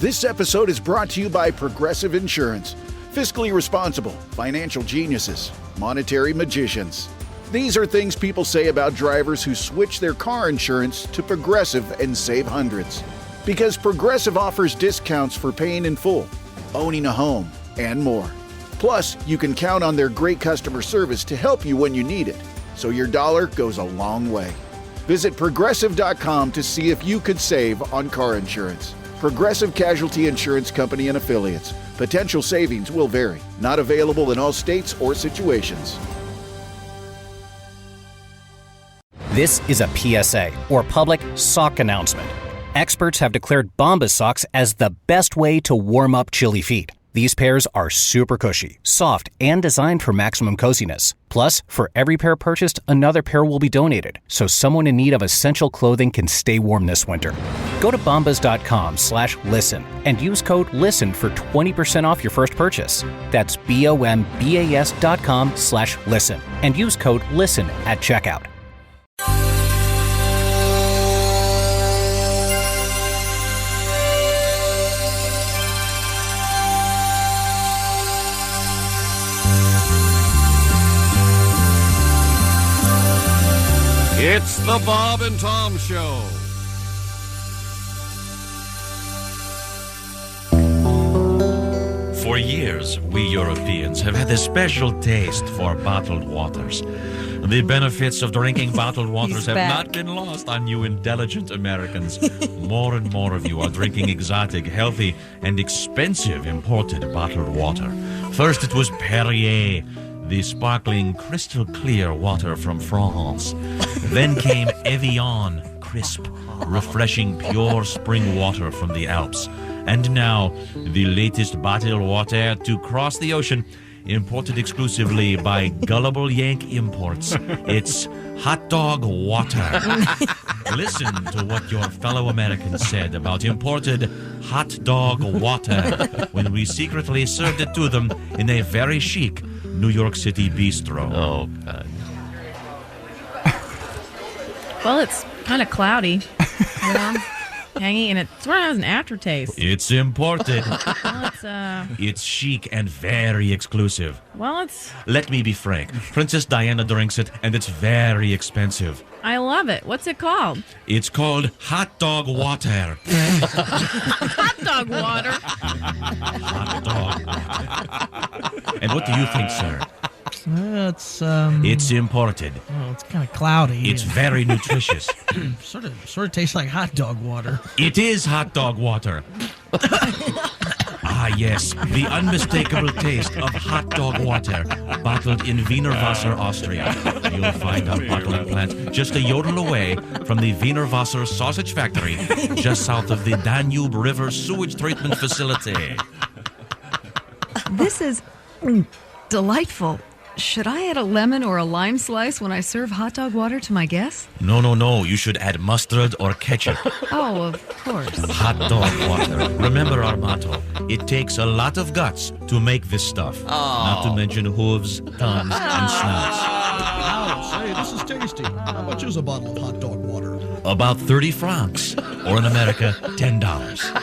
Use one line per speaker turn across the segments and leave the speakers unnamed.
This episode is brought to you by Progressive Insurance. Fiscally responsible, financial geniuses, monetary magicians. These are things people say about drivers who switch their car insurance to Progressive and save hundreds. Because Progressive offers discounts for paying in full, owning a home, and more. Plus, you can count on their great customer service to help you when you need it, so your dollar goes a long way. Visit Progressive.com to see if you could save on car insurance. Progressive Casualty Insurance Company and Affiliates. Potential savings will vary. Not available in all states or situations.
This is a PSA, or public sock announcement. Experts have declared Bombas socks as the best way to warm up chilly feet. These pairs are super cushy, soft, and designed for maximum coziness. Plus, for every pair purchased, another pair will be donated, so someone in need of essential clothing can stay warm this winter. Go to bombas.com/listen and use code LISTEN for 20% off your first purchase. That's BOMBAS.com/listen and use code LISTEN at checkout.
It's the Bob and Tom Show.
For years, we Europeans have had a special taste for bottled waters. The benefits of drinking bottled waters have not been lost on you intelligent Americans. More and more of you are drinking exotic, healthy, and expensive imported bottled water. First, it was Perrier, the sparkling, crystal clear water from France. Then came Evian, crisp, refreshing, pure spring water from the Alps. And now, the latest bottled water to cross the ocean, imported exclusively by Gullible Yank Imports. It's hot dog water. Listen to what your fellow Americans said about imported hot dog water when we secretly served it to them in a very chic New York City bistro.
Oh, God.
Well, it's kind of cloudy, tangy, and it sort of has an aftertaste.
It's imported.
Well,
It's chic and very exclusive.
it's...
Let me be frank. Princess Diana drinks it, and it's very expensive.
I love it. What's it called?
It's called hot dog water.
Hot dog water.
Hot dog. And what do you think, sir?
It's
imported.
Well, it's kind of cloudy.
It's very nutritious.
sort of tastes like hot dog water.
It is hot dog water. Ah, yes, the unmistakable taste of hot dog water, bottled in Wiener Wasser, Austria. You'll find our bottling plant just a yodel away from the Wiener Wasser sausage factory, just south of the Danube River sewage treatment facility.
This is delightful. Should I add a lemon or a lime slice when I serve hot dog water to my guests?
No. You should add mustard or ketchup.
Oh, of course.
Hot dog water. Remember our motto. It takes a lot of guts to make this stuff. Not to mention hooves, tongues, and snouts.
Wow, say, this is tasty. How much is a bottle of hot dog water?
About 30 francs. Or in America, $10.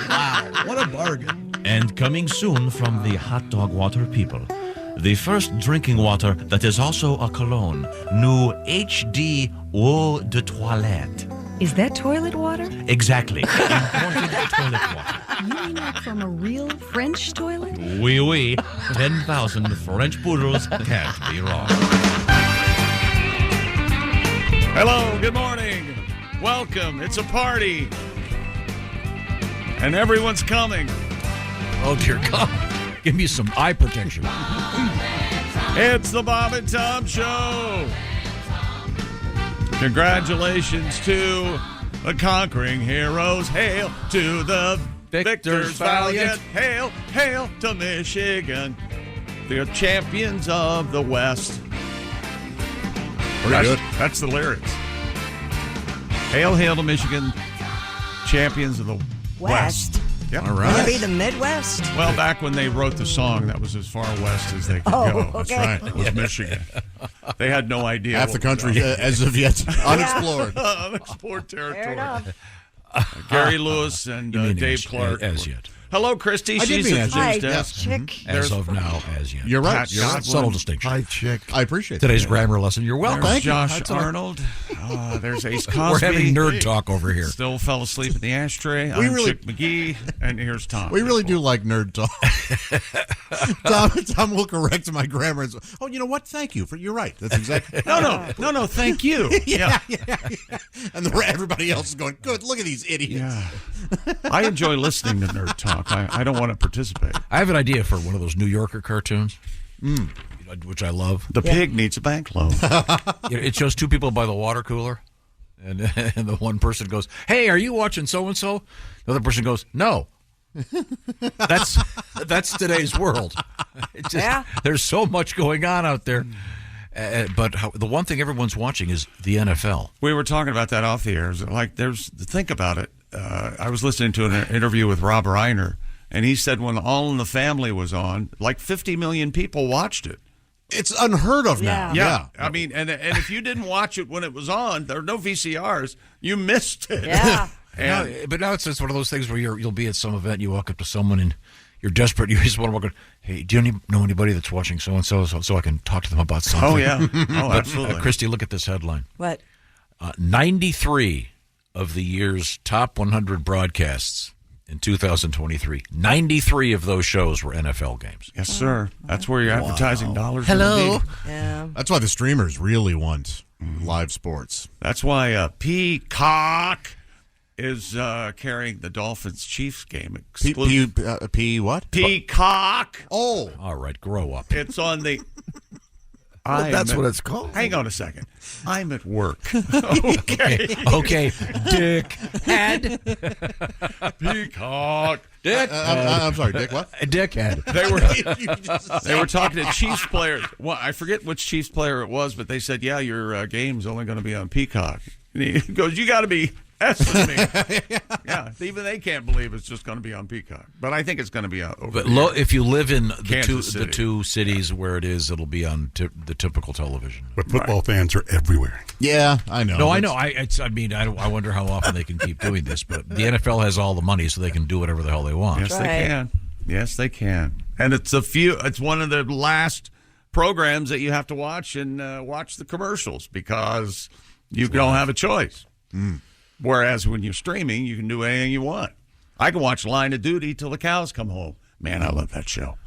Wow, what a bargain.
And coming soon from the hot dog water people, the first drinking water that is also a cologne, new HD Eau de Toilette.
Is that toilet water?
Exactly. Imported toilet water.
You mean like from a real French toilet?
Oui. 10,000 French poodles can't be wrong.
Hello, good morning. Welcome. It's a party. And everyone's coming.
Oh, dear God. Give me some eye protection.
It's the Bob and Tom Show. Congratulations to the conquering heroes. Hail to the victors valiant. Hail to Michigan, the champions of the West.
Pretty good.
That's the lyrics. Hail to Michigan, champions of the West. Yep.
All right.
Would it be the Midwest?
Well, back when they wrote the song, that was as far west as they could go. That's
okay.
right. It was Michigan. They had no idea.
Half the country as of yet unexplored.
Unexplored territory.
Fair enough.
Gary Lewis and Dave Clark
as yet
Hello, Christy.
I did
She's
mean
at
as
the
yet.
news
Hi,
desk.
chick.
As of now, as yet.
You're right.
Pat
You're right.
Godwin.
Subtle distinction.
Hi, chick.
I appreciate
Today's
that.
grammar lesson. You're welcome.
There's
Thank you.
Josh
That's all right.
Arnold. There's Ace Cosby.
We're having nerd talk over here.
Still fell asleep in the ashtray.
We
I'm
really-
Chick McGee, and here's Tom.
We really do like nerd talk. Tom will correct my grammar. Oh, you know what? Thank you. You're right. That's exactly.
No, thank you. Yeah.
And everybody else is going, good, look at these idiots.
Yeah. I enjoy listening to nerd talk. I don't want to participate.
I have an idea for one of those New Yorker cartoons, which I love.
The pig needs a bank loan.
It shows two people by the water cooler, and the one person goes, "Hey, are you watching so-and-so?" The other person goes, "No." That's today's world. There's so much going on out there. But the one thing everyone's watching is the NFL.
We were talking about that off the air. Think about it. I was listening to an interview with Rob Reiner, and he said when All in the Family was on, like 50 million people watched it.
It's unheard of now.
Yeah. I mean, and if you didn't watch it when it was on, there were no VCRs, you missed it.
Yeah.
But now it's just one of those things where you'll be at some event, you walk up to someone and you're desperate. You just want to walk in. Hey, do you know anybody that's watching so-and-so so I can talk to them about something?
Oh, yeah. Oh, absolutely.
Christy, look at this headline.
What?
93 of the year's top 100 broadcasts in 2023. 93 of those shows were NFL games.
Yes, sir. That's where your advertising dollars
Hello.
Yeah.
That's why the streamers really want live sports.
That's why Peacock is carrying the Dolphins-Chiefs game exclusive.
What?
Peacock.
Oh.
All right, grow up.
It's on the...
That's what it's called.
Hang on a second. I'm at work. Okay.
Dick head.
Peacock.
Dick.
I'm sorry, Dick, what?
Dickhead.
They were talking to Chiefs players. Well, I forget which Chiefs player it was, but they said, yeah, your game's only going to be on Peacock. And he goes, you got to be S me. Yeah, even they can't believe it's just going to be on Peacock. But I think it's going to be over.
But if you live in the
Kansas
two cities where it is, it'll be on the typical television.
But football fans are everywhere.
Yeah, I know.
No, I know. I wonder how often they can keep doing this. But the NFL has all the money, so they can do whatever the hell they want.
Yes, they can. Yes, they can. And it's one of the last programs that you have to watch and watch the commercials because you don't have a choice. Whereas when you're streaming, you can do anything you want. I can watch Line of Duty till the cows come home. Man, I love that show.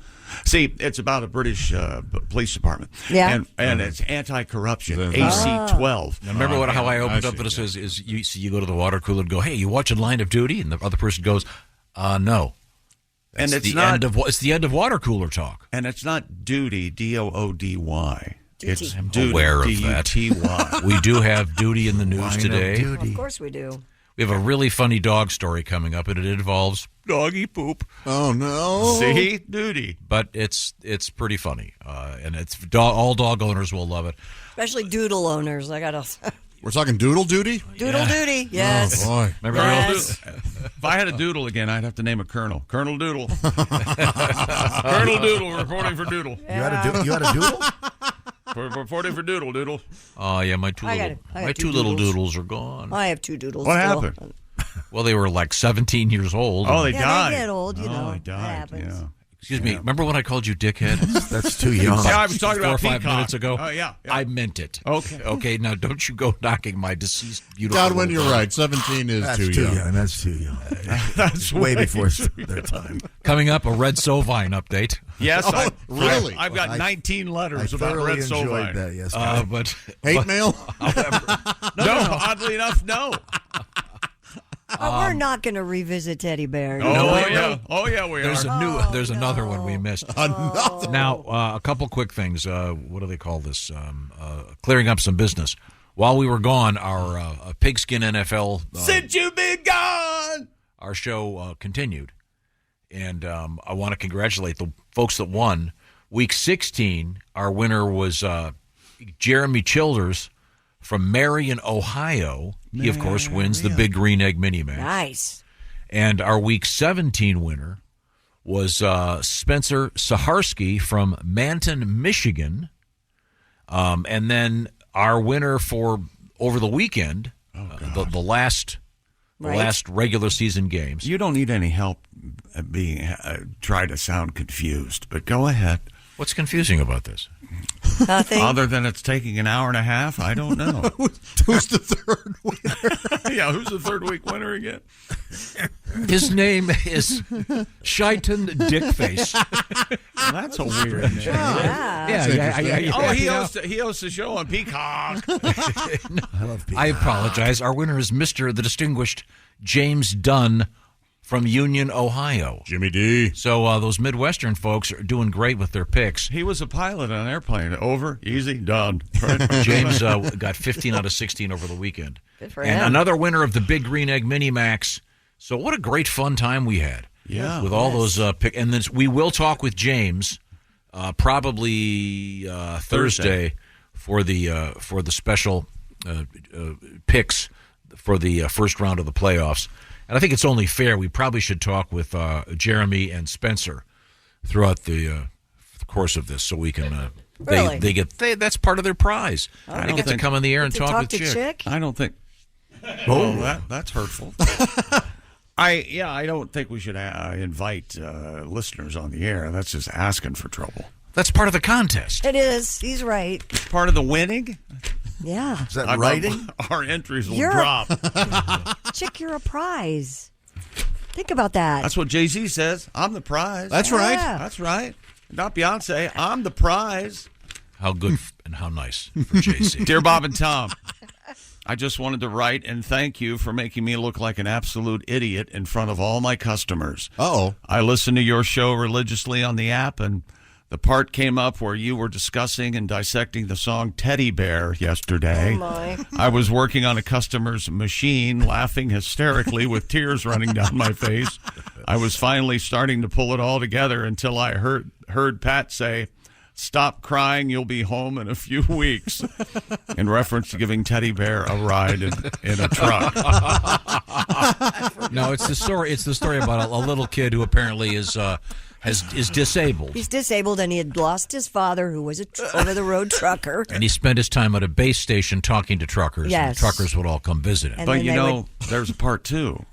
See, it's about a British police department.
Yeah.
And it's anti-corruption, AC-12.
Now, remember how I opened up this is you go to the water cooler and go, hey, you watching Line of Duty? And the other person goes, no.
And it's
it's the end of water cooler talk.
And it's not duty, D-O-O-D-Y. It's
I'm
duty,
aware of that.
D-U-T-Y.
We do have duty in the news today.
Of course we do.
We have a really funny dog story coming up, and it involves doggy poop.
Oh, no.
See? Duty.
But it's pretty funny, and all dog owners will love it.
Especially doodle owners. I got to...
We're talking doodle duty?
Doodle duty, yes.
Oh, boy.
Remember
If I had a doodle again, I'd have to name a colonel. Colonel Doodle. Colonel Doodle reporting for Doodle.
Yeah.
You had a doodle?
Reporting for Doodle.
Oh yeah, my two little doodles are gone.
I have two doodles.
What
still.
happened?
Well, they were like 17 years old.
Oh, they
Yeah,
died.
they get old, you know.
They
That
died.
happens.
Yeah.
Excuse me. Remember when I called you dickhead?
That's too young.
Yeah, I was talking
4 or
about
5
Peacock.
minutes ago.
Oh, yeah.
I meant it.
Okay.
Okay. Now, don't you go knocking my deceased beautiful.
Godwin, you're right. 17 is
That's
too
too
young.
young. That's too young.
That's
Way before
too
their time.
Coming up, a Red Sovine update.
Yes,
really?
I've got 19
I
letters about
thoroughly
Red
enjoyed
Sovine.
that. Yes,
But
Hate mail?
No, oddly enough, no.
We're not going to revisit Teddy Bear.
Oh yeah, we
there's
are.
there's another one we missed.
Another.
Now, a couple quick things. What do they call this? Clearing up some business. While we were gone, our Pigskin NFL
Since you've been gone.
our show continued, and I want to congratulate the folks that won. Week 16, our winner was Jeremy Childers from Marion, Ohio. He, of course, wins the Big Green Egg Mini Match.
Nice.
And our Week 17 winner was Spencer Saharsky from Manton, Michigan. And then our winner for over the weekend, the last the last regular season games.
You don't need any help being try to sound confused, but go ahead.
What's confusing about this?
Nothing.
Other than it's taking an hour and a half, I don't know.
Who's the third winner?
Yeah, who's the third week winner again?
His name is Shaitan Dickface.
Well, that's a weird name. He hosts a show on Peacock.
I apologize. Our winner is Mr. the Distinguished James Dunn from Union, Ohio.
Jimmy D.
So those Midwestern folks are doing great with their picks.
He was a pilot on an airplane. Over, easy, done. Right?
James got 15 out of 16 over the weekend.
Good for
and
him.
another winner of the Big Green Egg Mini Max. So what a great fun time we had.
Yeah.
With all those picks. And then we will talk with James probably Thursday for the special picks for the first round of the playoffs. And I think it's only fair. We probably should talk with Jeremy and Spencer throughout the course of this, so we can.
Really?
That's part of their prize. They get to come in the air and talk with
Chick.
I don't think. Oh, that's hurtful. I don't think we should invite listeners on the air. That's just asking for trouble.
That's part of the contest.
It is. He's right.
It's part of the winning.
Yeah.
Is that writing?
Our entries will drop.
Chick, you're a prize. Think about that.
That's what Jay-Z says. I'm the prize.
That's right.
That's right. Not Beyonce. I'm the prize.
How good and how nice for JC.
Dear Bob and Tom, I just wanted to write and thank you for making me look like an absolute idiot in front of all my customers.
Uh-oh.
I listen to your show religiously on the app, and the part came up where you were discussing and dissecting the song Teddy Bear yesterday.
Oh, my.
I was working on a customer's machine, laughing hysterically with tears running down my face. I was finally starting to pull it all together until I heard Pat say, "Stop crying, you'll be home in a few weeks," in reference to giving Teddy Bear a ride in a truck.
No, it's the story. It's the story about a little kid who apparently is disabled.
He's disabled, and he had lost his father, who was a over-the-road trucker.
And he spent his time at a base station talking to truckers.
Yes.
And truckers would all come visit him.
And
But
then
there's a part two.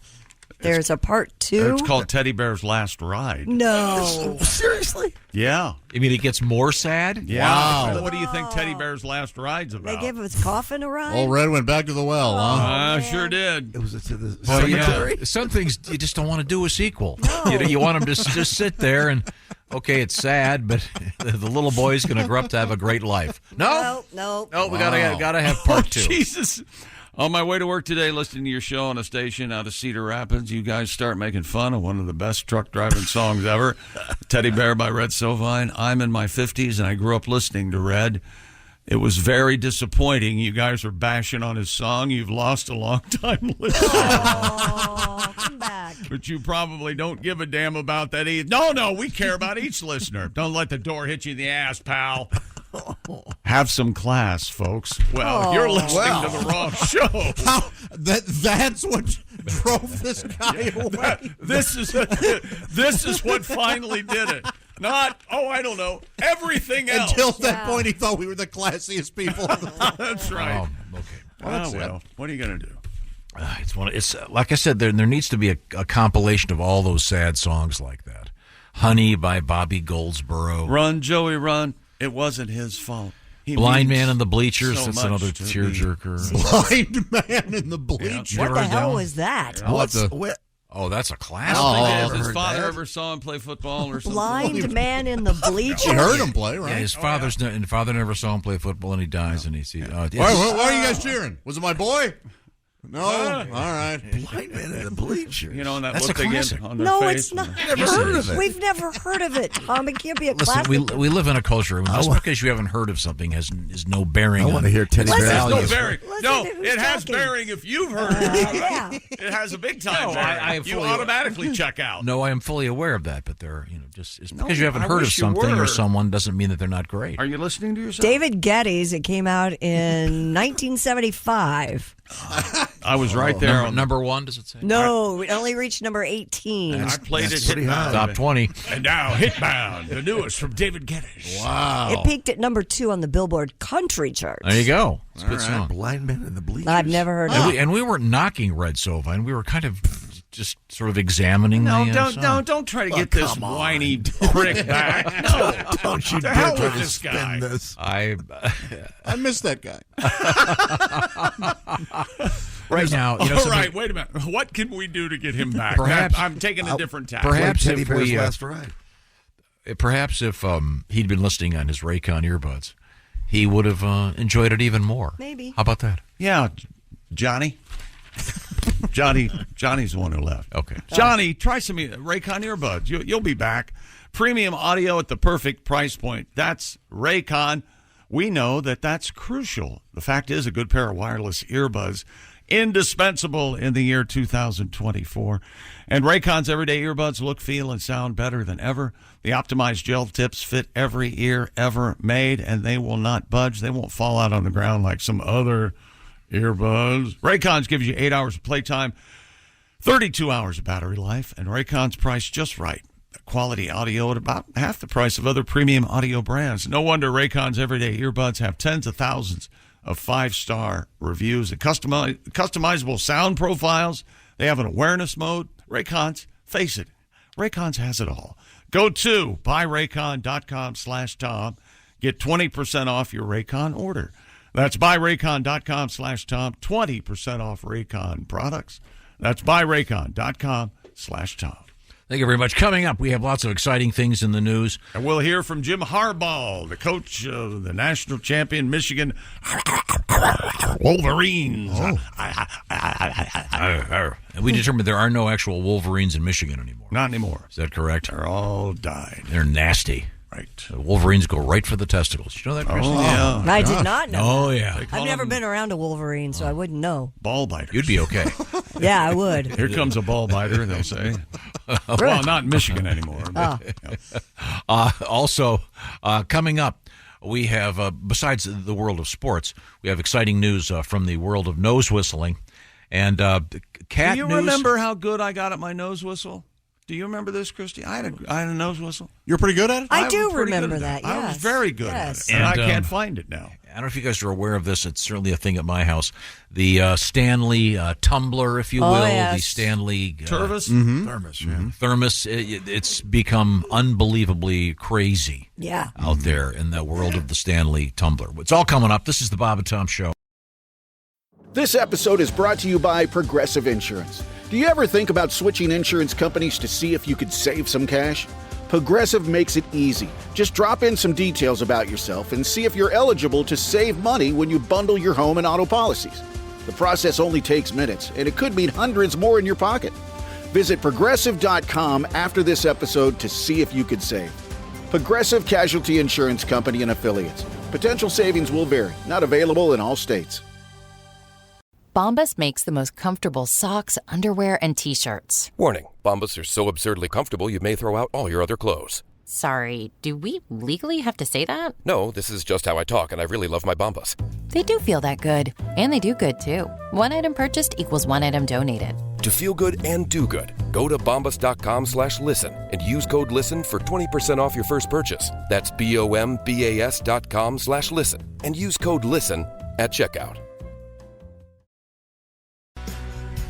There's a part two?
It's called Teddy Bear's Last Ride.
No.
Seriously?
Yeah.
I mean, it gets more sad?
Yeah.
Wow.
What do you think Teddy Bear's Last Ride's about?
They gave his coffin a ride?
Old Red went back to the well, huh?
Sure did.
It was to the
Well,
cemetery.
some things you just don't want to do a sequel. You want them to just sit there and, okay, it's sad, but the little boy's going to grow up to have a great life. No, we gotta have part two.
Jesus. On my way to work today, listening to your show on a station out of Cedar Rapids, you guys start making fun of one of the best truck driving songs ever, Teddy Bear by Red Sovine. I'm in my 50s, and I grew up listening to Red. It was very disappointing. You guys are bashing on his song. You've lost a long-time listener.
Oh, come back.
But you probably don't give a damn about that either. No, we care about each listener. Don't let the door hit you in the ass, pal. Have some class, folks. Well, you're listening to the wrong show.
That's what drove this guy away.
This is what finally did it. Not, I don't know, everything else.
Until that point, he thought we were the classiest people.
That's right.
Okay.
Well, what are you going to do?
It's like I said, there needs to be a compilation of all those sad songs like that. Honey by Bobby Goldsboro.
Run, Joey, run. It wasn't his fault.
Blind Man in the Bleachers.
so
That's
much
another
to
tearjerker.
Blind Man in the Bleachers.
What the hell was that?
Oh, that's a
I
classic.
don't think his father ever saw him play football or something.
Blind Man in the Bleachers?
He heard him play, right?
Yeah, his father never saw him play football, and he dies, and he sees.
Why are you guys cheering? Was it my boy? No. All right.
Blind Man in the Bleachers.
You know, and that
That's
look
a
they
classic.
get on their
No,
face.
it's not.
Never heard of it.
We've never heard of it, Tom. It can't be a
Listen,
classic.
we live in a culture where just because you haven't heard of something is no bearing.
I want to hear Teddy
Listen,
Bear.
It has no
Listen.
bearing.
Listen
No,
to who's
it has
talking.
bearing if you've heard it.
Yeah.
It has a big time
No,
bearing.
I
You
fully-
automatically check out.
No, I am fully aware of that, but they're just it's
No,
because you haven't
I
heard of
wish you
something
were.
or someone doesn't mean that they're not great.
Are you listening to yourself?
David Geddes, it came out in 1975.
I was right there.
Number one, does it say?
No, we only reached number 18.
I played it Hitbound.
Top 20.
And now Hitbound, the newest from David Geddes.
Wow.
It peaked at number 2 on the Billboard Country chart.
There you go. It's a good
All right.
song.
Blind Man in the Bleachers.
I've never heard of it.
And we weren't knocking Red Sovine. We were kind of just sort of examining
Don't try to get this whiny prick back. No,
Don't you
the
dare
hell
try
with
to
this guy.
spin this.
I miss that guy.
Right now,
All right, wait a minute. What can we do to get him back?
Perhaps-
I'm taking a different tack.
Perhaps
Teddy
if
Bear's
we,
last ride.
perhaps if he'd been listening on his Raycon earbuds, he would have enjoyed it even more.
Maybe.
How about that?
Yeah, Johnny. Johnny's the one who left.
Okay.
Johnny, try some Raycon earbuds. You'll be back. Premium audio at the perfect price point. That's Raycon. We know that that's crucial. The fact is, a good pair of wireless earbuds, indispensable in the year 2024. And Raycon's everyday earbuds look, feel, and sound better than ever. The optimized gel tips fit every ear ever made, and they will not budge. They won't fall out on the ground like some other earbuds. Raycon's gives you 8 hours of playtime, 32 hours of battery life, and Raycon's priced just right. Quality audio at about half the price of other premium audio brands. No wonder Raycon's everyday earbuds have tens of thousands of 5-star reviews and customizable sound profiles. They have an awareness mode. Raycon's, face it, Raycon's has it all. Go to buyraycon.com/Tom. Get 20% off your Raycon order. That's buyraycon.com/Tom. 20% off Raycon products. That's buyraycon.com/Tom.
Thank you very much. Coming up, we have lots of exciting things in the news.
And we'll hear from Jim Harbaugh, the coach of the national champion Michigan Wolverines.
And we determined there are no actual Wolverines in Michigan anymore.
Not anymore.
Is that correct?
They're all died.
They're nasty.
Right.
The Wolverines go right for the testicles. You know that, Chris?
Oh, yeah.
I did not know.
Oh,
that.
yeah.
I've never been around a Wolverine, so I wouldn't know.
Ball biters.
You'd be okay.
Yeah, I would.
Here comes a ball biter, they'll say. Well, not in Michigan anymore. But,
Also, coming up, we have, besides the world of sports, we have exciting news from the world of nose whistling. And cat
do you
news.
remember how good I got at my nose whistle? Do you remember this, Christy? I had a nose whistle.
You're pretty good at it?
I do
was pretty
remember
good at
that,
I was
yes.
very good
Yes.
at it. And I
And,
can't find it now.
I don't know if you guys are aware of this. It's certainly a thing at my house. The Stanley tumbler, if you will,
yes.
the Stanley
Tervis?
Thermos, yeah.
thermos. It's become unbelievably crazy
Yeah.
out there in the world of the Stanley tumbler. It's all coming up. This is the Bob and Tom Show.
This episode is brought to you by Progressive Insurance. Do you ever think about switching insurance companies to see if you could save some cash? Progressive makes it easy. Just drop in some details about yourself and see if you're eligible to save money when you bundle your home and auto policies. The process only takes minutes, and it could mean hundreds more in your pocket. Visit Progressive.com after this episode to see if you could save. Progressive Casualty Insurance Company and Affiliates. Potential savings will vary. Not available in all states.
Bombas makes the most comfortable socks, underwear, and T-shirts.
Warning, Bombas are so absurdly comfortable you may throw out all your other clothes.
Sorry, do we legally have to say that?
No, this is just how I talk, and I really love my Bombas.
They do feel that good. And they do good, too. One item purchased equals one item donated.
To feel good and do good, go to bombas.com/listen and use code LISTEN for 20% off your first purchase. That's BOMBAS.com/listen and use code LISTEN at checkout.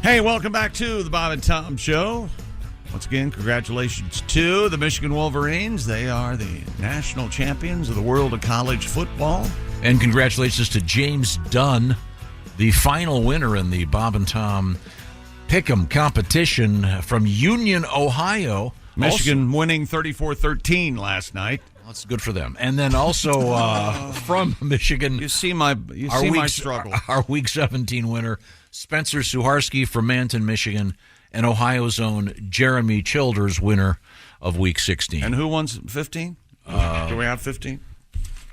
Hey, welcome back to the Bob and Tom Show. Once again, congratulations to the Michigan Wolverines. They are the national champions of the world of college football.
And congratulations to James Dunn, the final winner in the Bob and Tom Pick'em competition from Union, Ohio.
Michigan winning 34-13 last night.
That's good for them. And then also from Michigan,
you see my struggle.
Our Week 17 winner, Spencer Suharski from Manton, Michigan, and Ohio's own Jeremy Childers, winner of Week 16.
And who won 15? Do we have 15?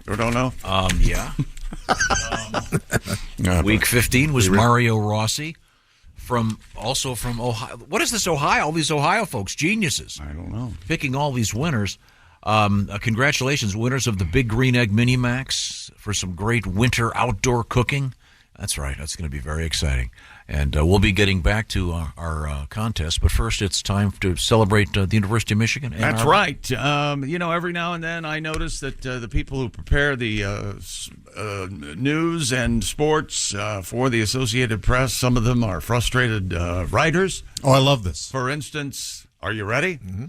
We don't know.
Yeah. Week 15 was Mario Rossi from Ohio. What is this Ohio? All these Ohio folks, geniuses.
I don't know.
Picking all these winners. Congratulations, winners of the Big Green Egg Mini Max for some great winter outdoor cooking. That's right. That's going to be very exciting. And we'll be getting back to our contest. But first, it's time to celebrate the University of Michigan.
That's right. Every now and then I notice that the people who prepare the news and sports for the Associated Press, some of them are frustrated writers.
Oh, I love this.
For instance, are you ready? Mm-hmm.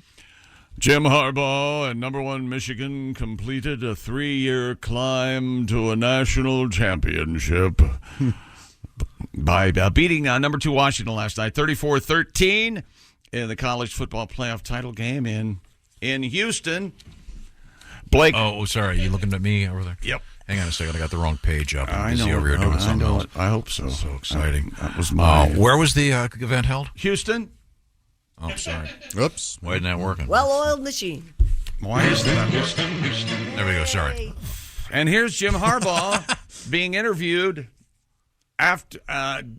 Jim Harbaugh and number 1 Michigan completed a 3-year climb to a national championship by beating number 2 Washington last night, 34-13 in the college football playoff title game in Houston. Blake.
Oh, sorry. You looking at me over there?
Yep.
Hang on a second. I got the wrong page up.
I
I'm busy
know.
over here doing something else.
I hope so.
So exciting.
That was my.
Where was the event held?
Houston.
Oh, sorry.
Oops.
Why isn't that working?
Well-oiled machine.
Why is that?
There we go. Sorry.
And here's Jim Harbaugh being interviewed after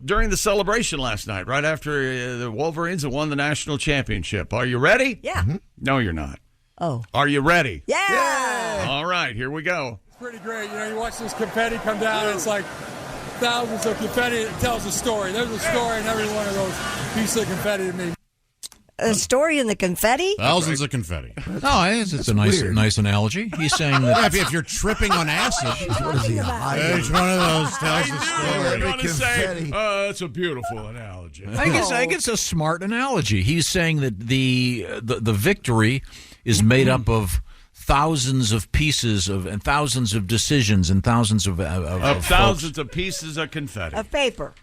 during the celebration last night, right after the Wolverines had won the national championship. Are you ready?
Yeah. Mm-hmm.
No, you're not.
Oh.
Are you ready?
Yeah.
All right, here we go.
It's pretty great. You watch this confetti come down, and it's like thousands of confetti. It tells a story. There's a story in every one of those pieces of confetti to me.
A story in the confetti?
Thousands of confetti.
No, it's a nice analogy. He's saying that
if you're tripping on acid,
what is he?
each one of those tells a story.
I'm say, it's a beautiful analogy.
I guess it's a smart analogy. He's saying that the victory is made up of thousands of pieces and thousands of decisions and thousands of
thousands of pieces of confetti
of paper.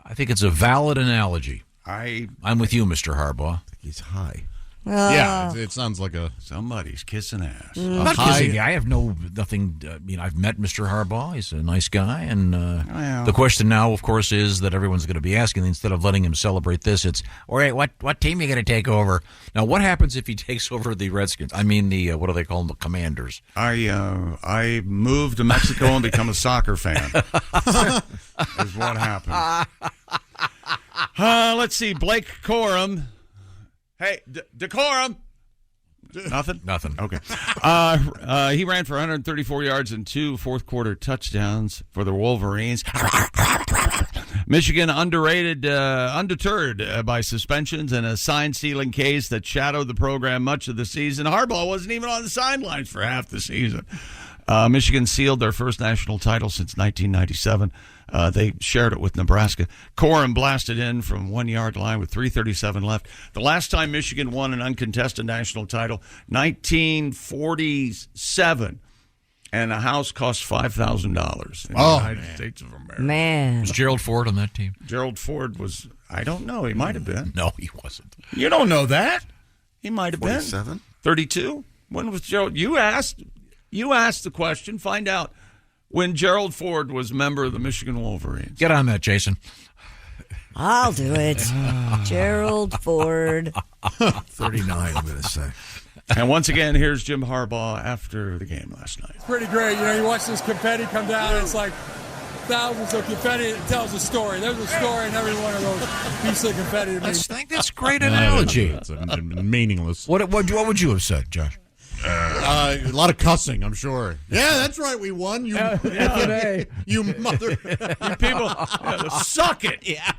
I think it's a valid analogy. I'm with you, Mr. Harbaugh.
He's high.
Yeah, it sounds like
somebody's kissing ass.
I'm not kissing. I have nothing. I've met Mr. Harbaugh. He's a nice guy, and the question now, of course, is that everyone's going to be asking. Instead of letting him celebrate this, it's all right. What team are you going to take over? Now, what happens if he takes over the Redskins? I mean, what do they call them? The Commanders.
I moved to Mexico and become a soccer fan. Is what happened. Let's see, Blake Corum. Hey, decorum. Nothing?
Nothing.
Okay. He ran for 134 yards and 2 fourth-quarter touchdowns for the Wolverines. Michigan undeterred by suspensions and a sign-stealing case that shadowed the program much of the season. Harbaugh wasn't even on the sidelines for half the season. Michigan sealed their first national title since 1997. They shared it with Nebraska. Corum blasted in from 1 yard line with 3:37 left. The last time Michigan won an uncontested national title, 1947, and a house cost $5,000 in the United States of America.
Man.
Was Gerald Ford on that team?
Gerald Ford was, I don't know, he might have been.
No, he wasn't.
You don't know that. He might have
47?
been. 32? When was Gerald? You asked the question. Find out when Gerald Ford was a member of the Michigan Wolverines.
Get on that, Jason.
I'll do it. Gerald Ford.
39, I'm going to say.
And once again, here's Jim Harbaugh after the game last night.
It's pretty great. You watch this confetti come down, and it's like thousands of confetti. It tells a story. There's a story in every one of those pieces of confetti to me.
I think that's a great analogy.
It's meaningless.
What would you have said, Josh?
A lot of cussing, I'm sure. Yeah, that's right. We won. You mother. You
people suck it.
Yeah.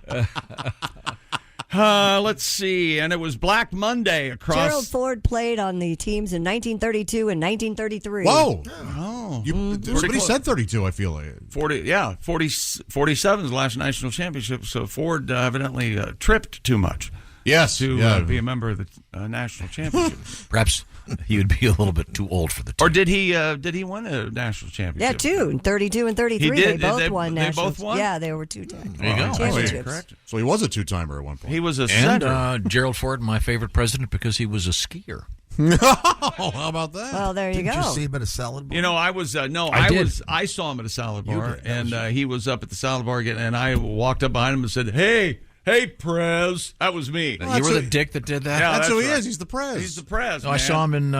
Let's see. And it was Black Monday across.
Gerald Ford played on the teams in 1932 and 1933.
Whoa.
Oh.
Somebody said 32, I feel like.
47 is the last national championship, so Ford evidently tripped too much.
Yes.
To be a member of the national championship.
Perhaps he would be a little bit too old for the team.
Or did he win a national championship?
Yeah, two. In 32 and 33.
He did?
They both won
They
national.
both won?
Yeah, they were two-time
There you go.
championships.
Correct.
So he was a two-timer at one point.
He was a
And
center.
Gerald Ford, my favorite president, because he was a skier.
How about that?
Well, there you
Didn't
go.
you see him at a salad bar?
You know, I saw him at a salad bar, and he was up at the salad bar, and I walked up behind him and said, "Hey, Prez." That was me.
You were the dick that did that?
Yeah,
that's who he
right.
is. He's the Prez.
He's the Prez.
I saw him in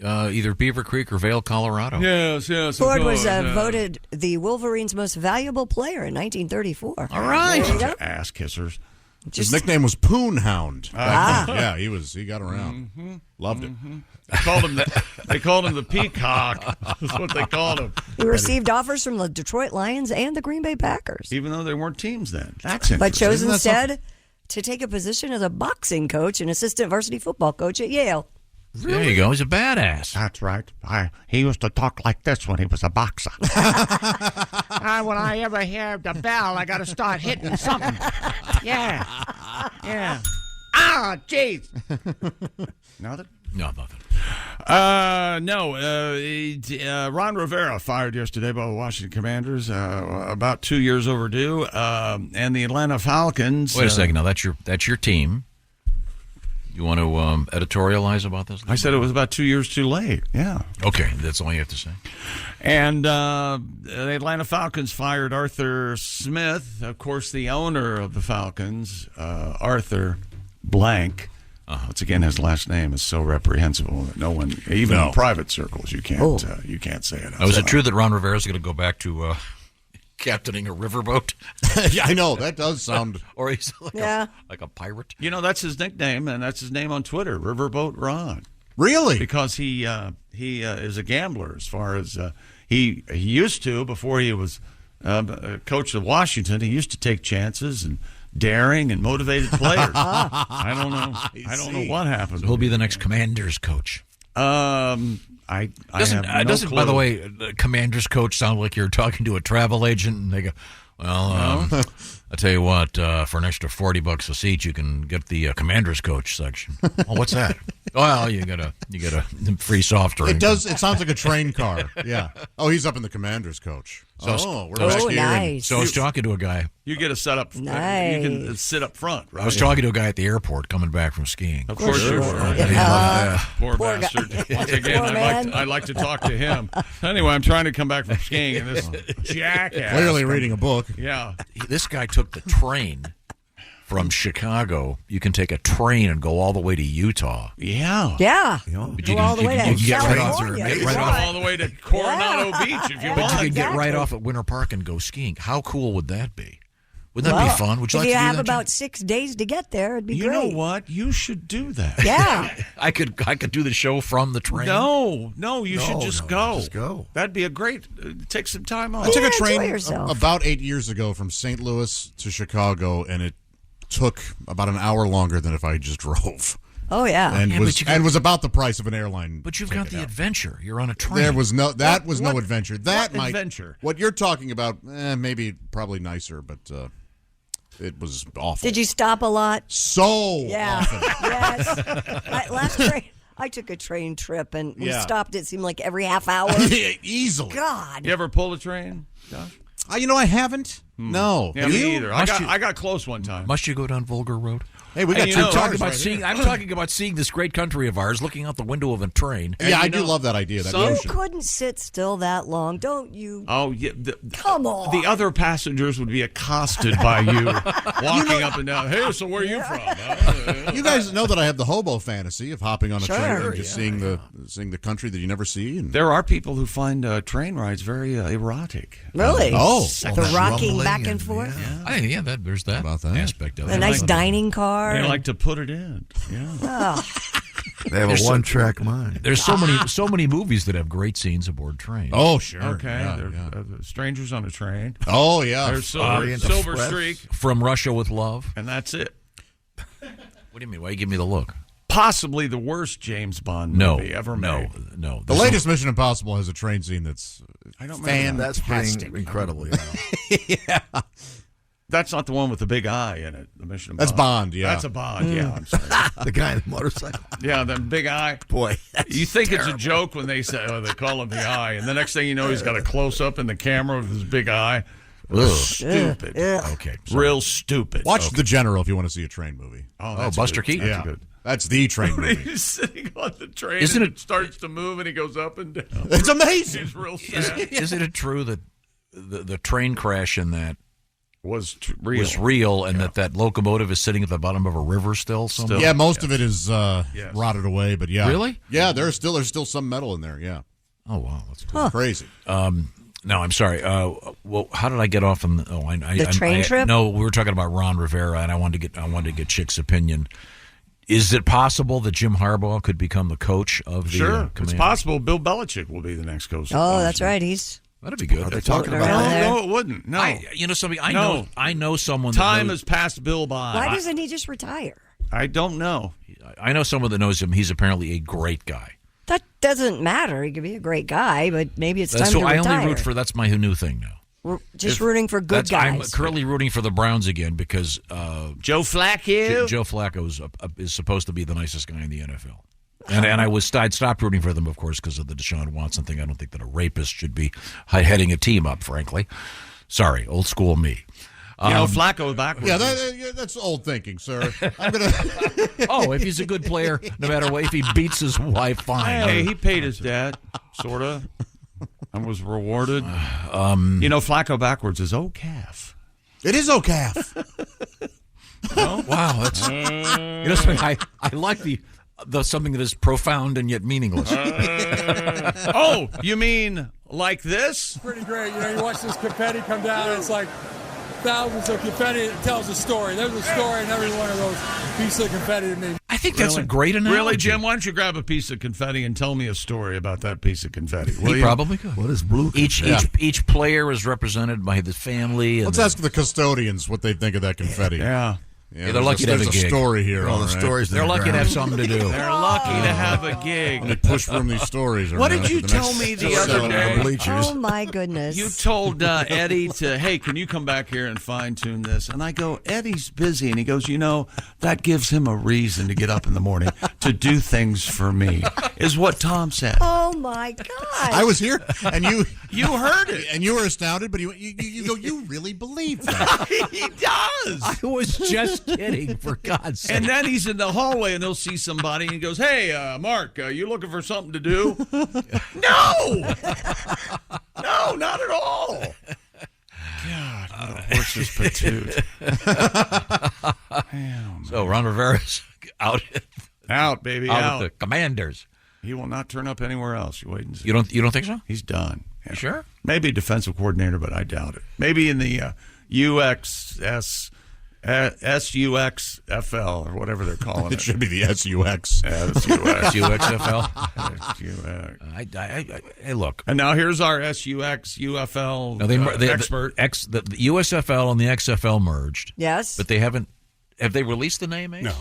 either Beaver Creek or Vail, Colorado.
Yes.
Ford was voted the Wolverines' most valuable player in 1934.
All right.
Ass kissers.
His nickname was Poon Hound.
Ah.
Yeah, he got around. Loved it.
They called him the Peacock. That's what they called him.
He received offers from the Detroit Lions and the Green Bay Packers.
Even though they weren't teams then. That's interesting.
But chose instead to take a position as a boxing coach and assistant varsity football coach at Yale.
Really? There you go. He's a badass.
That's right. He used to talk like this when he was a boxer. When I ever hear the bell, I got to start hitting something. Yeah. Ah, jeez. Nothing?
No, nothing.
Ron Rivera fired yesterday by the Washington Commanders, about 2 years overdue, and the Atlanta Falcons.
Wait a second. Now, that's your team. You want to editorialize about this?
I said it was about 2 years too late. Yeah.
Okay, that's all you have to say.
And the Atlanta Falcons fired Arthur Smith, of course, the owner of the Falcons, Arthur Blank. Once again, his last name is so reprehensible that no one, even in private circles, you can't say it.
Is it true that Ron Rivera is going to go back to captaining a riverboat?
Yeah, I know. That does sound...
Or he's like a pirate?
You know, that's his nickname, and that's his name on Twitter, Riverboat Ron.
Really?
Because he is a gambler as far as... he used to, before he was coach of Washington, he used to take chances and daring and motivated players. I don't know. I don't know what happened.
So he'll be the next Commanders coach.
I have no
doesn't
clue.
By the way, the Commanders coach sound like you're talking to a travel agent, and they go, "Well, I tell you what, for an extra $40 a seat, you can get the Commanders coach section." Oh, what's that? Well, you get a free soft drink.
It does. It sounds like a train car. Yeah. Oh, he's up in the Commanders coach. We're back here.
Nice.
So I was talking to a guy.
You get a setup.
Nice.
You can sit up front. Right?
I was talking to a guy at the airport coming back from skiing.
Of course you were. Poor bastard. Once again, I'd like to talk to him. Anyway, I'm trying to come back from skiing, and this jackass.
Clearly reading a book.
Yeah.
This guy took the train from Chicago. You can take a train and go all the way to Utah.
Yeah.
Yeah.
Go
all the way to
California.
All the way to Coronado Beach if you want.
But you can get right off at Winter Park and go skiing. How cool would that be? Wouldn't that be fun? Would you like to do that?
If you have about 6 days to get there, it'd be great.
You know what? You should do that.
Yeah.
I could do the show from the train.
No, you should just go.
Just go.
That'd be a great. Take some time off.
I took a train
yourself.
about 8 years ago from St. Louis to Chicago, and it took about an hour longer than if I just drove.
Oh yeah,
and was about the price of an airline.
But you've got the adventure. You're on a train.
There was no no adventure.
Adventure.
What you're talking about, probably nicer, but it was awful.
Did you stop a lot?
So often.
Yes. Last train, I took a train trip and we stopped. It seemed like every half hour.
Easily.
God.
You ever pull a train, Josh?
I haven't. No.
Yeah, me either. I got close one time.
Must you go down Vulgar Road?
Hey, we got two cars right here.
I'm talking about seeing this great country of ours, looking out the window of a train.
Yeah, I do love that idea.
You couldn't sit still that long, don't you?
Oh, yeah.
Come on.
The other passengers would be accosted by you, walking up and down. Hey, so where are you from?
You guys know that I have the hobo fantasy of hopping on a train and just seeing the country that you never see. And...
There are people who find train rides very erotic.
Really?
The
rocking back and forth?
Yeah. There's that aspect of it.
A nice dining car.
They like to put it in. Yeah.
They have a one-track mind.
There's so many movies that have great scenes aboard trains.
Oh, sure.
Okay. Strangers on a Train.
Oh, yeah.
There's Silver Streak.
From Russia with Love.
And that's it.
What do you mean? Why you give me the look?
Possibly the worst James Bond movie ever made.
No.
The latest Mission Impossible has a train scene that's
fantastic. That's incredible.
Yeah.
That's not the one with the big eye in it. The Mission
That's
Impossible.
Bond, yeah.
That's a Bond, yeah. I'm sorry.
The guy in the motorcycle.
Yeah, the big eye.
Boy,
you think it's a joke when they say they call him the eye, and the next thing you know, he's got a close up in the camera of his big eye. Stupid.
Okay,
real stupid.
Watch The General if you want to see a train movie.
Oh,
Buster Keaton.
Yeah, that's the train movie.
He's sitting on the train,
Isn't
and it starts to move, and he goes up and down.
It's amazing.
It's real sad.
Isn't it true that the train crash in that
was real,
and that locomotive is sitting at the bottom of a river still?
Yeah, most of it is rotted away, but yeah.
Really?
Yeah, there's still some metal in there, yeah.
Oh, wow. That's cool.
Crazy.
No, I'm sorry. Well, how did I get off on
the train trip?
No, we were talking about Ron Rivera, and I wanted to get Chick's opinion. Is it possible that Jim Harbaugh could become the coach of the
Sure,
Commanders?
it's possible. Bill Belichick will be the next coach.
Oh, that's right.
That'd be good.
Are they talking about
No, it wouldn't. No,
I know someone.
Time
that
has passed Bill by.
Why doesn't he just retire?
I don't know.
I know someone that knows him. He's apparently a great guy.
That doesn't matter. He could be a great guy, but maybe it's time
so
to
I
retire.
only root for. That's my new thing now.
We're just rooting for good guys.
I'm currently rooting for the Browns again because
Joe Flacco.
Joe Flacco is supposed to be the nicest guy in the NFL. And I'd stopped rooting for them, of course, because of the Deshaun Watson thing. I don't think that a rapist should be heading a team up, frankly. Sorry, old school me.
Flacco backwards.
Yeah, that's old thinking, sir. I'm gonna.
If he's a good player, no matter what, if he beats his wife, fine.
Hey, he paid his dad, sort of, and was rewarded. Flacco backwards is calf.
It is calf.
Wow, that's something I like the something that is profound and yet meaningless.
You mean like this?
Pretty great. You watch this confetti come down, and it's like thousands of confetti. It tells a story. There's a story in every one of those pieces of confetti to me.
I think that's a great analogy.
Really, Jim? Why don't you grab a piece of confetti and tell me a story about that piece of confetti?
He probably could.
What is blue?
Each player is represented by the family. And
Let's ask the custodians what they think of that confetti.
Yeah.
They're lucky to have a gig.
There's a story here.
All the stories.
They're lucky to have something to do.
They're lucky to have a gig.
They push from these stories.
What did you tell me the other day?
Oh, my goodness.
You told Eddie hey, can you come back here and fine-tune this? And I go, Eddie's busy. And he goes, that gives him a reason to get up in the morning to do things for me, is what Tom said.
Oh, my God.
I was here, and you
heard it.
And you were astounded, but you go, you really believe that?
He does.
I was just kidding, for God's sake.
And then he's in the hallway, and they'll see somebody, and he goes, hey, Mark, you looking for something to do? No! No, not at all. God, what a horse's patoot.
So Ron Rivera's out.
Out, baby,
out. With the Commanders.
He will not turn up anywhere else. You wait and see.
You don't think so?
He's done. Yeah.
You sure?
Maybe defensive coordinator, but I doubt it. Maybe in the SUXFL or whatever they're calling it.
It should be the SUX.
SUXFL. Hey, look.
And now here's our SUXUFL expert.
The USFL and the XFL merged.
Yes.
But they haven't. Have they released the name, Ace?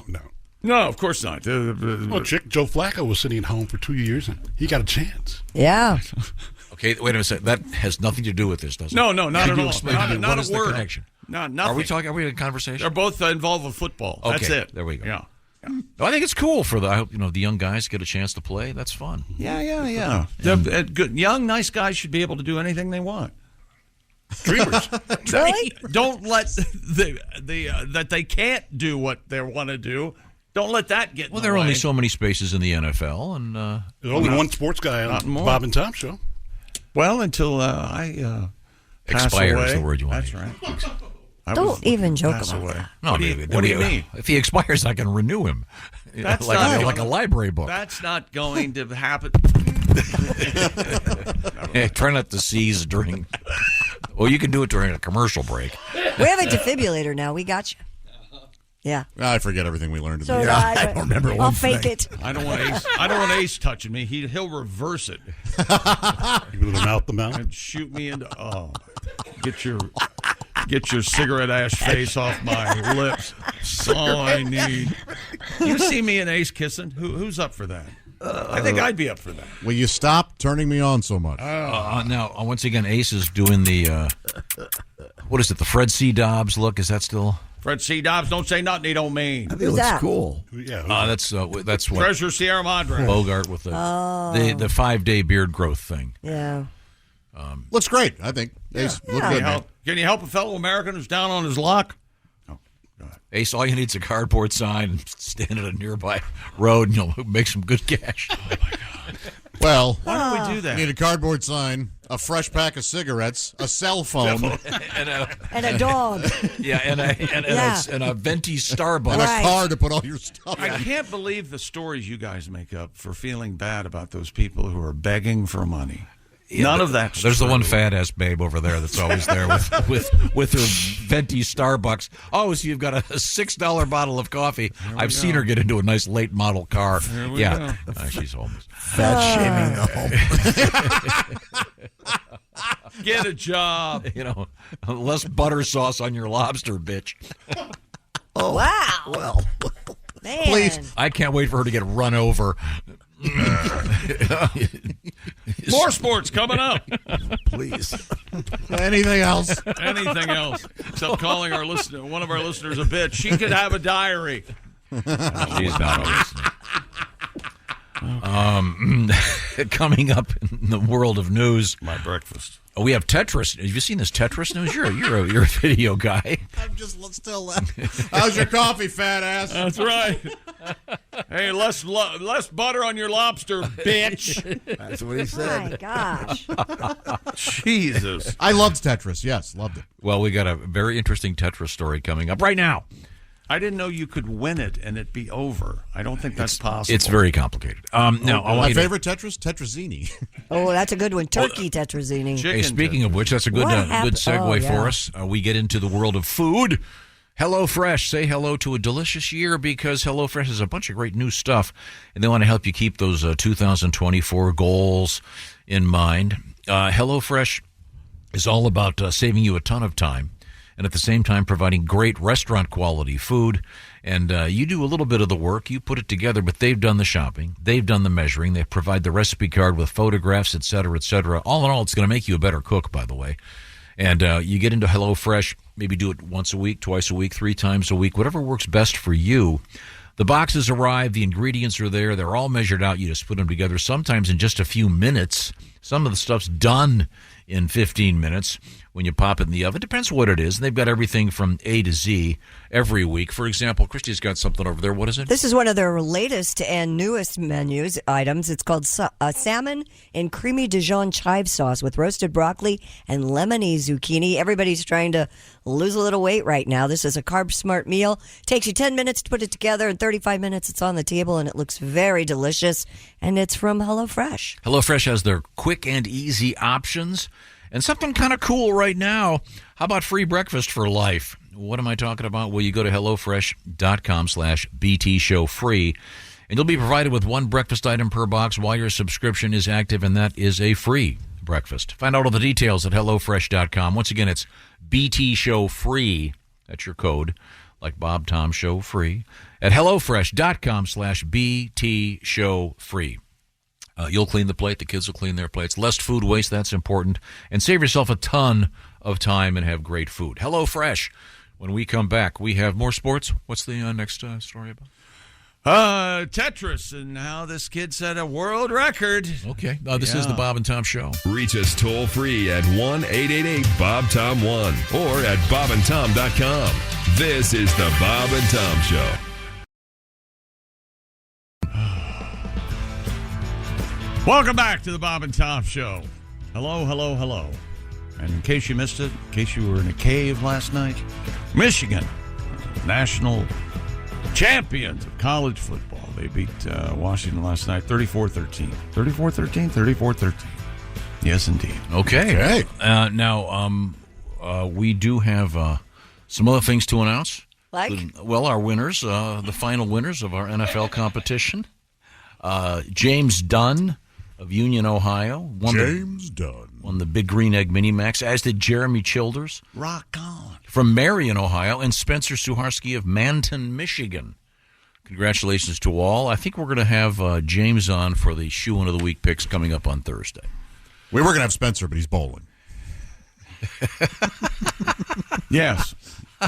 No, of course not.
Joe Flacco was sitting at home for 2 years, and he got a chance.
Yeah.
Okay, wait a second. That has nothing to do with this, does it?
No, not at all. Not
a
word.
Connection?
No, nothing.
Are we in a conversation?
They're both involved with football.
Okay,
that's it.
There we go.
Yeah.
I think it's cool for the young guys get a chance to play. That's fun.
Yeah. Good young, nice guys should be able to do anything they want.
Dreamers.
Really?
Don't let that they can't do what they want to do. Don't let that get.
Well, there are only so many spaces in the NFL, and
there's only one sports guy on the Bob and Tom show.
Well, until I
expire
pass away.
is the word you want.
That's right.
Don't even joke about that.
No,
what do you mean?
If he expires, I can renew him.
That's
like a library book.
That's not going to happen.
Try not to seize during. Well, you can do it during a commercial break.
We have a defibrillator now. We got you. Yeah.
I forget everything we learned.
So I don't remember one I'll fake it.
I don't want Ace touching me. He'll reverse it.
You with the mouth.
And shoot me into. Oh, get your cigarette ash face off my lips. That's all I need. You see me and Ace kissing? Who's up for that? I think I'd be up for that.
Will you stop turning me on so much?
Now, once again, Ace is doing the. What is it? The Fred C. Dobbs look? Is that still?
Fred C. Dobbs, don't say nothing he don't mean.
I think it looks cool.
Yeah.
That's what
Treasure Sierra Madre.
Bogart with the 5-day beard growth thing.
Yeah.
Looks great, I think. Ace, look good, man.
Can you help a fellow American who's down on his luck? Oh, God.
Ace, all you need is a cardboard sign and stand at a nearby road, and you'll make some good cash.
Oh my God.
Well,
why don't we do that?
You need a cardboard sign, a fresh pack of cigarettes, a cell phone,
and a dog.
Yeah, and a venti Starbucks,
and a car to put all your stuff in.
I can't believe the stories you guys make up for feeling bad about those people who are begging for money. None of that.
There's the one fat ass babe over there that's always there with her venti Starbucks. Oh, so you've got a $6 bottle of coffee. I've seen her get into a nice late model car. Yeah, she's homeless.
Fat shaming home.
Get a job.
Less butter sauce on your lobster, bitch.
Oh, wow.
Well,
man.
Please. I can't wait for her to get run over.
More sports coming up.
Please.
Anything else?
Anything else? Except calling one of our listeners a bitch. She could have a diary.
She's not a listener. Coming up in the world of news,
my breakfast.
We have Tetris. Have you seen this Tetris news? You're a video guy.
I'm just still laughing. How's your coffee, fat ass?
That's right. Hey, less butter on your lobster, bitch.
That's what he said.
My gosh.
Jesus.
I loved Tetris. Yes, loved it.
Well, we got a very interesting Tetris story coming up right now.
I didn't know you could win it and it be over. I don't think that's possible.
It's very complicated. Now,
my favorite Tetris, Tetrazini.
Oh, that's a good one. Turkey Tetrazini.
Hey, speaking of which, that's a good segue for us. We get into the world of food. HelloFresh. Say hello to a delicious year because HelloFresh has a bunch of great new stuff, and they want to help you keep those 2024 goals in mind. HelloFresh is all about saving you a ton of time, and at the same time providing great restaurant-quality food. And you do a little bit of the work. You put it together, but they've done the shopping. They've done the measuring. They provide the recipe card with photographs, et cetera, et cetera. All in all, it's going to make you a better cook, by the way. And you get into HelloFresh, maybe do it once a week, twice a week, 3 times a week, whatever works best for you. The boxes arrive. The ingredients are there. They're all measured out. You just put them together, sometimes in just a few minutes. Some of the stuff's done in 15 minutes when you pop it in the oven. Depends what it is. And they've got everything from A to Z every week. For example, Christy's got something over there. What is it?
This is one of their latest and newest items. It's called salmon in creamy Dijon chive sauce with roasted broccoli and lemony zucchini. Everybody's trying to lose a little weight right now. This is a carb-smart meal. Takes you 10 minutes to put it together. In 35 minutes, it's on the table, and it looks very delicious. And it's from HelloFresh.
HelloFresh has their quick and easy options. And something kind of cool right now. How about free breakfast for life? What am I talking about? Well, you go to HelloFresh.com/BTShowFree, and you'll be provided with 1 breakfast item per box while your subscription is active, and that is a free breakfast. Find out all the details at HelloFresh.com. Once again, it's BTShowFree. That's your code, like Bob Tom Show Free, at HelloFresh.com/BTShowFree. You'll clean the plate. The kids will clean their plates. Less food waste. That's important. And save yourself a ton of time and have great food. HelloFresh. When we come back, we have more sports. What's the next story about?
Tetris and how this kid set a world record.
Okay. This is the Bob and Tom Show.
Reach us toll free at 1-888-BOB-TOM-1 or at bobandtom.com. This is the Bob and Tom Show.
Welcome back to the Bob and Tom Show. Hello, hello, hello. And in case you missed it, in case you were in a cave last night, Michigan, national champions of college football. They beat Washington last night 34-13. 34-13? 34-13. Yes, indeed.
Okay. Now, we do have some other things to announce.
Like?
Well, our winners, the final winners of our NFL competition. James Dunn of Union, Ohio. Won the Big Green Egg Mini-Max, as did Jeremy Childers.
Rock on.
From Marion, Ohio, and Spencer Suharski of Manton, Michigan. Congratulations to all. I think we're going to have James on for the Shoe-In of the Week picks coming up on Thursday.
We were going to have Spencer, but he's bowling.
Yes.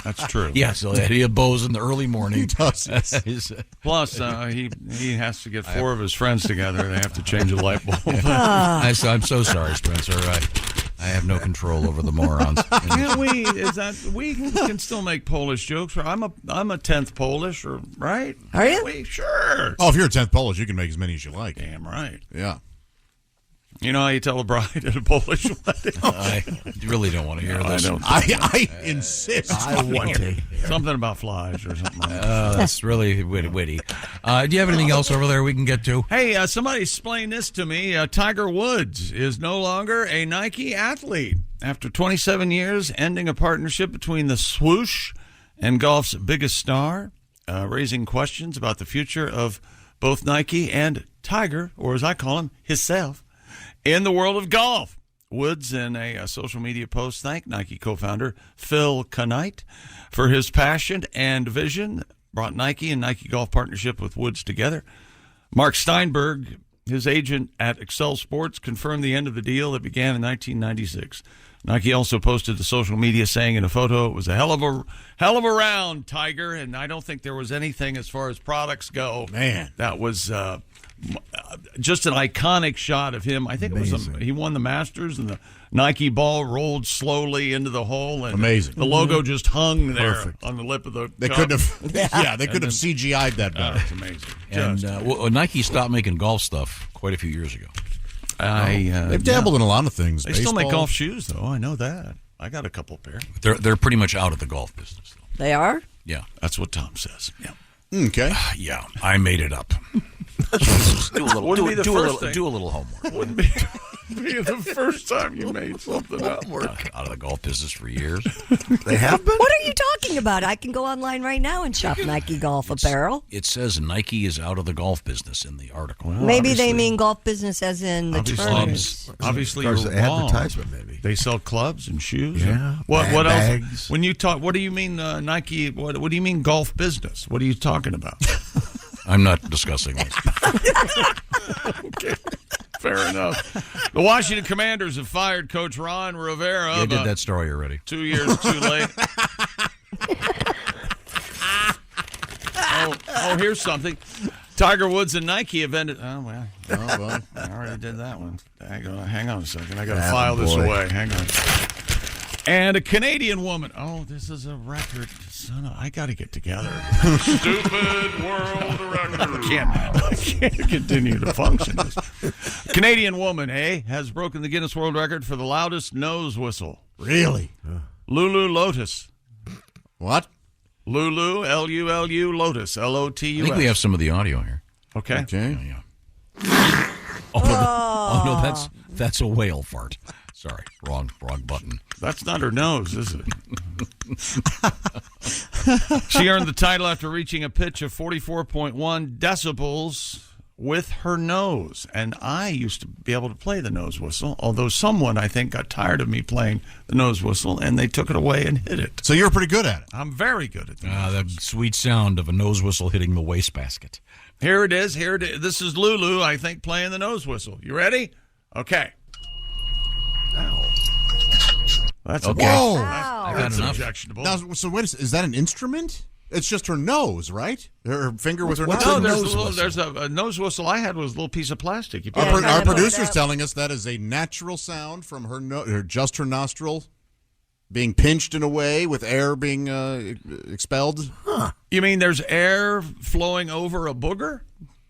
That's true.
Yes, he had bows in the early morning.
He does.
Plus, he has to get 4 of his friends together. They have to change a light bulb.
I'm so sorry, Spencer. I have no control over the morons.
Can't we? We can still make Polish jokes? I'm a 10th Polish, right?
Are you?
Sure.
Oh, if you're a 10th Polish, you can make as many as you like.
Damn right.
Yeah.
You know how you tell a bride at a Polish wedding?
I really don't want to hear this.
I insist.
I want to.
Something about flies or something like that.
That's really witty. Do you have anything else over there we can get to?
Hey, somebody explain this to me. Tiger Woods is no longer a Nike athlete after 27 years, ending a partnership between the swoosh and golf's biggest star, raising questions about the future of both Nike and Tiger, or as I call him, himself, in the world of golf. Woods, in a social media post, thanked Nike co-founder Phil Knight for his passion and vision, brought Nike and Nike Golf partnership with Woods together. Mark Steinberg, his agent at Excel Sports, confirmed the end of the deal that began in 1996. Nike also posted to social media saying in a photo, it was a hell of a round, Tiger, and I don't think there was anything as far as products go.
Man.
That was just an iconic shot of him. I think
Amazing.
he won the Masters, and the Nike ball rolled slowly into the hole, and
Amazing.
the logo just hung there
Perfect.
on the lip of the
They
cup.
couldn't have. They could have CGI'd that better.
It's amazing.
And Nike stopped making golf stuff quite a few years ago.
They've dabbled in a lot of things.
They still make
Baseball.
golf shoes, though. I know that. I got a couple pair.
They're pretty much out of the golf business, though.
They are?
Yeah.
That's what Tom says. Yeah.
Okay.
Yeah, I made it up. do a little,
Wouldn't be the first thing.
do a little homework.
Wouldn't be the first time you made something up.
Out of the golf business for years.
They have been?
What are you talking about? I can go online right now and shop Nike golf apparel.
It says Nike is out of the golf business in the article.
Maybe they mean golf business as in the tournaments.
Obviously,
There's
you're
an
wrong.
advertisement, maybe.
They sell clubs and shoes.
Yeah,
What
bags.
else? When you talk, what do you mean Nike? What do you mean golf business? What are you talking about?
I'm not discussing this.
Okay, fair enough. The Washington Commanders have fired Coach Ron Rivera.
I did that story already.
2 years too late. Oh, here's something. Tiger Woods and Nike have ended. Oh, well. I already did that one. Hang on a second. I got to file this away. Hang on. And a Canadian woman. Oh, this is a record. I got to get together. Stupid world record. I can't continue to function. Canadian woman, has broken the Guinness World Record for the loudest nose whistle.
Really?
Lulu Lotus.
What?
Lulu, L-U-L-U, Lotus, L-O-T-U-S.
I think we have some of the audio here.
Okay.
Okay.
Yeah. Oh, no, that's a whale fart. Sorry, wrong button.
That's not her nose, is it? She earned the title after reaching a pitch of 44.1 decibels with her nose. And I used to be able to play the nose whistle, although someone, I think, got tired of me playing the nose whistle, and they took it away and hit it.
So you're pretty good at it.
I'm very good at that.
The sweet sound of a nose whistle hitting the wastebasket.
Here it is. This is Lulu, I think, playing the nose whistle. You ready? Okay. That's
okay.
Whoa.
That's objectionable.
Now, so wait a second. Is that an instrument? It's just her nose, right? Her finger with her nose.
No, there's a nose whistle I had was a little piece of plastic.
Our producer's telling us that is a natural sound from her just her nostril being pinched in a way with air being expelled.
Huh. You mean there's air flowing over a booger?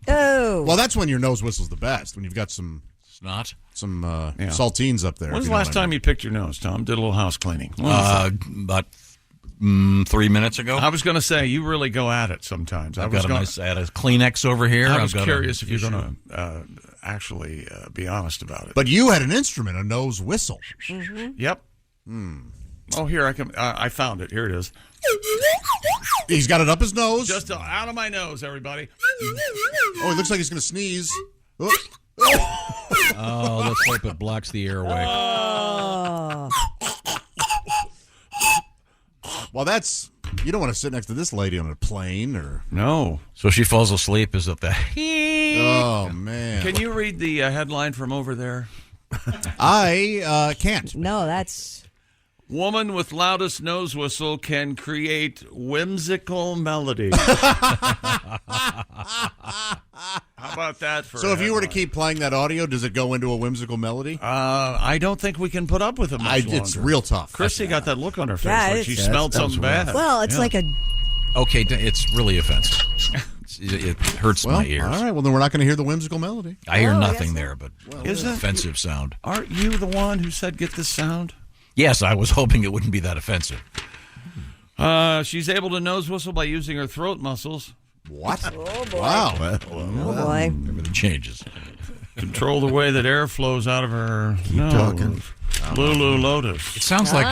Oh.
Well, that's when your nose whistle's the best, when you've got some
snot,
some saltines up there.
When's the last time you picked your nose, Tom? Did a little house cleaning?
About 3 minutes ago.
I was going to say, you really go at it sometimes.
I've got a nice Kleenex over here.
I was curious if you're going to actually be honest about it.
But you had an instrument, a nose whistle.
Mm-hmm.
Yep. Oh, here, I found it. Here it is.
He's got it up his nose.
Just out of my nose, everybody.
Oh, it looks like he's going to sneeze.
Oh, let's hope it blocks the airway.
Oh.
Well, you don't want to sit next to this lady on a plane or...
No.
So she falls asleep, is it that?
Oh, man.
Can you read the headline from over there?
I can't.
No, that's...
Woman with loudest nose whistle can create whimsical melody. How about that for
So if you were to keep playing that audio, does it go into a whimsical melody?
I don't think we can put up with it much longer.
It's real tough.
Chrissy got that look on her face
Yeah,
like she smelled something bad.
Well, it's like a...
Okay, it's really offensive. It hurts my ears.
All right, well, then we're not going to hear the whimsical melody.
I hear nothing there, but
Is it?
offensive sound.
Aren't you the one who said get this sound?
Yes, I was hoping it wouldn't be that offensive.
She's able to nose whistle by using her throat muscles.
What?
Oh, boy.
Wow.
Oh, boy.
Everything changes.
Control the way that air flows out of her nose.
talking.
Lulu Lotus.
It sounds like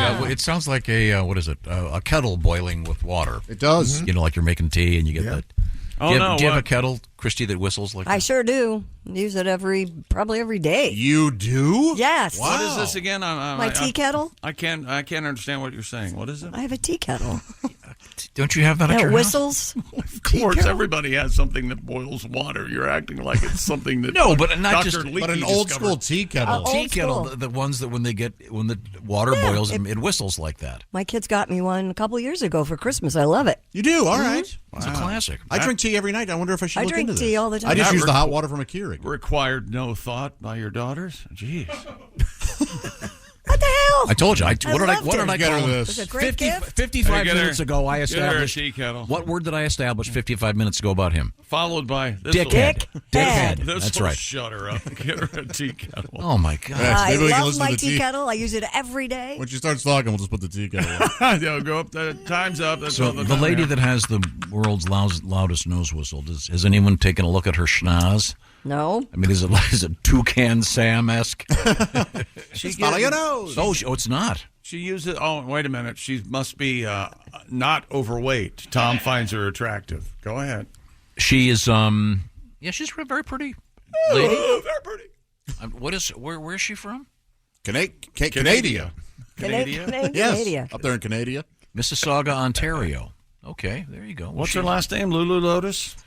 a what is it? A kettle boiling with water.
It does.
You know, like you're making tea and you get that.
Oh,
do you
no,
have a
what?
kettle, Christy, that whistles like
I
that?
sure do. Use it probably every day.
You do?
Yes.
What is this again?
My tea kettle?
I can't understand what you're saying. What is it?
I have a tea kettle.
Don't you have that at your
It whistles.
Of course, everybody has something that boils water. You're acting like it's something that
No, but not
Dr.
just-
Leakey
But an old
discovered.
school tea kettle.
tea kettle, the ones that when the water boils, it whistles like that.
My kids got me one a couple years ago for Christmas. I love it.
You do? All right.
It's a classic.
I drink tea every night. I wonder if I should
I
look
drink
into
tea
this.
all the time.
I just
That
use the hot water from a Keurig.
Required no thought by your daughters? Jeez.
What the hell?
I told you. What did I
Get her
call
this.
It's a great gift.
55
Get her-
minutes ago, I
Get her a
established.
tea kettle.
What word did I establish 55 minutes ago about him?
Followed by this.
Dickhead. Dickhead.
This
That's
will
right.
shut her up. Get her a tea kettle.
Oh, my God.
Yes,
I
maybe we can
love
listen to
my
the
tea kettle. I use it every day.
When she starts talking, we'll just put the tea kettle on.
They'll go up. The time's up. That's
So
all
the
time
lady
we have.
that has the world's loudest nose whistle, has anyone taken a look at her schnoz?
No.
I mean, is it Toucan Sam-esque?
She
Follow
gets-
your nose.
Oh, it's not.
She uses. Oh, wait a minute. She must be not overweight. Tom finds her attractive. Go ahead.
She is, yeah, she's a very pretty lady.
Oh, very pretty.
Where is she from?
Canada.
Canada.
Yes. Up there in Canada.
Mississauga, Ontario. Okay, there you go.
What's her last name? Lulu Lotus.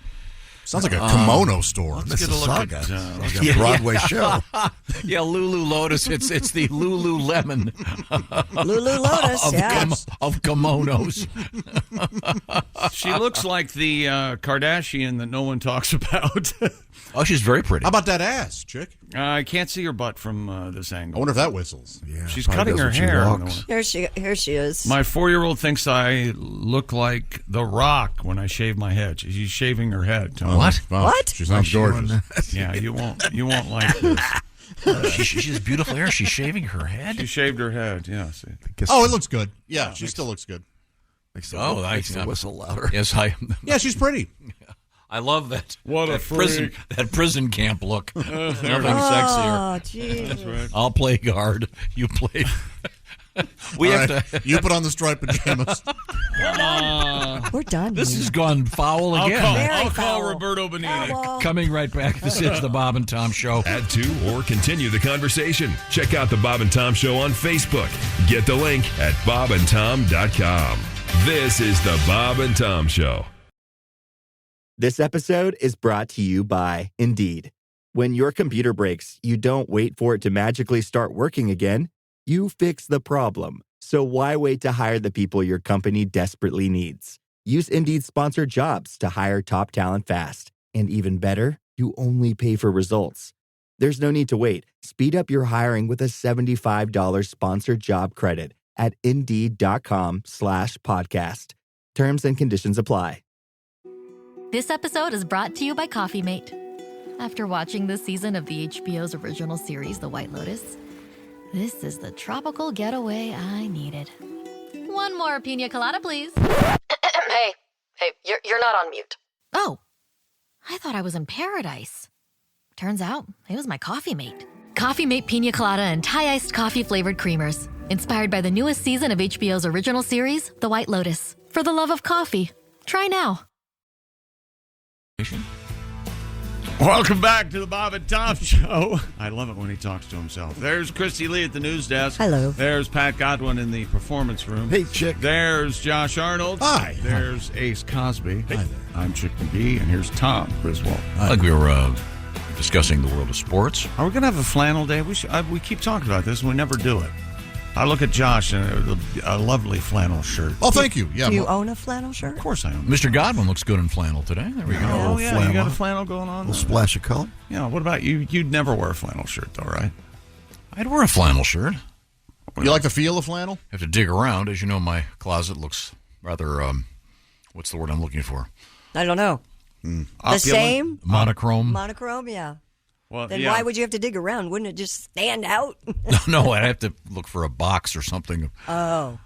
Sounds like a kimono store.
Let's get a look at.
Like a Broadway show.
Yeah, Lulu Lotus. It's the Lulu Lemon.
Lulu Lotus,
of kimonos.
She looks like the Kardashian that no one talks about.
Oh, she's very pretty.
How about that ass, chick?
I can't see her butt from this
I
angle.
wonder if that whistles.
Yeah,
She's
probably
cutting her
does when she
hair.
walks.
Here she is.
My 4-year-old thinks I look like The Rock when I shave my head. She's shaving her head. Tony.
What?
Wow.
What?
She sounds gorgeous.
Yeah, you won't like this.
She has beautiful hair. She's shaving her head.
She shaved her head. Yeah. See.
Oh, it looks good. Yeah, she still looks good.
Makes
Makes
the whistle louder.
Yes,
Yeah, she's pretty.
I love that.
What a
that prison camp look. Nothing sexier.
Oh, jeez.
I'll play guard. You play.
We have to. You put on the striped pajamas.
We're done.
This
here.
has gone foul again.
I'll call Roberto Benini.
Coming right back. This is the Bob and Tom Show.
Add to or continue the conversation. Check out the Bob and Tom Show on Facebook. Get the link at bobandtom.com. This is the Bob and Tom Show.
This episode is brought to you by Indeed. When your computer breaks, you don't wait for it to magically start working again. You fix the problem. So why wait to hire the people your company desperately needs? Use Indeed sponsored jobs to hire top talent fast. And even better, you only pay for results. There's no need to wait. Speed up your hiring with a $75 sponsored job credit at Indeed.com/podcast. Terms and conditions apply.
This episode is brought to you by Coffee Mate. After watching this season of the HBO's original series, The White Lotus, this is the tropical getaway I needed. One more pina colada, please.
Hey, you're not on mute.
Oh, I thought I was in paradise. Turns out it was my Coffee Mate. Coffee Mate Pina Colada and Thai iced coffee flavored creamers. Inspired by the newest season of HBO's original series, The White Lotus. For the love of coffee. Try now.
Welcome back to the Bob and Tom Show. I love it when he talks to himself. There's Christy Lee at the news desk.
Hello.
There's Pat Godwin in the performance room.
Hey, Chick.
There's Josh Arnold.
Hi.
There's Ace Cosby. Hi there. I'm Chick McGee, and here's Tom Griswold.
Like we were discussing the world of sports.
Are we going to have a flannel day? We keep talking about this, and we never do it. I look at Josh and a lovely flannel shirt.
Oh, thank you. Yeah.
Do you own a flannel shirt?
Of course I own.
Mr. Godwin looks good in flannel today. There we go.
Oh, yeah, you got a flannel going on?
A little splash of color.
Yeah, what about you? You'd never wear a flannel shirt, though, right?
I'd wear a flannel shirt.
You like the feel of flannel?
Have to dig around. As you know, my closet looks rather, what's the word I'm looking for?
I don't know. The same?
Monochrome.
Monochrome, yeah.
Well,
Then why would you have to dig around? Wouldn't it just stand out?
No, I'd have to look for a box or something.
Oh.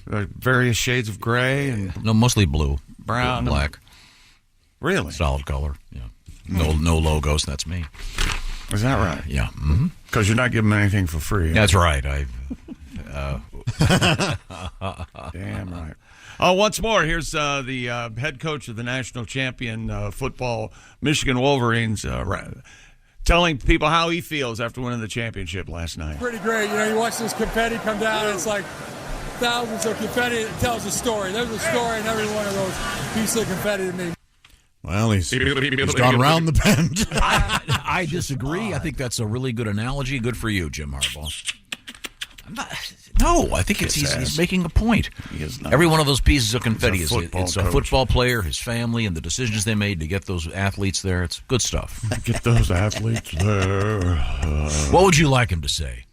Various shades of gray and
no, mostly blue,
brown,
black.
Really?
Solid color. Yeah. No logos. That's me.
Is that right?
Yeah.
Because you're not giving them anything for free.
That's right.
Damn right. Oh, once more, here's the head coach of the national champion football Michigan Wolverines telling people how he feels after winning the championship last night.
Pretty great. You know, you watch this confetti come down, and it's like thousands of confetti. It tells a story. There's a story in every one of those pieces of confetti to me.
Well, he's gone around the bend.
I disagree. I think that's a really good analogy. Good for you, Jim Harbaugh. I think he's making a point. Every one of those pieces of confetti is a football player, his family, and the decisions they made to get those athletes there. It's good stuff.
Get those athletes there.
What would you like him to say?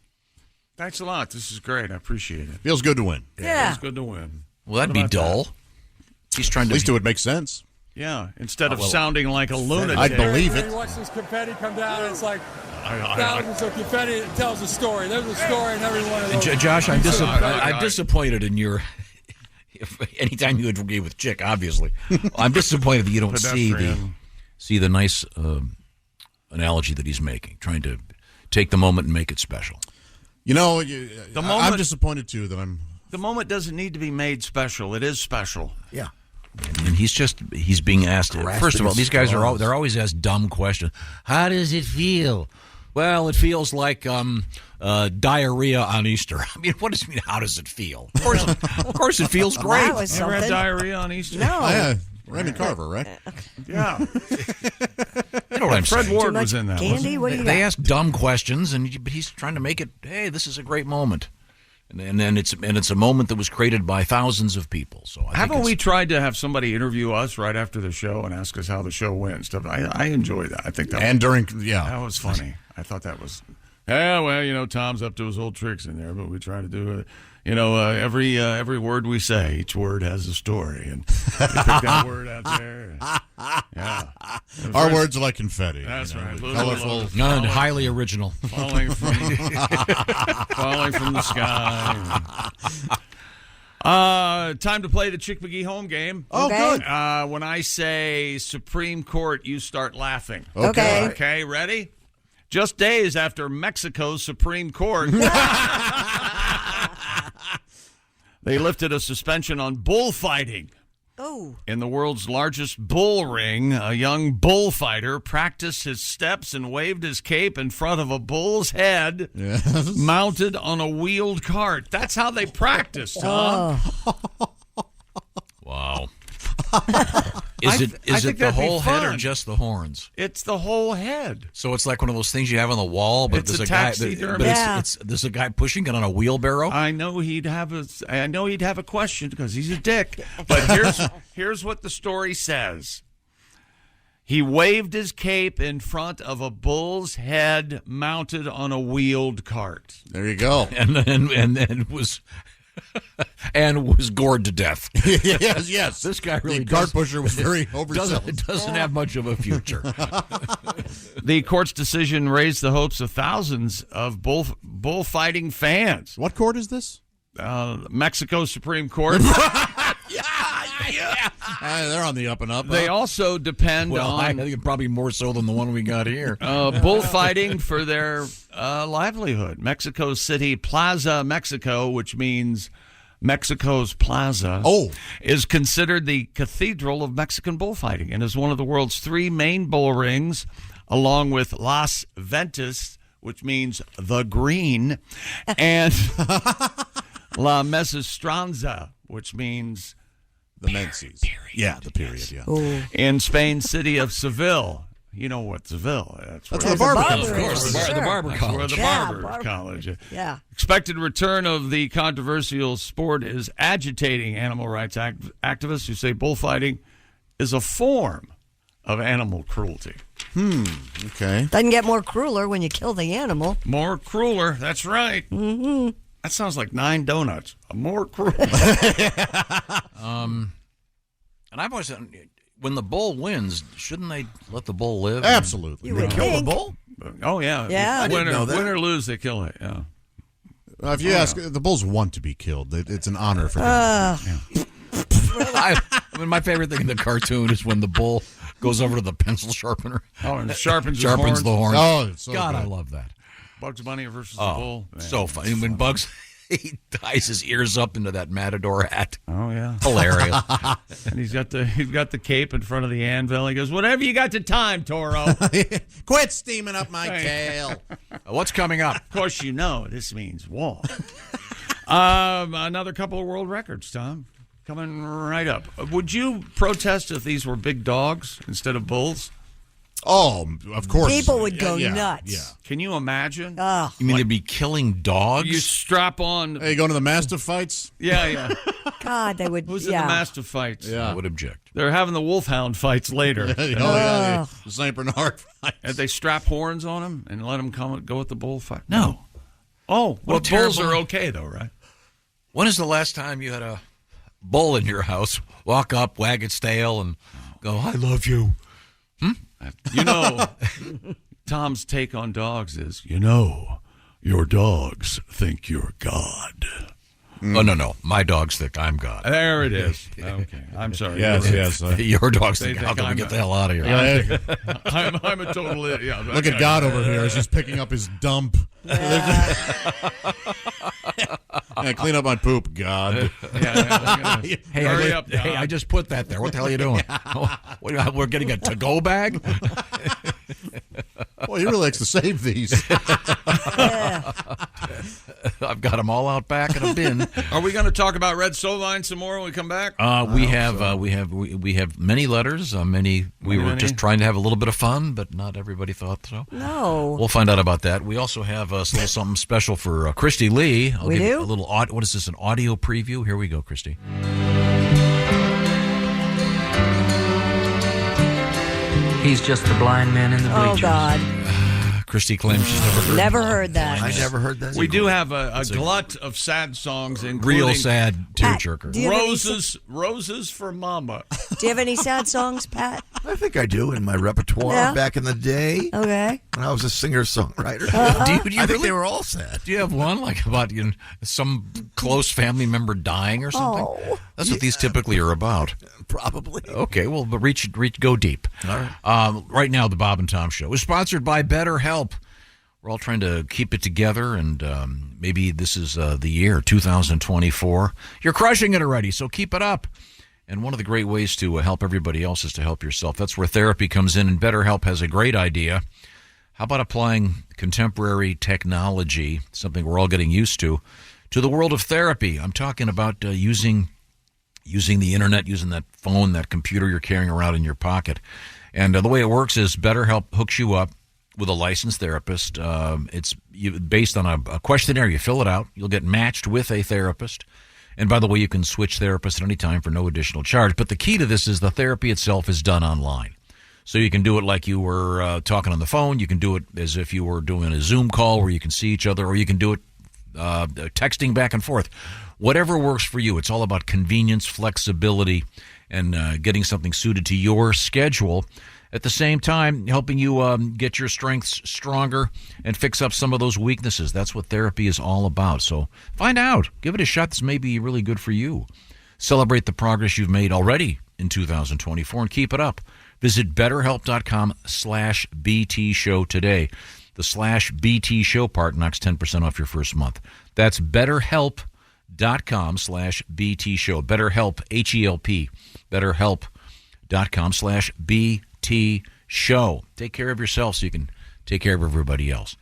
Thanks a lot. This is great. I appreciate it.
Feels good to win.
Yeah. Feels good to win.
Well, that'd be dull. He's trying to.
At least it would make sense.
Yeah, instead of sounding like a lunatic.
I believe it.
You watch this confetti come down, and it's like thousands of confetti. It tells a story. There's a story in every one of those.
Josh, I'm disappointed in your. Anytime you agree with Chick, obviously, I'm disappointed that you don't see the nice analogy that he's making, trying to take the moment and make it special.
You know, I'm disappointed too that
The moment doesn't need to be made special. It is special.
Yeah.
And he's being asked. First of all, these guys they're always asked dumb questions. How does it feel? Well, it feels like diarrhea on Easter. I mean, what does it mean? How does it feel? Of course, it feels great.
Never had diarrhea on Easter.
No.
yeah, Raymond Carver, right?
Yeah.
You know what I'm
Fred
saying?
Ward was in that.
Candy? What do you
They
got?
ask dumb questions, but he's trying to make it. Hey, this is a great moment. And it's a moment that was created by thousands of people. So
haven't we tried to have somebody interview us right after the show and ask us how the show went and stuff? I enjoy that. I think that that was funny. I thought that was Tom's up to his old tricks in there, but we try to do it. Every word we say, each word has a story, and we pick that word out there. Yeah,
our words are like confetti.
That's right,
colorful,
and highly original,
falling from the sky. Time to play the Chick McGee home game.
Oh, good.
When I say Supreme Court, you start laughing.
Okay.
Okay, ready? Just days after Mexico's Supreme Court. They lifted a suspension on bullfighting.
Oh.
In the world's largest bull ring, a young bullfighter practiced his steps and waved his cape in front of a bull's head mounted on a wheeled cart. That's how they practiced, Tom.
Wow. Is it the whole head or just the horns?
It's the whole head.
So it's like one of those things you have on the wall, but
It's
there's
a
a guy.
taxidermy.
There's a guy pushing it on a wheelbarrow.
I know he'd have a question because he's a dick. But here's what the story says. He waved his cape in front of a bull's head mounted on a wheeled cart.
There you go.
And was and was gored to death.
yes.
This guy really
the cart pusher was very overzealous.
Doesn't have much of a future.
The court's decision raised the hopes of thousands of bullfighting fans.
What court is this?
Mexico Supreme Court.
They're on the up and up.
They also depend on...
I think probably more so than the one we got here.
Bullfighting for their livelihood. Mexico City Plaza, Mexico, which means Mexico's Plaza, is considered the cathedral of Mexican bullfighting and is one of the world's 3 main bull rings, along with Las Ventas, which means the green, and La Mesestranza, which means
the Menses. Yeah, the period, yeah.
Ooh.
In Spain's city of Seville. You know what Seville is.
That's where the barber
comes
from.
Of course,
the barber college.
Where the barber college.
Yeah.
Expected return of the controversial sport is agitating animal rights activists who say bullfighting is a form of animal cruelty.
Okay.
Doesn't get more crueler when you kill the animal.
More crueler. That's right.
Mm-hmm.
That sounds like 9 donuts. More cruel.
And I've always said, when the bull wins, shouldn't they let the bull live?
Absolutely.
You would
Kill
think.
the bull?
Oh, yeah.
Yeah. I
Win
didn't know that.
or lose, they kill it. Yeah.
If you ask, the bulls want to be killed. It's an honor for them.
I mean, my favorite thing in the cartoon is when the bull Goes over to the pencil sharpener.
Oh, and sharpens
the horn.
Oh, it's so
God,
good.
I love that.
Bugs Bunny versus the
Oh,
bull. Man,
so funny. When Bugs he ties his ears up into that matador hat.
Oh yeah,
hilarious.
And he's got the cape in front of the anvil. He goes, "Whatever you got to time, Toro."
Quit steaming up my kale.
What's coming up?
Of course, you know this means war. Another couple of world records, Tom, coming right up. Would you protest if these were big dogs instead of bulls?
Oh, of course.
People would go
Yeah,
nuts.
yeah.
Can you imagine?
Oh.
You mean they'd be killing dogs?
You strap on.
Hey, you going to the Mastiff fights?
Yeah.
God, they would.
Who's in the Mastiff fights?
Yeah.
I would object.
They're having the Wolfhound fights later.
Yeah. The St. Bernard fights.
And they strap horns on them and let them go with the bull fight.
No.
Oh, well,
What
bulls
terrible-
are okay though, right?
When is the last time you had a bull in your house walk up, wag its tail, and go, "I love you"?
You know, Tom's take on dogs is, your dogs think you're God.
Oh, no. My dogs think I'm God.
There it is. Okay. I'm sorry.
Yes.
Your dogs
They
think, how can we
I'm
get
a-
the hell out of here?
Yeah, I'm a total idiot. Yeah,
Look at God over here. He's just picking up his dump. Yeah, clean up my poop, God.
Hey,
Hurry up, God.
I just put that there. What the hell are you doing? We're getting a to-go bag?
Boy, he really likes to save these.
I've got them all out back in a bin.
Are we going to talk about Red Sovine some more when we come back?
We have many letters. We were just trying to have a little bit of fun, but not everybody thought so.
No.
We'll find out about that. We also have a little something special for Christy Lee. I'll
We
give you
do?
a little what is this? An audio preview? Here we go, Christy.
He's just the blind man in the bleachers.
Oh, God.
Christy claims she's never heard.
Never heard that.
I never heard that.
We do have a glut of sad songs, including
Real sad tearjerker.
do you have any
Roses for Mama.
Do you have any sad songs, Pat?
I think I do in my repertoire
Yeah.
back in the day.
Okay.
When I was a singer-songwriter.
Do you
I think
really?
they were all sad.
Do you have one like about some close family member dying or something?
Oh.
That's what these typically are about.
Probably.
Okay, well, but go deep.
All right.
Right now, the Bob and Tom Show is sponsored by BetterHelp. We're all trying to keep it together, and maybe this is the year 2024. You're crushing it already, so keep it up. And one of the great ways to help everybody else is to help yourself. That's where therapy comes in, and BetterHelp has a great idea. How about applying contemporary technology, something we're all getting used to the world of therapy? I'm talking about using the internet, using that phone, that computer you're carrying around in your pocket. And the way it works is BetterHelp hooks you up with a licensed therapist. It's based on a questionnaire. You fill it out. You'll get matched with a therapist. And by the way, you can switch therapists at any time for no additional charge. But the key to this is the therapy itself is done online. So you can do it like you were talking on the phone. You can do it as if you were doing a Zoom call where you can see each other, or you can do it texting back and forth. Whatever works for you. It's all about convenience, flexibility, and getting something suited to your schedule. At the same time, helping you get your strengths stronger and fix up some of those weaknesses. That's what therapy is all about. So find out. Give it a shot. This may be really good for you. Celebrate the progress you've made already in 2024 and keep it up. Visit BetterHelp.com/BT Show today. The /BT Show part knocks 10% off your first month. That's BetterHelp.com/BT Show. BetterHelp, H-E-L-P. BetterHelp.com/BT Show. Take care of yourself so you can take care of everybody else.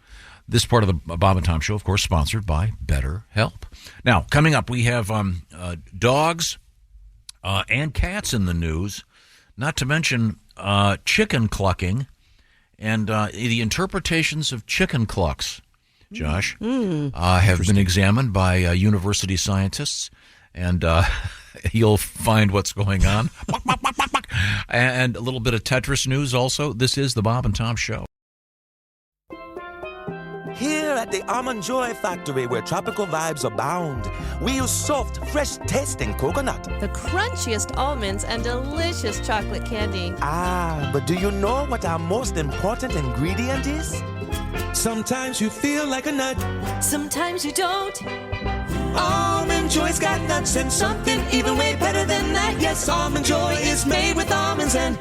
This part of the Bob and Tom Show, of course, sponsored by BetterHelp. Now, coming up, we have dogs and cats in the news, not to mention chicken clucking and the interpretations of chicken clucks, Josh, have been examined by university scientists, and you'll find what's going on. And a little bit of Tetris news also. This is the Bob and Tom Show.
Here at the Almond Joy Factory, where tropical vibes abound, we use soft, fresh-tasting coconut.
The crunchiest almonds and delicious chocolate candy.
Ah, but do you know what our most important ingredient is? Sometimes you feel like a nut.
Sometimes you don't.
Almond Joy's got nuts and something even way better than that. Yes, Almond Joy is made with almonds and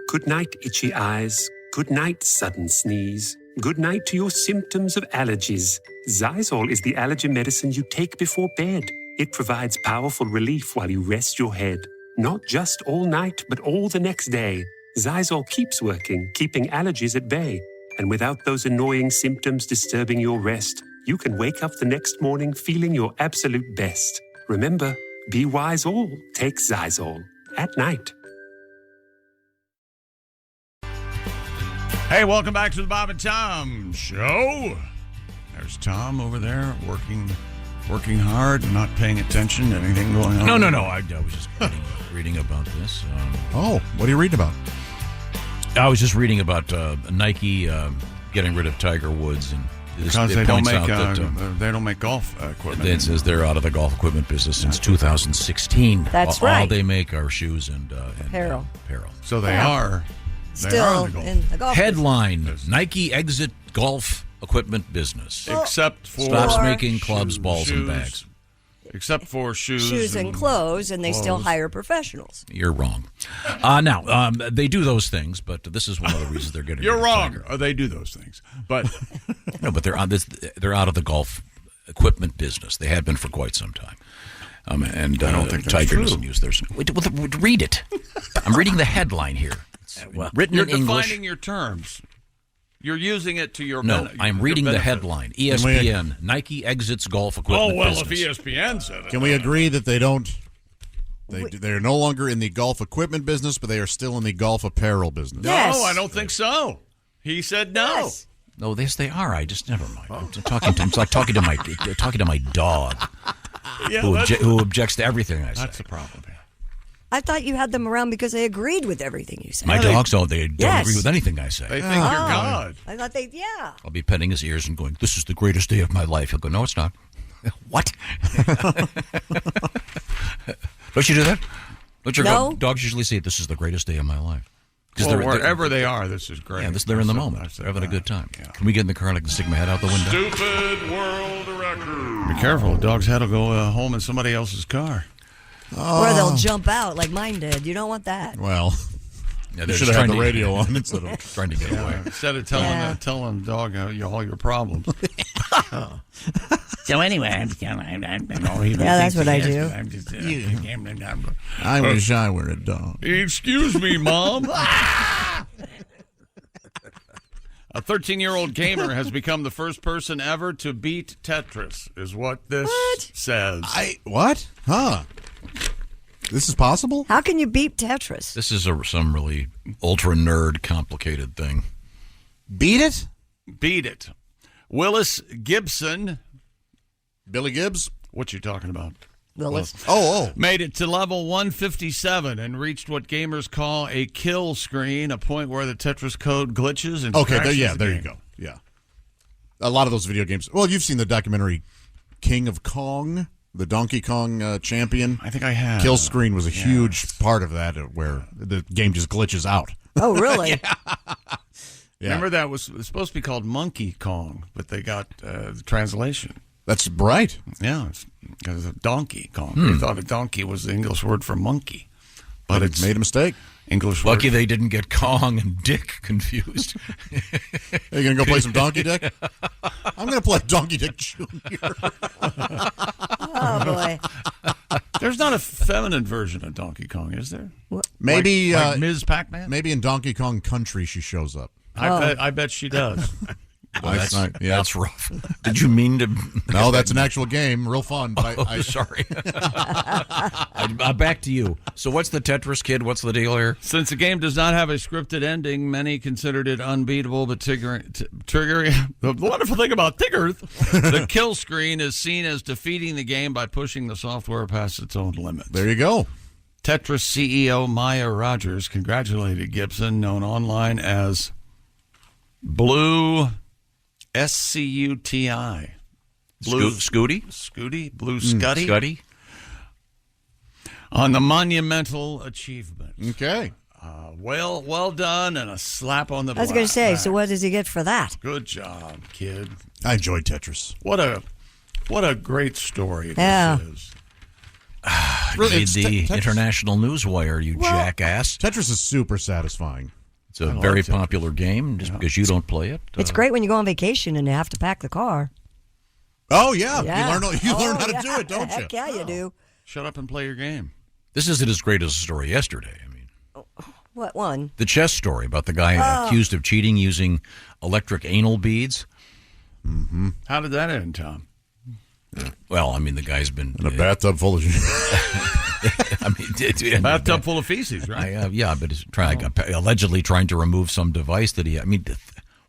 Good night, itchy eyes. Good night, sudden sneeze. Good night to your symptoms of allergies. Xyzal is the allergy medicine you take before bed. It provides powerful relief while you rest your head. Not just all night, but all the next day. Xyzal keeps working, keeping allergies at bay. And without those annoying symptoms disturbing your rest, you can wake up the next morning feeling your absolute best. Remember, be wise all. Take Xyzal. At night.
Hey, welcome back to the Bob and Tom Show. There's Tom over there working hard and not paying attention to anything going on.
No. I was just reading about this.
What are you reading about?
I was just reading about Nike getting rid of Tiger Woods, and
because they don't make golf equipment.
It says they're out of the golf equipment business since 2016.
That's
All
right.
they make are shoes and
apparel.
So they are
still in the golf
Headline: Nike exit golf equipment business,
except for
stops making clubs, balls, and bags.
Except for shoes
and clothes, and they still hire professionals.
You're wrong. Now, they do those things, but this is one of the reasons they're getting.
You're wrong. They do those things, but
no, but they're out of the golf equipment business. They had been for quite some time. And
I don't think that's
Tiger
true.
doesn't use theirs. Read it. I'm reading the headline here. Written
you're
in English.
defining your terms. You're using it to your
No,
benefit.
I'm reading the headline. ESPN, Nike exits golf equipment business.
If ESPN said it.
Can we agree that they're no longer in the golf equipment business, but they are still in the golf apparel business?
Yes. No, I don't think so. He said no.
Yes.
No, yes, they are. I just never mind. I'm talking to. It's like talking to my dog, who objects to everything I say.
That's the problem.
I thought you had them around because they agreed with everything you said.
My dogs don't. They don't agree with anything I say.
They think you're God.
I thought yeah.
I'll be petting his ears and going, "This is the greatest day of my life." He'll go, "No, it's not." What? Don't you do that? Don't your dogs usually say, "This is the greatest day of my life"?
Well, wherever they are, this is great.
Yeah, they're in the moment. They're having a good time. Yeah. Can we get in the car and I can stick my head out the window?
Stupid world record. Be careful. The dog's head will go home in somebody else's car.
Or they'll jump out like mine did. You don't want that.
Well,
yeah,
you should have had the radio on instead of
trying to get away.
Instead of telling the dog all your problems.
So anyway, I'm
that's what I do.
I'm just gambling.
I wish I were a dog.
Excuse me, Mom. A 13-year-old gamer has become the first person ever to beat Tetris, is what this says.
What? Huh? This is possible?
How can you beat Tetris?
This is some really ultra nerd complicated thing.
Beat it?
Beat it. Willis Gibson.
Billy Gibbs?
What you talking about?
Willis.
Made it to level 157 and reached what gamers call a kill screen, a point where the Tetris code glitches and crashes
there you go. Yeah. A lot of those video games. Well, you've seen the documentary King of Kong, the Donkey Kong champion.
I think I have.
Kill screen was a huge part of that where the game just glitches out.
Oh, really?
Yeah.
Remember that was supposed to be called Monkey Kong, but they got the translation.
That's right.
Yeah, because of Donkey Kong. They thought a donkey was the English word for monkey. But it's
made a mistake.
English
Lucky
word.
they didn't get Kong and Dick confused.
Are you going to go play some Donkey Dick? I'm going to play Donkey Dick Jr.
Oh, boy.
There's not a feminine version of Donkey Kong, is there?
Maybe
like Ms. Pac-Man?
Maybe in Donkey Kong Country she shows up.
I bet she does.
Well, that's rough. Did you mean to?
No, that's an actual game. Real fun. But
sorry. Back to you. So what's the Tetris kid? What's the deal here?
Since the game does not have a scripted ending, many considered it unbeatable, but triggering the wonderful thing about Tigger, the kill screen is seen as defeating the game by pushing the software past its own limits.
There you go.
Tetris CEO Maya Rogers congratulated Gibson, known online as Blue SCUTI.
Scooty?
Blue Scuddy?
Scuddy?
On the monumental achievement.
Okay.
Well done, and a slap on the back.
I was going to say, so what does he get for that?
Good job, kid.
I enjoyed Tetris.
What a great story
Yeah.
this is.
Read the International Newswire, you jackass.
Tetris is super satisfying.
It's a very popular game just because you don't play it.
It's great when you go on vacation and you have to pack the car.
Oh, yeah. You learn how to do it, don't you?
Heck yeah, you do.
Shut up and play your game.
This isn't as great as the story yesterday. I mean,
what one?
The chess story about the guy accused of cheating using electric anal beads.
Mm-hmm.
How did that end, Tom?
Well, I mean, the guy's been
in a bathtub full of.
Bathtub full of feces, right?
Yeah, but he's allegedly trying to remove some device that he. I mean,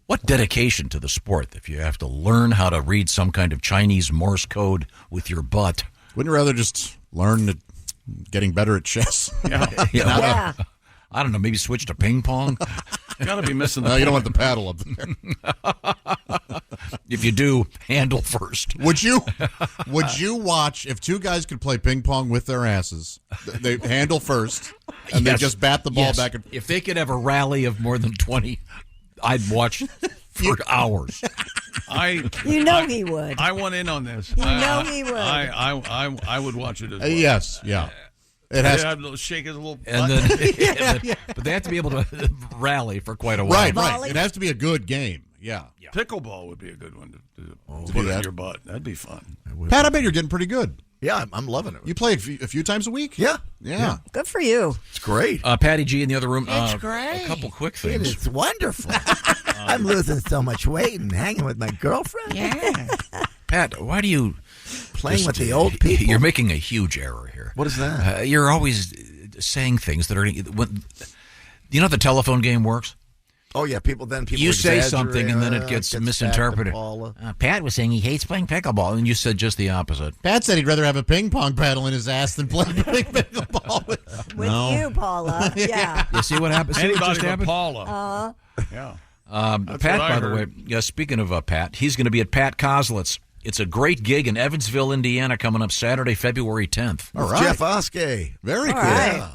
what dedication to the sport if you have to learn how to read some kind of Chinese Morse code with your butt?
Wouldn't you rather just learn getting better at chess?
Yeah. I don't know. Maybe switch to ping pong.
Got to be missing.
No, you don't want the paddle up there.
If you do, handle first.
Would you watch if two guys could play ping pong with their asses? They handle first, and they just bat the ball back and.
If they could have a rally of more than 20, I'd watch for hours.
He would.
I want in on this.
He would.
I would watch it as well.
Yes, yeah. It has
to shake his little butt.
And then, but they have to be able to rally for quite a while.
Right. It has to be a good a Yeah.
Pickleball would be a good one to put in your butt. That'd be fun.
Pat, I bet you're getting pretty good.
Yeah, I'm loving it.
You play a few times a week?
Yeah.
Good for you.
It's great.
Patty G in the other room.
It's great.
A couple quick things.
It's wonderful. I'm losing so much weight and hanging with my girlfriend.
Yeah.
Pat, why do you...
Playing with the old people.
You're making a huge error here.
What is that?
You're always saying things that are... you know how the telephone game works?
Oh, yeah. People
you say something and then it gets misinterpreted. Pat was saying he hates playing pickleball, and you said just the opposite.
Pat said he'd rather have a ping pong paddle in his ass than play pickleball with
you, Paula. Yeah.
You see what happened?
Anybody
what just
but
happened?
Paula. Yeah.
Pat, by the way, speaking of Pat, he's going to be at Pat Kozlitz's. It's a great gig in Evansville, Indiana, coming up Saturday, February 10th.
All right. Jeff Oskey.
Very cool.
Right.
Yeah.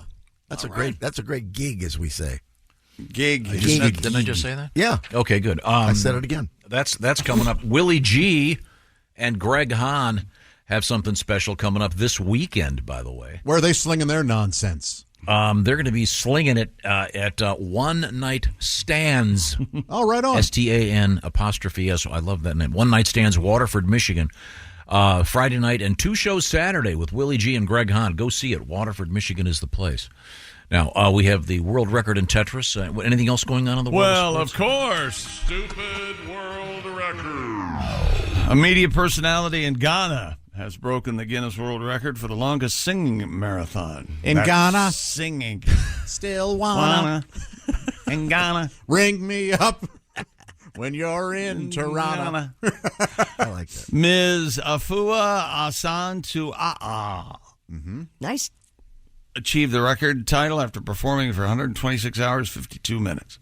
That's a great gig, as we say.
Gig.
Didn't I just say that?
Yeah.
Okay, good.
I said it again.
That's coming up. Willie G and Greg Hahn have something special coming up this weekend, by the way.
Where are they slinging their nonsense?
They're going to be slinging it at One Night Stands.
Oh, right on.
STAN''S. I love that name. One Night Stands, Waterford, Michigan. Friday night and 2 shows Saturday with Willie G and Greg Hahn. Go see it. Waterford, Michigan is the place. Now, we have the world record in Tetris. Anything else going on in the world?
Well, of course. Stupid world record. A media personality in Ghana has broken the Guinness World Record for the longest singing marathon.
In Ghana?
Singing.
Still wanna.
In Ghana.
Ring me up when you're in Toronto.
I like that.
Ms. Afua Asantu-A'a.
Mm-hmm.
Nice.
Achieved the record title after performing for 126 hours, 52 minutes.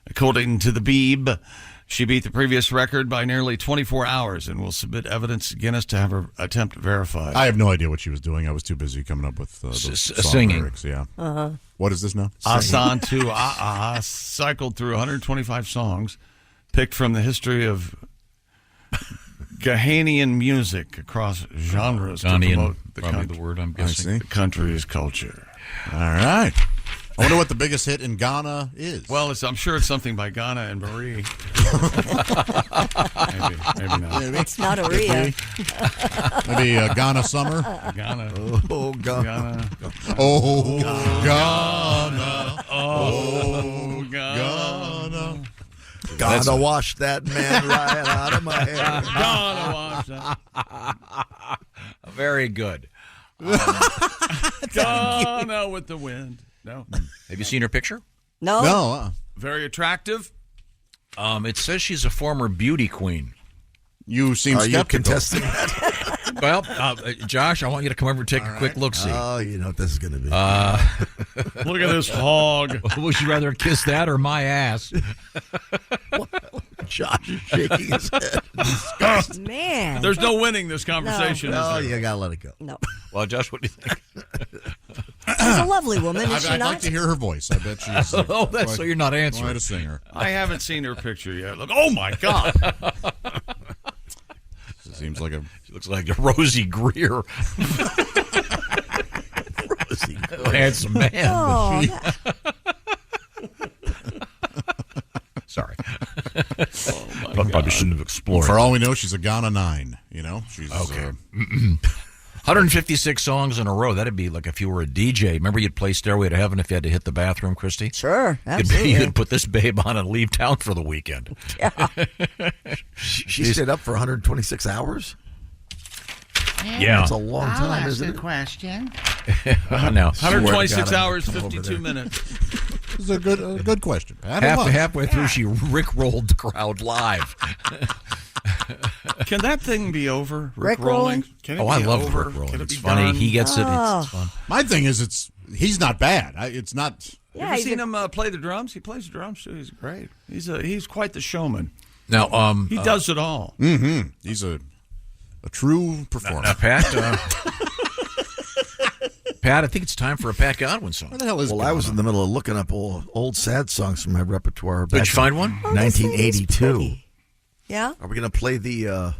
According to the Beeb, she beat the previous record by nearly 24 hours and will submit evidence to Guinness to have her attempt verified.
I have no idea what she was doing. I was too busy coming up with the
singing.
Lyrics. Yeah.
Uh-huh.
What is this now?
Asantu-A'a cycled through 125 songs picked from the history of Ghanaian music across genres to promote
the word I'm guessing.
The country's culture.
All right. I wonder what the biggest hit in Ghana is.
Well, I'm sure it's something by Ghana and Marie. maybe not.
Maybe. It's not Aria.
Maybe Ghana Summer.
Ghana.
Oh, Ghana.
Oh, Ghana.
Oh, Ghana.
Gotta wash that man right out of my hair.
Gotta wash that.
Very good.
Ghana with the wind. No.
Have you seen her picture?
No.
No.
Very attractive.
It says she's a former beauty queen.
You seem skeptical.
Are you contesting that?
Well, Josh, I want you to come over and take a quick look-see.
Oh, you know what this is going to be.
Look at this hog.
Would you rather kiss that or my ass?
Josh is shaking his head.
Man.
There's no winning this conversation.
No,
is there?
you got to let it go.
No.
Well, Josh, what do you think?
She's a lovely woman, is she
I'd
not?
like to hear her voice. I bet she's...
So you're not answering.
Quite a singer.
I haven't seen her picture yet. Look, oh, my God.
Seems like
She looks like a Rosie Greer. Handsome man.
Oh,
Sorry. Probably shouldn't have explored.
For all we know, she's a Ghana 9. You know, she's
okay. 156 songs in a row. That'd be like if you were a DJ. Remember, you'd play "Stairway to Heaven" if you had to hit the bathroom, Christy.
Sure, absolutely.
You could put this babe on and leave town for the weekend.
Yeah.
She stayed up for 126 hours.
Yeah,
that's a long time, isn't it?
Question.
No,
126 hours, 52 minutes.
This is a good question.
Halfway through, she rickrolled the crowd live.
Can that thing be over?
Rickrolling?
I love rickrolling. It's funny.
Done?
He gets it. It's fun.
My thing is, he's not bad. It's not.
Yeah,
Have you seen him play the drums? He plays the drums too. He's great. He's quite the showman.
Now,
he does it all.
Mm-hmm. He's a true performer.
Now, Pat. Pat, I think it's time for a Pat Godwin song.
Where the hell is?
Well, I was in the middle of looking up old sad songs from my repertoire.
Did you find one?
1982.
Yeah.
Are we going to play the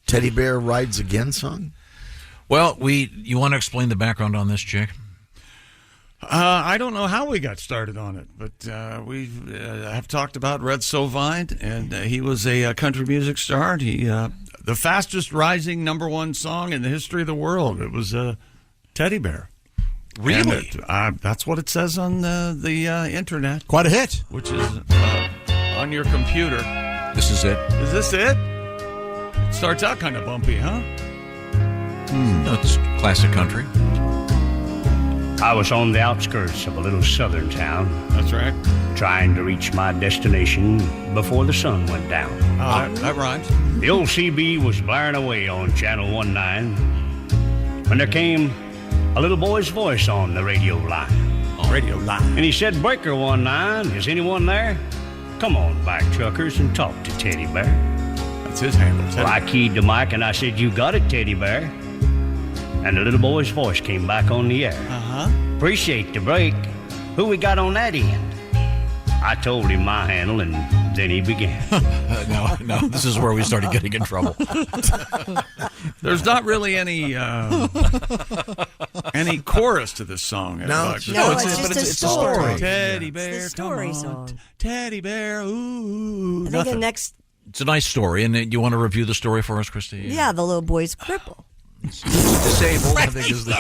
Teddy Bear Rides Again song?
Well, you want to explain the background on this, chick?
I don't know how we got started on it, but we have talked about Red Sovine, and he was a country music star. And he the fastest rising #1 song in the history of the world. It was Teddy Bear.
Really?
That's what it says on the internet.
Quite a hit.
Which is on your computer.
This is it.
Is this it? It starts out kind of bumpy, huh?
No, it's classic country.
I was on the outskirts of a little southern town.
That's right.
Trying to reach my destination before the sun went down.
That rhymes.
The old CB was blaring away on Channel 19 when there came a little boy's voice on the radio line. And he said, "Breaker 19, is anyone there? Come on back, truckers, and talk to Teddy Bear."
That's his handle.
Well, I keyed the mic and I said, "You got it, Teddy Bear." And the little boy's voice came back on the air. "Appreciate the break. Who we got on that end?" I told him my handle, and then he began.
No, this is where we started getting in trouble.
There's not really any chorus to this song.
It's just a story.
Teddy Bear,
it's the story
come on.
song.
Teddy Bear, ooh.
I think the next.
It's a nice story, and you want to review the story for us, Christy?
Yeah, the little boy's cripple.
Disabled, I think is the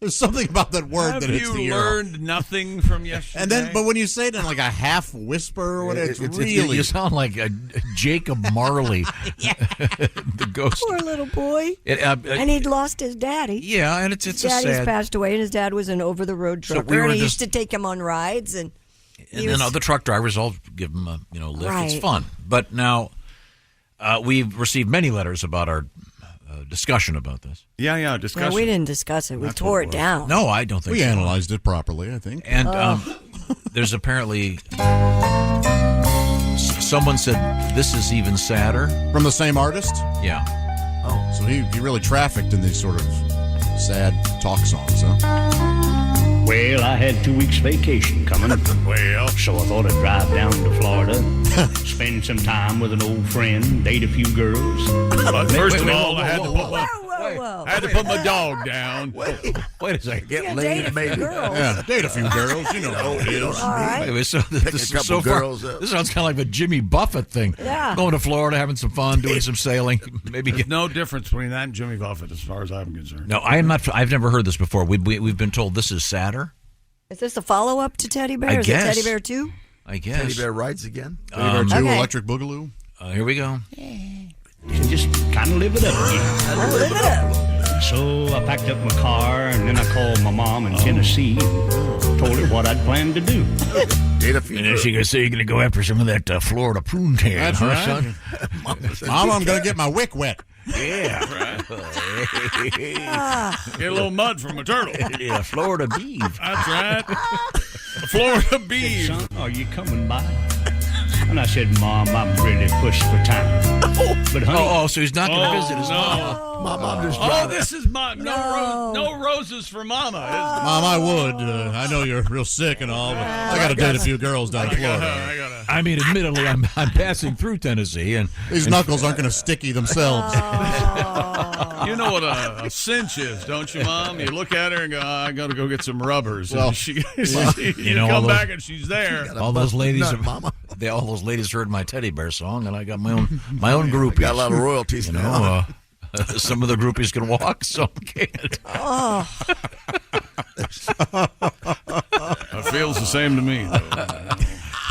there's something about that word that hits the ear.
Have you learned nothing from yesterday?
But when you say it in like a half whisper or whatever, it's really
you sound like a Jacob Marley, the ghost.
Poor little boy. And he'd lost his daddy.
Yeah, and it's
his
a
daddy's
sad.
passed away, and his dad was an over-the-road trucker, and he used to take him on rides, and
then other truck drivers all give him a lift.
Right.
It's fun, but now. We've received many letters about our discussion about this.
Yeah, discussion.
No, we didn't discuss it. We tore it down.
No, I don't think
we
so.
analyzed it properly, I think.
And there's apparently someone said this is even sadder.
From the same artist?
Yeah.
Oh, so he really trafficked in these sort of sad talk songs, huh?
Well, I had 2 weeks vacation coming. So I thought I'd drive down to Florida, spend some time with an old friend, date a few girls.
But first of all, I had to put my
Whoa.
dog down.
Wait a second.
Get laid, maybe.
Yeah, date a few girls. You know how it is.
All right.
Anyway, so this sounds kind of like a Jimmy Buffett thing.
Yeah.
Going to Florida, having some fun, doing some sailing. Maybe
There's no difference between that and Jimmy Buffett, as far as I'm concerned.
No, I am not. I've never heard this before. We've been told this is sadder.
Is this a follow-up to Teddy Bear?
I
Is
guess.
it Teddy Bear 2?
I guess.
Teddy Bear Rides Again?
Teddy Bear 2, Electric Boogaloo.
Here we go.
And just kind of live it up again.
Live it up.
So I packed up my car, and then I called my mom in Tennessee, told her what I'd planned to do.
Date a few
And then she goes, "So you're going to go after some of that Florida poontang,
That's
huh,
right.
son?"
Mom, I'm going to get my wick wet.
Yeah.
Get a little mud from a turtle.
Yeah, Florida beef.
That's right. Florida beef.
Son, are you coming by? I And I said, Mom, I'm really pushed for time. But honey,
so he's not going to visit his mom.
My mom just
this is no roses for Mama.
Mom, I would. I know you're real sick and all, but I got to date a few girls down in Florida.
I mean, admittedly, I'm passing through Tennessee, and
these knuckles aren't going to sticky themselves.
You know what a cinch is, don't you, Mom? You look at her and go, I got to go get some rubbers.
Well,
and you come back and she's there.
All those ladies heard my teddy bear song, and I got my own groupies.
Got a lot of royalties
now. Some of the groupies can walk, some can't.
It feels the same to me.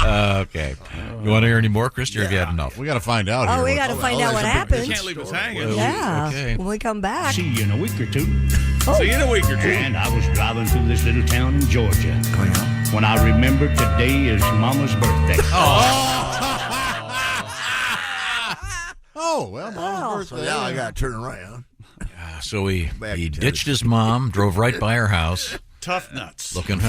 Okay. You want to hear any more, Chris? Or have you had enough?
We got to find out here.
We got to find out what happened.
You can't leave us hanging.
Yeah.
Okay.
When we come back.
see you in a week or two.
See you in a week or two.
And I was driving through this little town in Georgia when I remembered today is Mama's birthday.
Oh, well, Mama's birthday.
So now I got to turn around.
So he ditched his mom, drove right by her house.
Tough nuts.
Looking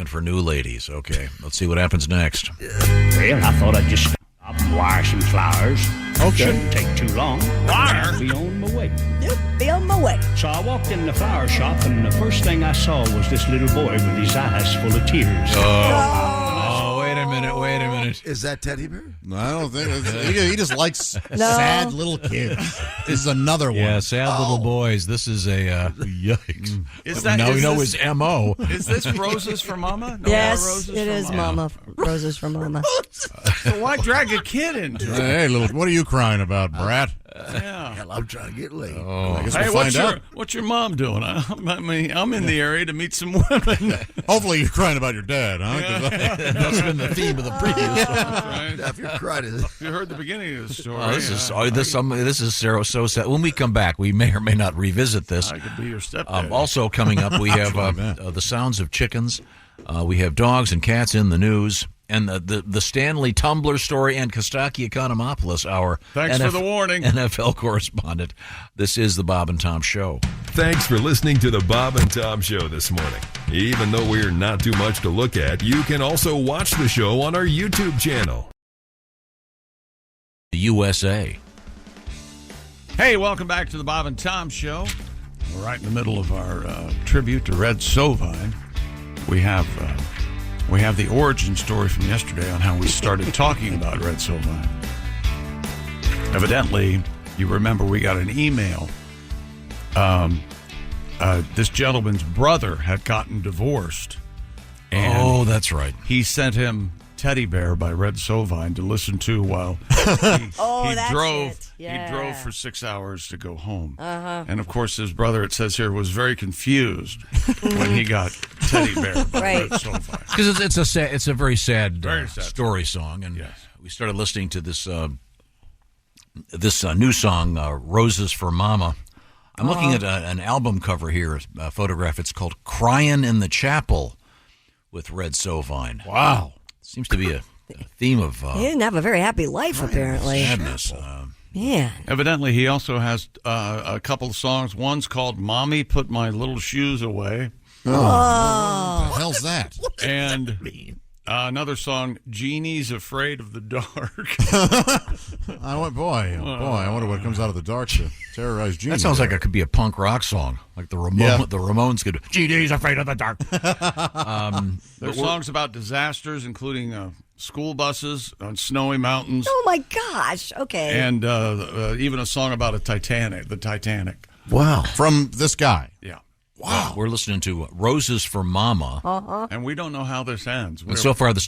for new ladies. Okay, let's see what happens next.
Well, I thought I'd just stop and wire some flowers.
Okay.
Shouldn't take too long.
Wire?
Be on my way.
Yep, be on my way.
So I walked in the flower shop, and the first thing I saw was this little boy with his eyes full of tears.
Oh, wait a minute.
Is that teddy bear?
No, I don't think he just likes sad little kids. This is another one.
Yeah, sad little boys. This is a yikes. We know his M.O.
Is this roses for Mama? No
Yes,
more roses
it
for
is
Mama.
Roses for Mama.
So why drag a kid into it?
Hey, little, what are you crying about, brat?
Yeah.
Hell, I'm trying to get laid.
I guess
Hey,
we'll find out.
what's your mom doing? I'm in the area to meet some women.
Hopefully you're crying about your dad, huh?
That's been the theme of the previous one.
Right?
If you're crying,
You heard the beginning of the story.
This is so sad. When we come back, we may or may not revisit this.
I could be your stepdad.
Also coming up, we have the sounds of chickens. We have dogs and cats in the news. And the Stanley Tumbler story and Costaki Economopoulos, our
Thanks for the warning.
NFL correspondent. This is the Bob and Tom Show.
Thanks for listening to the Bob and Tom Show this morning. Even though we're not too much to look at, you can also watch the show on our YouTube channel.
The USA.
Hey, welcome back to the Bob and Tom Show. We're right in the middle of our tribute to Red Sovine. We have the origin story from yesterday on how we started talking about Red Sovine. Evidently, you remember we got an email. This gentleman's brother had gotten divorced. And
that's right.
He sent him Teddy Bear by Red Sovine to listen to while he drove.
Yeah.
He drove for 6 hours to go home.
Uh-huh.
And of course, his brother, it says here, was very confused when he got Teddy Bear by Red Sovine.
Because it's a very sad, story song, and
yes.
we started listening to this new song, "Roses for Mama." I'm looking at an album cover here, a photograph. It's called "Cryin' in the Chapel" with Red Sovine.
Wow,
seems to be a theme of.
He didn't have a very happy life, apparently.
Sadness.
Man.
Evidently, he also has a couple of songs. One's called "Mommy Put My Little Shoes Away."
What the hell's that?
And another song, "Genie's Afraid of the Dark."
I wonder what comes out of the dark to terrorize Genie.
That sounds like it could be a punk rock song, like the Ramones could. Genie's afraid of the dark.
There's songs about disasters, including school buses on snowy mountains.
Oh my gosh! Okay.
And even a song about the Titanic.
Wow! From this guy.
Yeah.
Wow. We're listening to "Roses for Mama,"
and we don't know how this ends.
And so far, the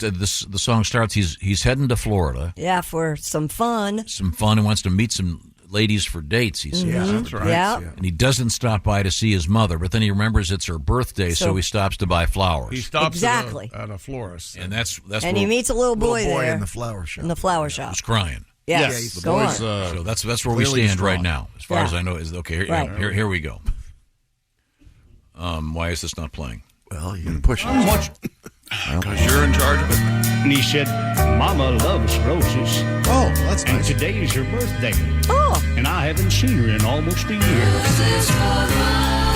song starts. He's heading to Florida.
Yeah, for some fun.
He wants to meet some ladies for dates. He says,
Yeah, that's right.
Yeah.
And he doesn't stop by to see his mother, but then he remembers it's her birthday, so he stops to buy flowers.
He stops
exactly
at a florist,
and that's
and he meets a little boy there
in the flower shop.
In the flower shop,
who's crying.
Yes,
the boys.
So that's where we stand right now, as far as I know. Is okay. Here we go. Why is this not playing?
Well, you can push it.
Because you're in charge of it.
And he said, Mama loves roses.
Oh, that's
and
nice.
Today is her birthday.
Oh.
And I haven't seen her in almost a year.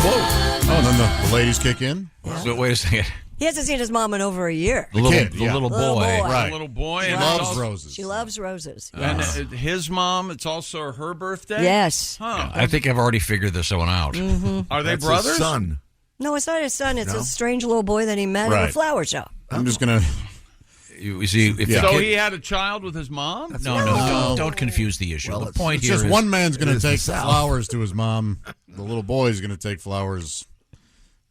Whoa. Oh, and then the ladies kick in?
So wait a second.
He hasn't seen his mom in over a year.
The little boy.
Right. The little boy.
She
and
loves roses.
She loves roses.
And
Yes.
his mom, it's also her birthday?
Yes.
Huh.
I think I've already figured this one out.
Mm-hmm.
Are they
That's his
brothers?
son.
No, it's not his son. It's
No?
a strange little boy that he met at a
Right.
flower shop.
I'm just going to...
You see, if
So
the kid-
he had a child with his mom?
No, don't confuse the issue. The point
It's
here
just
is
one man's going
it
to
is the
take
South.
flowers to his mom. The little boy's going to take flowers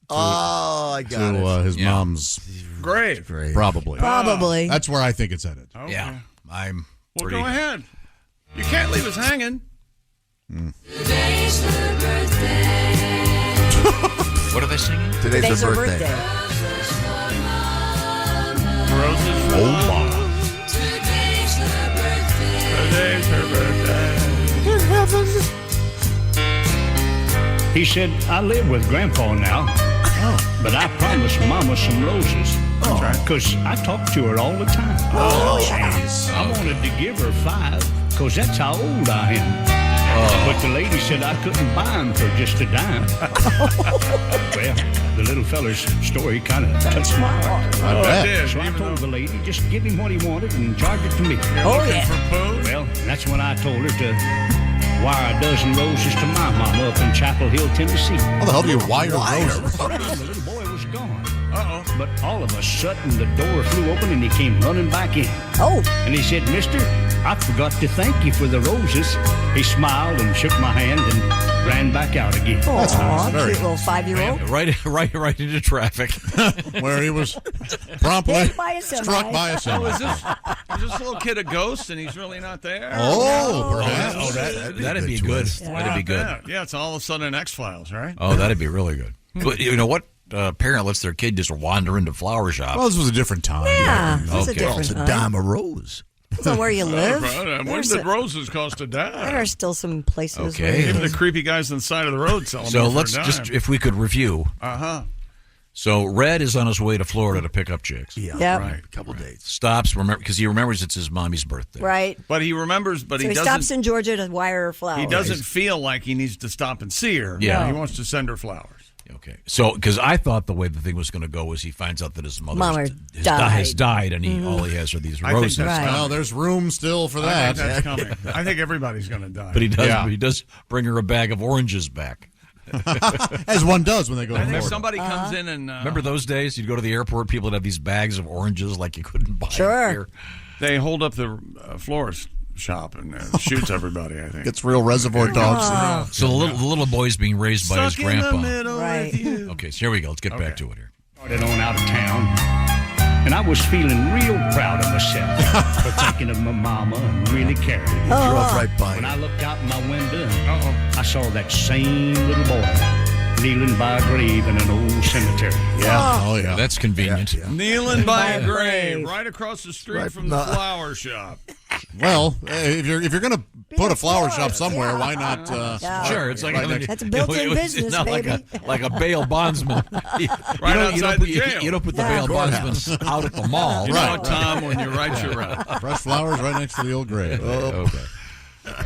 I got
to
it.
his mom's
Grave.
Probably.
Probably.
That's where I think it's headed.
Okay.
Yeah, I'm.
Well,
pretty-
go ahead. You can't leave us hanging.
What are they singing?
Today's her birthday.
Roses for
mom.
Today's her birthday.
He said, I live with Grandpa now, but I promised Mama some roses. Because I talk to her all the time.
jeez.
I wanted to give her 5, because that's how old I am. But the lady said I couldn't buy them for just a dime. Well, the little feller's story kind of touched my heart.
I bet.
It did.
So I told the lady, just give him what he wanted and charge it to me.
Looking for food?
Well, that's when I told her to wire a dozen roses to my mama up in Chapel Hill, Tennessee.
How the hell do you wire roses?
Well, the little boy was gone.
Uh-oh.
But all of a sudden, the door flew open and he came running back in.
Oh.
And he said, Mister, I forgot to thank you for the roses. He smiled and shook my hand and ran back out again.
That's nice. Very
Cute little 5-year-old.
Right into traffic.
Where he was promptly
Hit by a semi.
struck by a semi.
Is this little kid a ghost and he's really not there?
Oh, perhaps.
Oh, that'd be good. That'd be good.
Yeah, it's all of a sudden X-Files, right?
Oh, that'd be really good. But you know what? Parent lets their kid just wander into flower shop.
Well, this was a different time.
Yeah, this is a
Okay.
different
It's a
time.
dime a rose.
Depends on where you live.
When
There's
did
a-
roses cost a
There
dime?
are still some places.
Okay.
where
Even the creepy guys on the side of the road selling
So
them for
let's
a dime.
just, if we could review.
Uh-huh.
So Red is on his way to Florida to pick up chicks.
Yeah,
Yep.
Right.
a couple days.
Stops, because he remembers it's his mommy's birthday.
Right.
But he remembers, but
So he
doesn't.
stops in Georgia to wire her flowers.
He doesn't feel like he needs to stop and see her.
Yeah.
He wants to send her flowers.
Okay. So, because I thought the way the thing was going to go was he finds out that his mother
Mama
has
died.
died, and all he has are these
I think
roses.
that's
Right.
Well, there's room still for
I
that.
think that's coming. I think everybody's going to die.
But he does.
Yeah.
He does bring her a bag of oranges back.
As one does when they go to
I think
Florida.
somebody comes in and
Remember those days? You'd go to the airport, people would have these bags of oranges like you couldn't buy
Sure.
here.
they hold up the florist shop and shoots everybody. I think
It's real reservoir dogs.
So the little boy's being raised by his
Stuck in the
grandpa.
middle
Right.
with you.
Okay, so here we go. Let's get back to it here.
Started on out of town, and I was feeling real proud of myself for thinking of my mama and really caring.
Drove right by.
When I looked out my window, I saw that same little boy kneeling by a grave in an old cemetery.
Yeah. Oh, yeah.
That's convenient.
Kneeling by a grave,
grave.
right across the street
Right
from
from
the
the-
flower shop.
Well, if you're going to put a flower shop somewhere, why not?
Yeah.
Sure, it's like
Right next-
That's a built-in
it's
business,
not
baby.
like a bail bondsman. you
Right
don't
outside
put,
the jail.
you don't put the
Yeah.
bail bondsman out at the mall.
You know what, Tom, when you write your
Fresh flowers right next to the old grave.
Okay.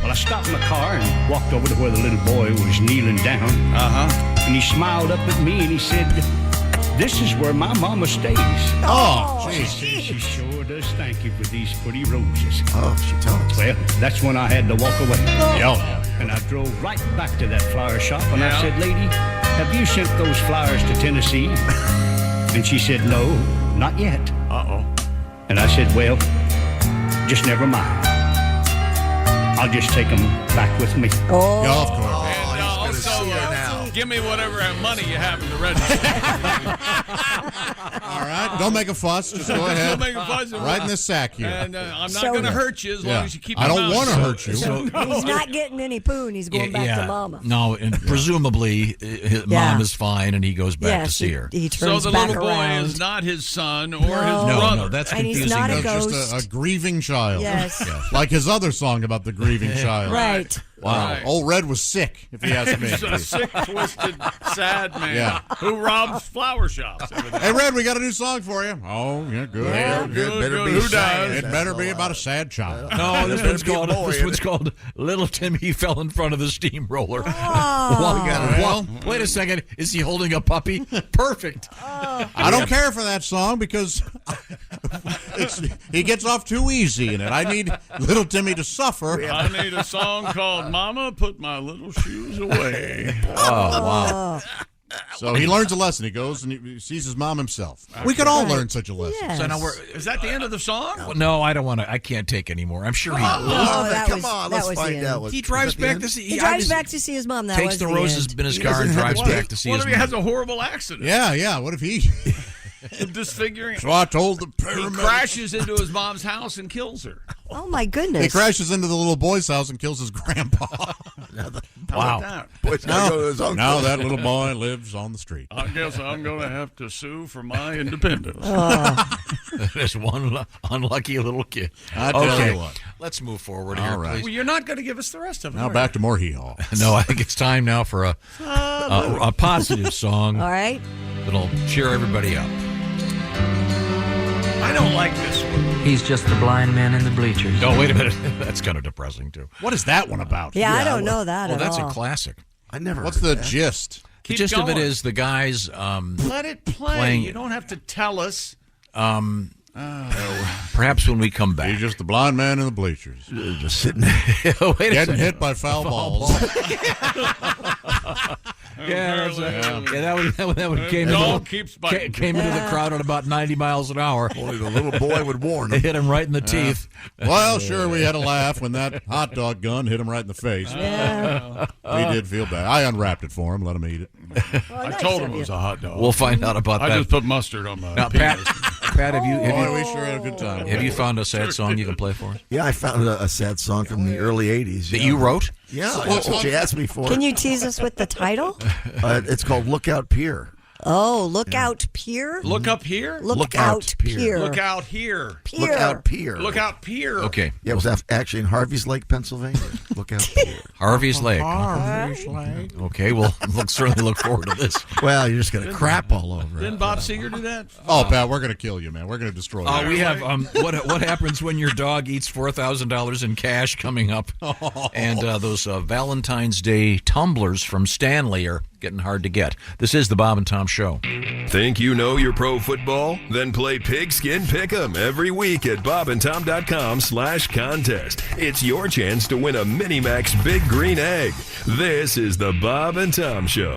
Well, I stopped my car and walked over to where the little boy was kneeling down. And he smiled up at me and he said, "This is where my mama stays."
Oh,
She said she sure does thank you for these pretty roses.
Oh, she told us.
Well, that's when I had to walk away.
Yeah.
And I drove right back to that flower shop and I said, "Lady, have you sent those flowers to Tennessee?" And she said, "No, not yet."
Uh-oh.
And I said, "Well, just never mind. I'll just take them back with me."
Oh.
Yeah, of course.
And also, give me whatever money you have in the register.
All right. Don't make a fuss. Just go ahead.
Don't make a fuss.
Right in this sack here.
And I'm not
So-
going to hurt you as long as you keep
I
your
don't
mouth
want to
shut.
hurt you.
He's not getting any poo, and he's going back to mama.
No, and presumably his
Yeah.
mom is fine, and he goes back
Yes,
to see her.
He
So
turns
the
back
little boy
around.
is not his son or
No.
his
No,
brother.
no, that's
And he's
confusing.
not a
That's
ghost.
just a grieving child.
Yes.
Like his other song about the grieving child.
Right.
Wow.
Right.
Old Red was sick, if you ask me.
He's a sick, twisted, sad man
Yeah.
who robs flower shops.
Hey, Red, we got a new song for you. Oh, yeah, good.
Yeah.
Good,
Better
good.
be
Who
sad.
does?
It better be about a sad child.
No, this
Better
one's
be a
called
boy,
this
isn't
one's
it?
called Little Timmy Fell in Front of the Steamroller.
Oh.
Wait a second. Is he holding a puppy? Perfect.
Oh.
I don't care for that song because he gets off too easy in it. I need little Timmy to suffer.
I need a song called Mama, Put My Little Shoes Away.
Oh, wow.
So he learns a lesson. He goes and he sees his mom himself. We could all learn such a lesson.
Yes.
So now
Is that the end of the song?
No, I don't want to. I can't take any more. I'm sure he.
Come on, let's find out.
He drives back to see.
He drives back to see his mom. That
takes
was
the
the
roses
end.
in his car and drives back to see his
What if
mom.
he has a horrible accident?
Yeah. What if he...
Disfiguring.
So I told the
He
paramedic.
crashes into his mom's house and kills her.
Oh, my goodness.
He crashes into the little boy's house and kills his grandpa.
Wow.
Now that little boy lives on the street.
I guess I'm going to have to sue for my independence.
There's one unlucky little kid.
I tell you what.
Let's move forward
All
here,
right.
please.
Well, you're not going to give us the rest of it.
Now
are
back
you?
to more hee-haw.
No, I think it's time now for a positive song
All right.
that'll cheer everybody up.
I don't like this one.
He's just the blind man in the bleachers.
Oh, wait a minute. That's kind of depressing, too.
What is that one about?
Yeah, I don't know that
Well,
at
that's
all.
a classic.
I never.
What's the gist?
The gist of it is the guys
Let it play.
playing-
You don't have to tell us.
perhaps when we come back.
He's just the blind man in the bleachers.
Just sitting there.
Wait a
Getting
second.
hit by foul balls.
Yeah, that one came
Dog
into,
keeps biting.
came into the crowd at about 90 miles an hour.
Only the little boy would warn
They
him.
hit him right in the teeth.
Well, sure, we had a laugh when that hot dog gun hit him right in the face.
Yeah.
We did feel bad. I unwrapped it for him, let him eat it.
Well,
I
nice
told
of
him it
you.
was a hot dog.
We'll find out about
I
that.
just put mustard on my
Now,
penis.
Pat, have
Boy,
you
we sure had a good time.
have you found a sad song you can play for us?
Yeah, I found a sad song from the early 80s.
That you wrote?
Yeah, that's what you asked me for.
Can you tease us with the title?
It's called Lookout Pier.
Oh, Lookout Pier?
Look up here.
Lookout Pier.
Look out here.
Pier.
Lookout Pier.
Look out pier.
Okay.
Yeah, it was actually in Harvey's Lake, Pennsylvania. Lookout Pier.
Harvey's Lake.
Harvey's Lake.
Okay, we'll certainly look forward to this.
Well, you're just going to crap all over it.
Didn't Bob Seger do that?
Oh, Pat, we're going to kill you, man. We're going to destroy you.
We have what happens when your dog eats $4,000 in cash coming up, and those Valentine's Day tumblers from Stanley are getting hard to get. This is the Bob and Tom Show.
Think you know your pro football? Then play Pigskin Pick'em every week at bobandtom.com/contest. It's your chance to win a Minimax Big Green Egg. This is the Bob and Tom Show.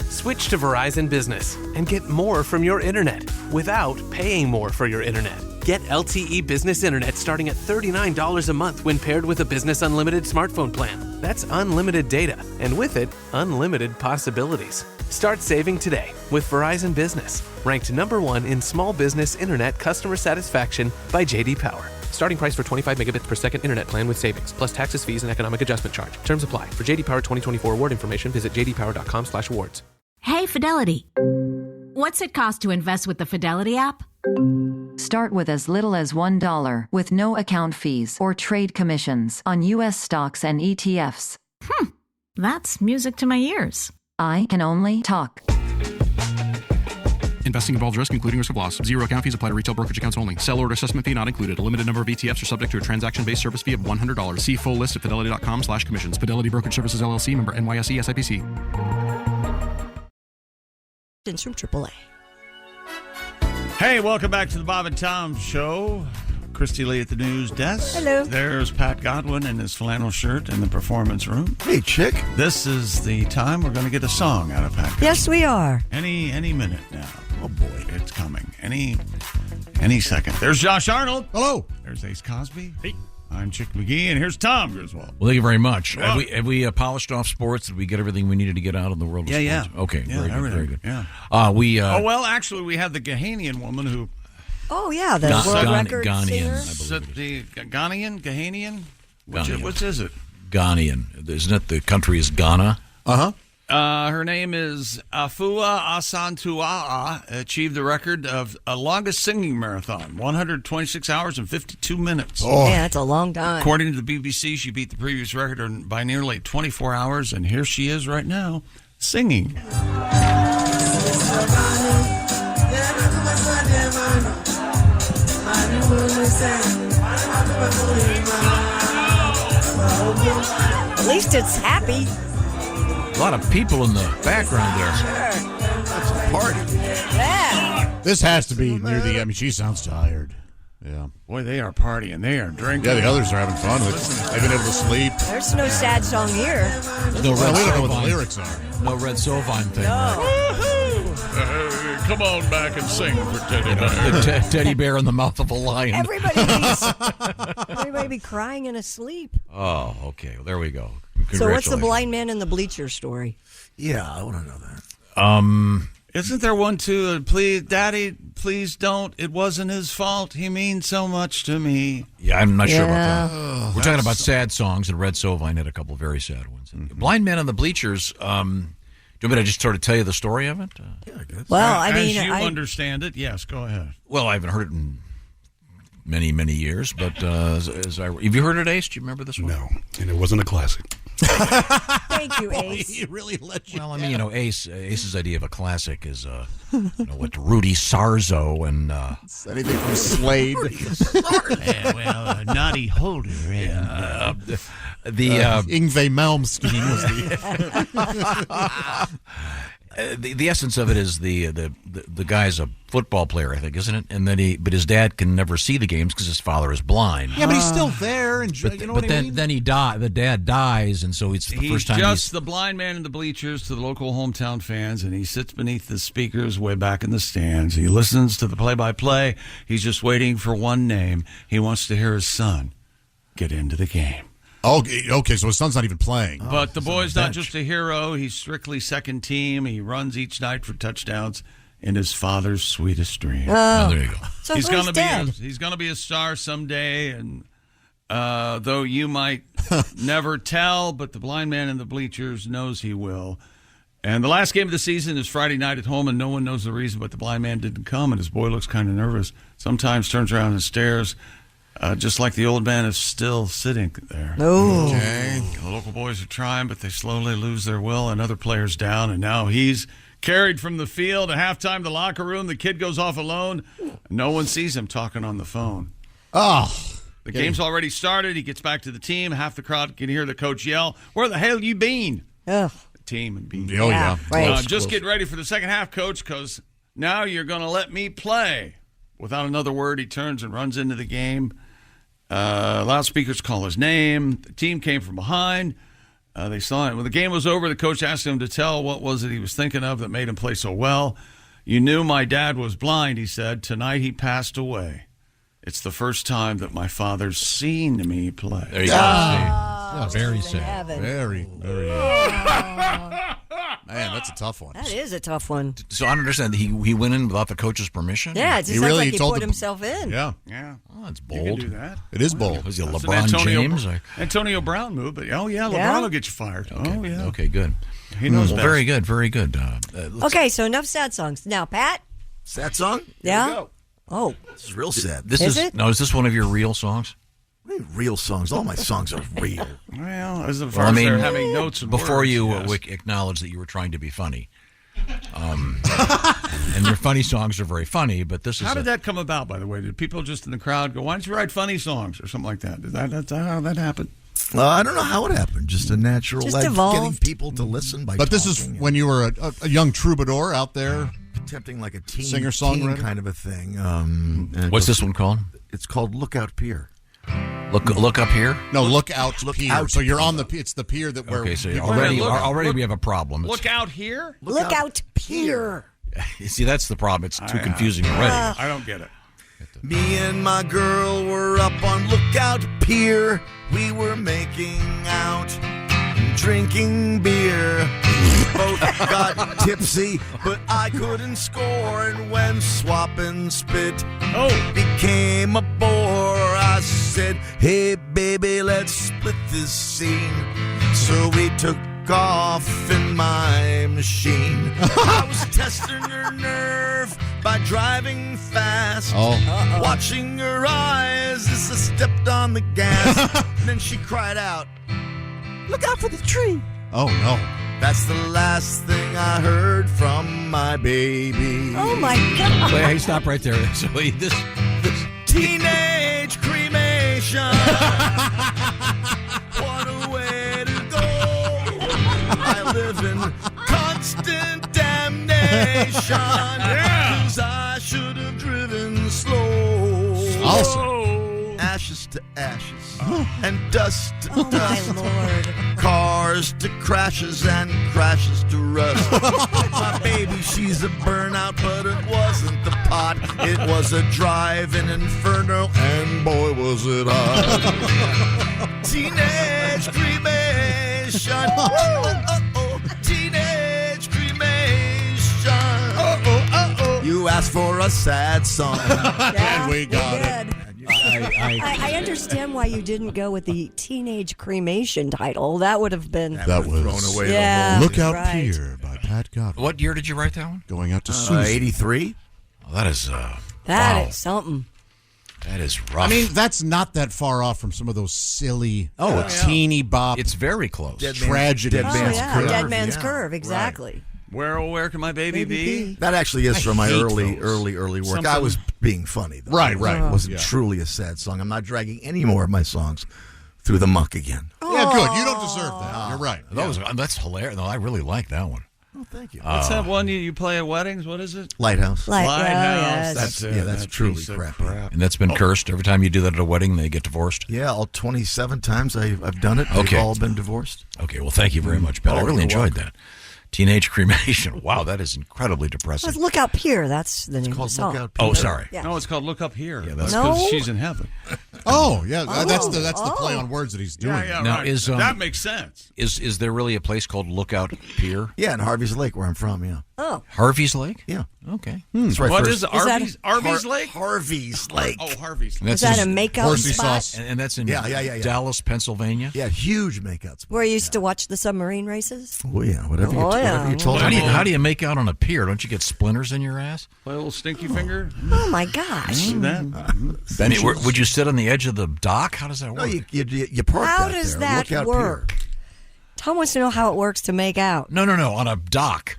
Switch to Verizon Business and get more from your internet without paying more for your internet. Get LTE Business Internet starting at $39 a month when paired with a Business Unlimited smartphone plan. That's unlimited data, and with it, unlimited possibilities. Start saving today with Verizon Business, ranked #1 in small business internet customer satisfaction by J.D. Power. Starting price for 25 megabits per second internet plan with savings, plus taxes, fees, and economic adjustment charge. Terms apply. For J.D. Power 2024 award information, visit jdpower.com/awards.
Hey, Fidelity. What's it cost to invest with the Fidelity app?
Start with as little as $1 with no account fees or trade commissions on U.S. stocks and ETFs.
That's music to my ears.
I can only talk.
Investing involves risk, including risk of loss. Zero account fees apply to retail brokerage accounts only. Sell order assessment fee not included. A limited number of ETFs are subject to a transaction-based service fee of $100. See full list at fidelity.com/commissions. Fidelity Brokerage Services, LLC, member NYSE, SIPC.
From AAA.
Hey, welcome back to the Bob and Tom Show. Christy Lee at the news desk.
Hello.
There's Pat Godwin in his flannel shirt in the performance room.
Hey, chick.
This is the time we're going to get a song out of Pat Godwin.
Yes, we are.
Any minute now. Oh, boy, it's coming. Any second. There's Josh Arnold.
Hello.
There's Ace Cosby. Hey. I'm Chick McGee, and here's Tom Griswold.
Well, thank you very much.
Well,
Have we polished off sports? Did we get everything we needed to get out in the world of sports?
Yeah.
Okay,
Yeah,
very good,
everything.
very good.
Yeah.
Well,
actually, we had the Ghanaian woman who...
Oh, yeah, the world record singer.
The Ghanaian? Which is it?
Ghanaian. Isn't it? The country is Ghana.
Uh-huh.
Her name is Afua Asantua'a, achieved the record of a longest singing marathon, 126 hours and 52 minutes.
Oh. Yeah, that's a long time.
According to the BBC, she beat the previous record by nearly 24 hours, and here she is right now, singing.
At least it's happy.
A lot of people in the background there.
Sure.
party.
Yeah.
This has to be near the. I mean, she sounds tired. Yeah.
Boy, they are partying. They are drinking.
Yeah, the others are having fun. They've been able to sleep.
There's no sad song here.
No
Well,
red
we don't know what the
Sovine.
lyrics are.
No red Sovine thing.
Come on back and sing for Teddy Bear.
The teddy bear in the mouth of a lion.
Everybody be crying and asleep.
Oh, okay. Well, there we go.
So what's the blind man in the bleacher story?
Yeah, I want to know that.
Isn't there one too? Please, Daddy, please don't. It wasn't his fault. He means so much to me.
Yeah, I'm not sure about that.
Oh,
We're talking about sad songs, and Red Sovine had a couple of very sad ones. Blind Man on the Bleachers. Do you want me to just sort of tell you the story of it?
Yeah, I guess.
Well, I
As
mean,
you understand it, yes, go ahead.
Well, I haven't heard it in many, many years, but have you heard it, Ace? Do you remember this one?
No, and it wasn't a classic.
Thank you, Ace.
He really let you.
Well, I mean, Ace's idea of a classic is, what Rudy Sarzo and
anything from Slade.
Naughty Holder.
Yngwie
Malmsteen was
the essence of it is the guy's a football player, I think, isn't it? And then but his dad can never see the games because his father is blind.
Yeah, but he's still there, and
But,
you know
but
what I mean?
then the dad dies, and so it's the
He's
first time
just the blind man in the bleachers to the local hometown fans, and he sits beneath the speakers way back in the stands. He listens to the play-by-play. He's just waiting for one name. He wants to hear his son get into the game.
Oh, okay, so his son's not even playing.
But the boy's not just a hero. He's strictly second team. He runs each night for touchdowns in his father's sweetest dream.
Oh, there you go.
So
he's
who's dead?
He's gonna be a star someday, and though you might never tell, but the blind man in the bleachers knows he will. And the last game of the season is Friday night at home, and no one knows the reason, but the blind man didn't come, and his boy looks kind of nervous. Sometimes turns around and stares, just like the old man is still sitting there.
Oh.
Okay. The local boys are trying, but they slowly lose their will, and other players down, and now he's carried from the field. At halftime, the locker room, the kid goes off alone. No one sees him talking on the phone.
Oh.
The game's already started. He gets back to the team. Half the crowd can hear the coach yell, "Where the hell you been?"
Ugh.
The team and being.
Oh, yeah.
Right.
Just get ready for the second half, coach, because now you're going to let me play. Without another word, he turns and runs into the game. Loudspeakers call his name. The team came from behind. They saw it. When the game was over, the coach asked him to tell what was it he was thinking of that made him play so well. "You knew my dad was blind," he said. "Tonight he passed away. It's the first time that my father's seen me play."
There you go.
Oh,
very sad.
Very. Man, that's a tough one.
That is a tough one.
So I don't understand. He went in without the coach's permission?
Yeah, it just sounds like he put himself in.
Yeah.
Yeah.
Oh, that's
You
bold.
can do that.
It is bold.
Was he
That's an
LeBron James?
Antonio Brown move, but LeBron
Yeah?
will get you fired.
Okay.
Oh, yeah.
Okay, good.
He knows best.
Very good, very good.
Okay, so enough sad songs. Now, Pat?
Sad song?
Yeah? Oh.
This is real sad.
This
Is
is
it?
No, is this one of your real songs?
What do you mean real songs? All my songs are real.
Well, as far as they're having notes and
before
words,
you
yes.
acknowledge that you were trying to be funny. And your funny songs are very funny, but this is
How did that come about, by the way? Did people just in the crowd go, "Why don't you write funny songs?" or something like that? That's how that happened?
I don't know how it happened. Just a natural,
Just
like
evolved.
getting people to listen by
But this is
talking
when you were a young troubadour out there.
attempting like a teen
Singer-songwriter?
kind of a thing. And it
What's
goes-
this one called?
It's called Lookout Pier.
Look up here.
No, look out pier.
out
So you're on the. It's the pier that where.
Okay, so
people-
already we have a problem.
Look out here.
Look out pier.
See, that's the problem. It's too confusing already.
I don't get it.
Me and my girl were up on Lookout Pier. We were making out and drinking beer. Both got tipsy, but I couldn't score. And when swap and spit became a bore, I said, "Hey baby, let's split this scene." So we took off in my machine. I was testing her nerve by driving fast, watching her eyes as I stepped on the gas. And then she cried out, "Look out for the tree."
Oh no!
That's the last thing I heard from my baby.
Oh my God.
Wait, hey, stop right there. So this
Teenage cremation. What a way to go. I live in constant damnation. Cause I should have driven slow.
Awesome.
Ashes to ashes and dust to dust.
My Lord.
Cars to crashes and crashes to rust. My baby, she's a burnout, but it wasn't the pot. It was a drive-in inferno, and boy, was it hot. Teenage cremation. Teenage cremation. You asked for a sad song.
Yeah,
we got it.
I understand why you didn't go with the teenage cremation title. That would have been
That was
thrown away.
Yeah,
Look Out
right.
Pier by Pat Godwin.
What year did you write that one?
Going out to Susan.
83.
Oh, that is
That
wow.
is something.
That is rough.
I mean, that's not that far off from some of those silly,
it's
teeny bop.
It's very close.
Tragedy.
Dead Man's Curve.
Dead Man's
Yeah.
Curve, exactly.
Where, oh, where can my baby be?
That actually is from my
hate
early
those.
work. I was being funny, though.
Right.
It wasn't truly a sad song. I'm not dragging any more of my songs through the muck again.
Yeah, good. You don't deserve that. You're right.
That's hilarious. No, I really like that one.
Oh, thank you.
What's that one you play at weddings? What is it?
Lighthouse.
Lighthouse.
Yes.
That's truly
piece of
crappy.
crap.
And that's been cursed. Every time you do that at a wedding, they get divorced.
Yeah, all 27 times I've done it.
Okay.
They've all been divorced.
Okay, well, thank you very much, Pat. I really
you're
enjoyed that. Teenage cremation. Wow, that is incredibly depressing.
Look Out Pier. That's the name of the song.
Look Out Pier.
Oh, sorry.
Yeah.
No, it's called Look Up Here.
Yeah,
that's
that's-
because
No.
she's in heaven.
Oh, yeah. That's the play on words that he's doing.
Yeah,
Now,
right.
is,
that makes sense.
Is there really a place called Lookout Pier?
Yeah, in Harvey's Lake, where I'm from, yeah.
Oh.
Harvey's Lake?
Yeah.
Okay.
That's right.
What
first.
is it? Arby's Lake?
Harvey's Lake.
Oh, Harvey's Lake.
And
Is
that's
that
in-
a makeout
horsey
spot?
sauce.
And that's in
Yeah.
Dallas, Pennsylvania?
Yeah, huge makeouts.
Where you used to watch the submarine races?
Oh, yeah, whatever you told
How
me.
do you make out on a pier? Don't you get splinters in your ass?
Play a little stinky finger.
Oh, my gosh.
See that?
I mean, would you sit on the edge of the dock? How does that
No,
work?
you park
How
out
does
there.
that
Look Out
work? Tom wants to know how it works to make out.
No, on a dock.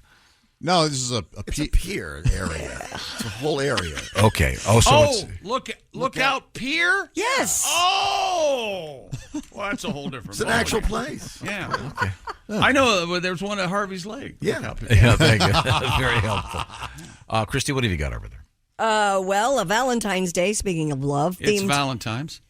No, this is a
It's a pier area. It's a whole area.
Okay. Oh, so it's...
Look out pier?
Yes.
Oh! Well, that's a whole different
It's an
ballgame.
actual place.
Yeah.
Okay.
I know there's one at Harvey's Lake.
Yeah.
Look out pier.
Yeah, thank you. Very helpful. Christy, what have you got over there?
Well, a Valentine's Day, speaking of love,
It's Valentine's.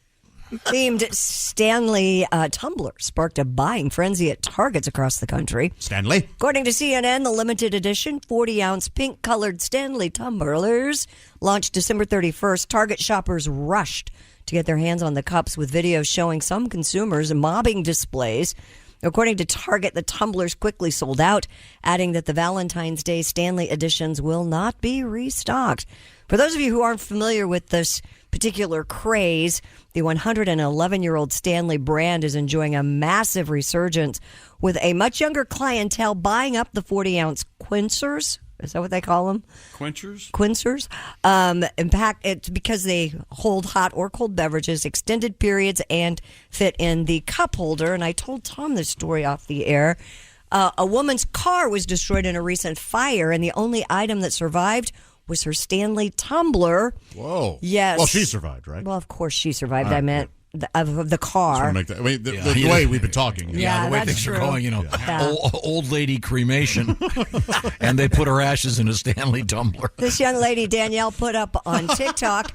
themed Stanley tumbler sparked a buying frenzy at Targets across the country.
Stanley.
According to CNN, the limited edition 40-ounce pink-colored Stanley tumblers launched December 31st. Target shoppers rushed to get their hands on the cups, with videos showing some consumers mobbing displays. According to Target, the tumblers quickly sold out, adding that the Valentine's Day Stanley editions will not be restocked. For those of you who aren't familiar with this particular craze, the 111-year-old Stanley brand is enjoying a massive resurgence, with a much younger clientele buying up the 40-ounce quenchers. Is that what they call them?
Quenchers?
Quenchers. In fact, it's because they hold hot or cold beverages, extended periods, and fit in the cup holder. And I told Tom this story off the air. A woman's car was destroyed in a recent fire, and the only item that survived was her Stanley tumbler.
Whoa.
Yes.
Well, she survived, right?
Well, of course she survived. I meant of the car.
Make that, I mean, the way we've been talking.
Yeah,
the way
that's
things
true.
are going,
Yeah.
old lady cremation, and they put her ashes in a Stanley tumbler.
This young lady, Danielle, put up on TikTok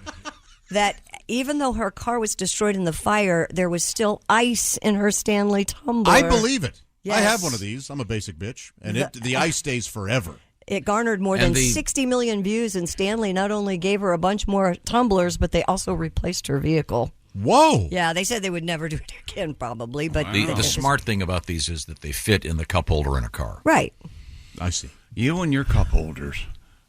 that even though her car was destroyed in the fire, there was still ice in her Stanley tumbler.
I believe it.
Yes.
I have one of these. I'm a basic bitch. And the ice stays forever.
It garnered more than 60 million views, and Stanley not only gave her a bunch more tumblers, but they also replaced her vehicle.
Whoa.
Yeah, they said they would never do it again, probably. But
The smart thing about these is that they fit in the cup holder in a car.
Right.
I see.
You and your cup holders.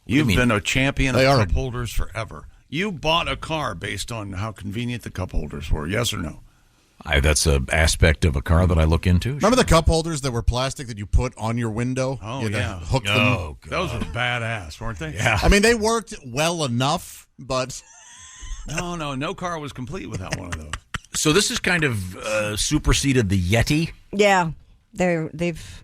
You've been a champion of cup holders forever. You bought a car based on how convenient the cup holders were, yes or no?
That's an aspect of a car that I look into.
Remember the cup holders that were plastic that you put on your window?
Oh,
You had to
yeah.
hook them.
Oh, God.
Those were badass, weren't they?
Yeah.
I mean, they worked well enough, but...
No car was complete without one of those.
So this is kind of superseded the Yeti?
Yeah, they've...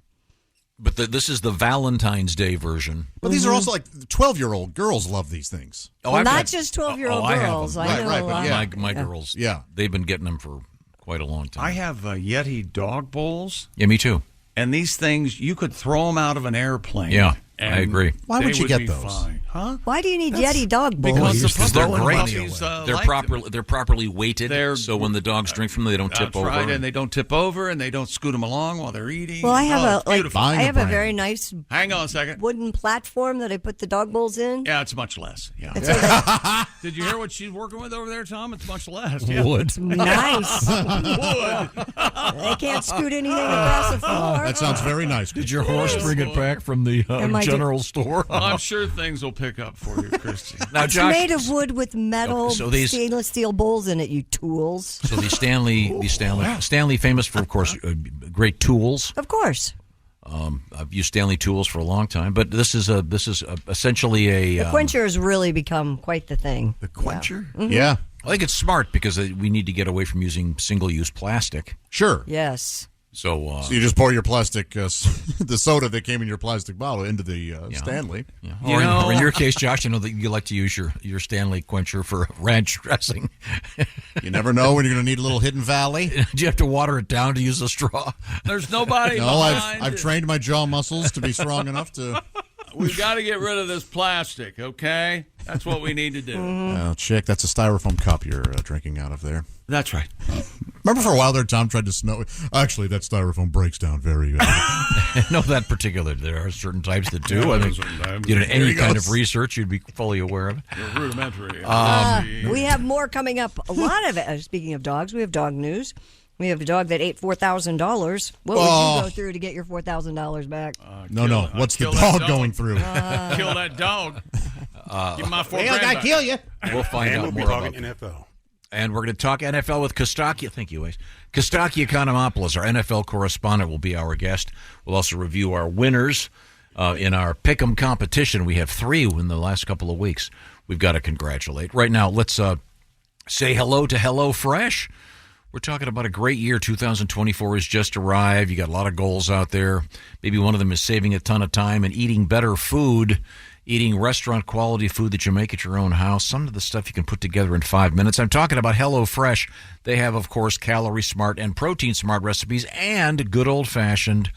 But this is the Valentine's Day version.
But these are also like 12-year-old girls love these things.
Well, not just 12-year-old girls.
I have them.
I know a lot.
But my girls, they've been getting them for quite a long time.
I have Yeti dog bowls.
Yeah, me too.
And these things, you could throw them out of an airplane.
Yeah. I agree.
Why would you
would
get
be
those?
fine. Huh?
Why do you need Yeti dog bowls?
Because
They're
the
great.
puppies,
They're properly weighted, so when the dogs drink from them, they don't tip over.
That's right, and they don't tip over, and they don't scoot them along while they're eating.
Well, I have
beautiful.
I have a very nice.
Hang on a second.
Wooden platform that I put the dog bowls in.
Yeah, it's much less. Yeah. Did you hear what she's working with over there, Tom? It's much less. Yeah.
Wood.
It's nice.
Wood.
They can't scoot anything across the floor.
That sounds very nice.
Did your horse bring it back from the general store?
I'm sure things will pick up for you, Christy.
Now,
It's
Josh,
made of wood with metal stainless steel bowls in it, you tools.
So Stanley, famous for, of course, great tools.
Of course.
I've used Stanley tools for a long time, but this is essentially a.
The quencher has really become quite the thing.
The quencher?
Yeah.
Yeah.
I think it's smart because we need to get away from using single-use plastic.
Sure.
Yes.
So
you just pour your plastic, the soda that came in your plastic bottle into the Stanley.
Yeah. Or in your case, Josh, I know that you like to use your Stanley quencher for ranch dressing.
You never know when you're going to need a little Hidden Valley.
Do you have to water it down to use a straw?
There's nobody.
No, I've trained my jaw muscles to be strong enough to.
We've got to get rid of this plastic, okay? That's what we need to do.
Oh, chick, that's a styrofoam cup you're drinking out of there.
That's right.
Remember for a while there, Tom tried to snow. Actually, that styrofoam breaks down very good.
No, that particular. There are certain types that do. I think you know, any kind of research, you'd be fully aware of it.
You're rudimentary.
We have more coming up. A lot of it. Speaking of dogs, we have dog news. We have a dog that ate $4,000. What would you go through to get your $4,000 back?
No. What's the dog going through?
Kill that dog. Give my $4,000
I kill you.
We'll find out more about
NFL.
And we're going to talk NFL with Costaki. Thank you, Ace. Costaki Economopoulos, our NFL correspondent, will be our guest. We'll also review our winners in our Pick'em competition. We have 3 in the last couple of weeks. We've got to congratulate. Right now, let's say hello to HelloFresh. We're talking about a great year. 2024 has just arrived. You got a lot of goals out there. Maybe one of them is saving a ton of time and eating better food, eating restaurant quality food that you make at your own house. Some of the stuff you can put together in 5 minutes. I'm talking about HelloFresh. They have, of course, Calorie Smart and Protein Smart recipes and good old-fashioned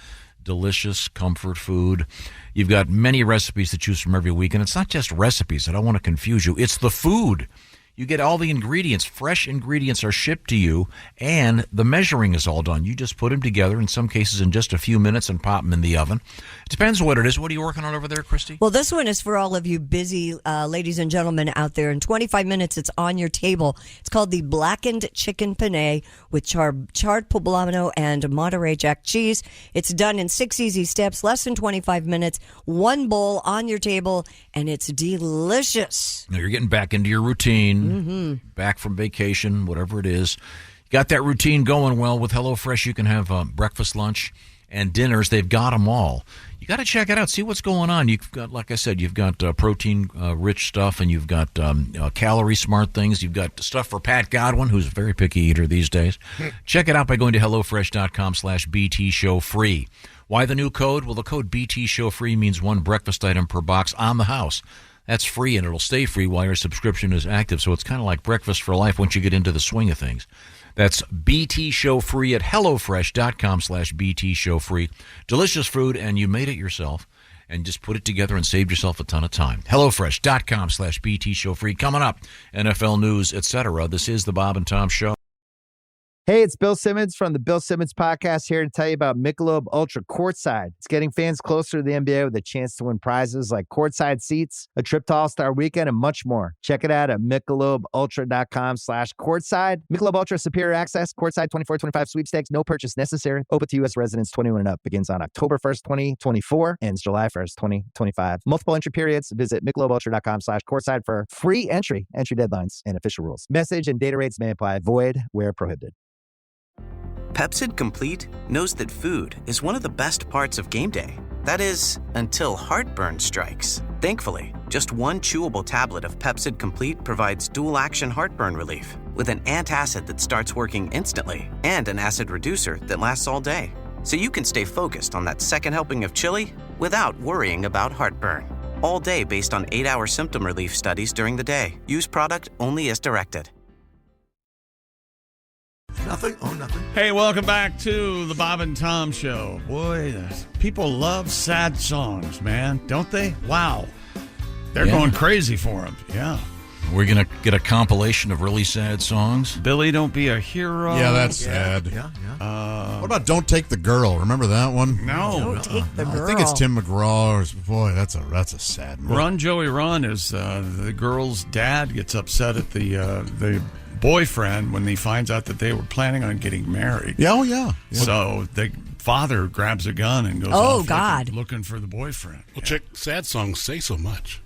delicious comfort food. You've got many recipes to choose from every week. And it's not just recipes. I don't want to confuse you. It's the food. You get all the ingredients. Fresh ingredients are shipped to you, and the measuring is all done. You just put them together, in some cases in just a few minutes, and pop them in the oven. It depends what it is. What are you working on over there, Christy?
Well, this one is for all of you busy ladies and gentlemen out there. In 25 minutes, it's on your table. It's called the Blackened Chicken Penne with charred poblano and Monterey Jack cheese. It's done in 6 easy steps, less than 25 minutes, 1 bowl on your table, and it's delicious.
Now you're getting back into your routine. Back from vacation, whatever it is. Got that routine going well with HelloFresh. You can have breakfast, lunch, and dinners. They've got them all. You got to check it out. See what's going on. You've got, like I said, you've got protein-rich stuff, and you've got calorie-smart things. You've got stuff for Pat Godwin, who's a very picky eater these days. Check it out by going to HelloFresh.com/BTShowFree. Why the new code? Well, the code BTShowFree means 1 breakfast item per box on the house. That's free, and it'll stay free while your subscription is active. So it's kind of like breakfast for life once you get into the swing of things. That's BT Show Free at HelloFresh.com/BT Show Free. Delicious food, and you made it yourself, and just put it together and saved yourself a ton of time. HelloFresh.com/BT Show Free. Coming up, NFL news, etc. This is the Bob and Tom Show.
Hey, it's Bill Simmons from the Bill Simmons Podcast here to tell you about Michelob Ultra Courtside. It's getting fans closer to the NBA with a chance to win prizes like courtside seats, a trip to All-Star Weekend, and much more. Check it out at MichelobUltra.com/courtside. Michelob Ultra Superior Access, Courtside 24-25 sweepstakes, no purchase necessary. Open to U.S. residents 21 and up. Begins on October 1st, 2024, ends July 1st, 2025. Multiple entry periods. Visit MichelobUltra.com/courtside for free entry deadlines, and official rules. Message and data rates may apply. Void where prohibited.
Pepcid Complete knows that food is one of the best parts of game day. That is, until heartburn strikes. Thankfully, just 1 chewable tablet of Pepcid Complete provides dual-action heartburn relief with an antacid that starts working instantly and an acid reducer that lasts all day. So you can stay focused on that second helping of chili without worrying about heartburn. All day based on 8-hour symptom relief studies during the day. Use product only as directed.
Nothing. Oh, nothing.
Hey, welcome back to the Bob and Tom Show. Boy, people love sad songs, man, don't they? Wow. They're going crazy for them. Yeah.
We're going to get a compilation of really sad songs.
Billy, Don't Be a Hero.
Yeah, that's sad.
Yeah.
What about Don't Take the Girl? Remember that one?
No.
Don't take the girl.
I think it's Tim McGraw. Boy, that's a sad one.
Run, Joey, Run is the girl's dad gets upset at the boyfriend when he finds out that they were planning on getting married.
Yeah, oh, yeah.
So the father grabs a gun and goes off looking for the boyfriend.
Well, check sad songs say so much.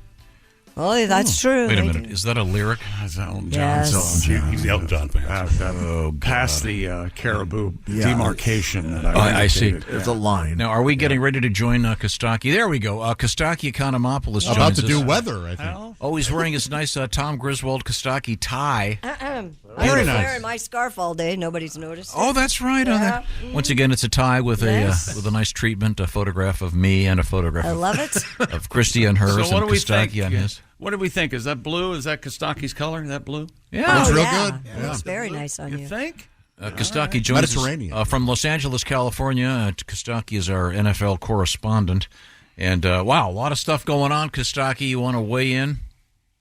Oh, that's true.
Wait a minute. Is that a lyric?
That's Elton John song.
He's the Elton John fan.
Past the caribou demarcation that
I see.
There's a line.
Now, are we getting ready to join Costaki? There we go. Costaki Economopoulos joins
about to
us.
do weather, I think.
Oh, he's wearing his nice Tom Griswold Costaki tie.
I've been wearing my scarf all day. Nobody's noticed.
Oh, that's right.
Yeah.
Once again, it's a tie with a nice treatment, a photograph of me and a photograph
I love it.
of Christy on hers
So what
and
do we
Costaki
think?
on his.
What do we think? Is that blue? Is that Kostaki's color? That blue?
Yeah.
Looks real
yeah.
good.
It looks very nice on you.
You think?
Kostaki joins us from Los Angeles, California. Kostaki is our NFL correspondent. And, wow, a lot of stuff going on. Kostaki, you want to weigh in?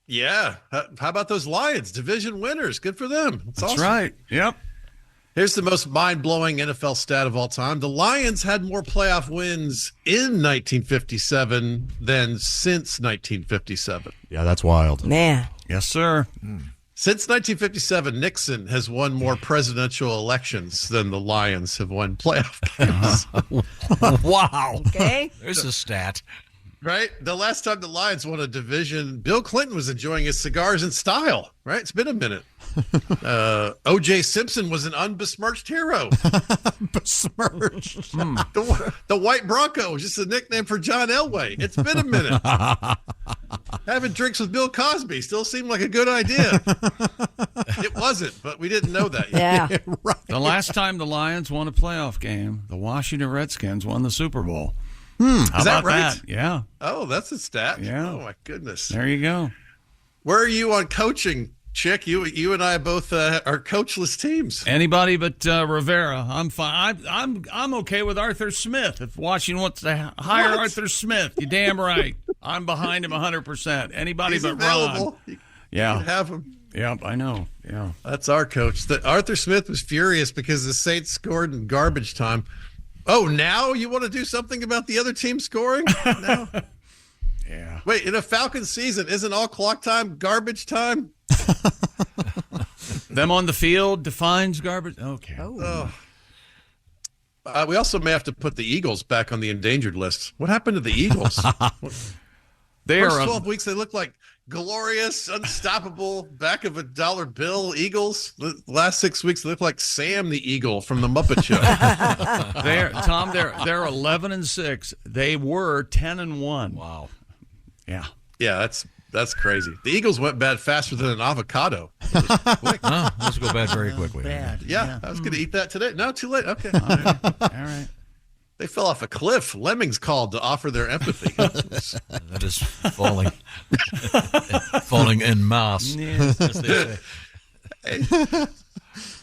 Yeah. How about those Lions? Division winners. Good for them.
That's
awesome.
right. Yep.
Here's the most mind-blowing NFL stat of all time. The Lions had more playoff wins in 1957 than since 1957.
Yeah, that's wild.
Man.
Yes, sir.
Since 1957, Nixon has won more presidential elections than the Lions have won playoff games.
Wow.
Okay.
There's a stat.
Right? The last time the Lions won a division, Bill Clinton was enjoying his cigars in style. Right? It's been a minute. O.J. Simpson was an unbesmirched hero.
Besmirched.
The White Bronco was just a nickname for John Elway. It's been a minute. Having drinks with Bill Cosby still seemed like a good idea. It wasn't, but we didn't know that yet.
Yeah.
Right.
The last time the Lions won a playoff game, the Washington Redskins won the Super Bowl.
Is
How
that
about
right?
that? Yeah.
Oh, that's a stat.
Yeah.
Oh, my goodness.
There you go.
Where are you on coaching, Chick? You and I both are coachless teams.
Anybody but Rivera. I'm fine. I'm okay with Arthur Smith. If Washington wants to hire Arthur Smith, you're damn right. I'm behind him 100%. Anybody
He's
but
available.
Ron.
You can have him.
Yep, I know. Yeah.
That's our coach. Arthur Smith was furious because the Saints scored in garbage time. Oh, now you want to do something about the other team scoring? No.
Yeah.
Wait, in a Falcons season, isn't all clock time garbage time?
Them on the field defines garbage. Okay.
Oh. We also may have to put the Eagles back on the endangered list. What happened to the Eagles?
They
First
are
12 weeks, they look like glorious, unstoppable, back of a dollar bill Eagles. The last 6 weeks, they look like Sam the Eagle from the Muppet Show.
They're 11-6. They were 10-1.
Wow.
Yeah.
Yeah, that's crazy. The Eagles went bad faster than an avocado.
Let's go bad very quickly.
Bad.
Yeah, I was going to eat that today. No, too late. Okay.
All right.
They fell off a cliff. Lemmings called to offer their empathy.
That is falling. Falling en masse.
Yes.
As they say.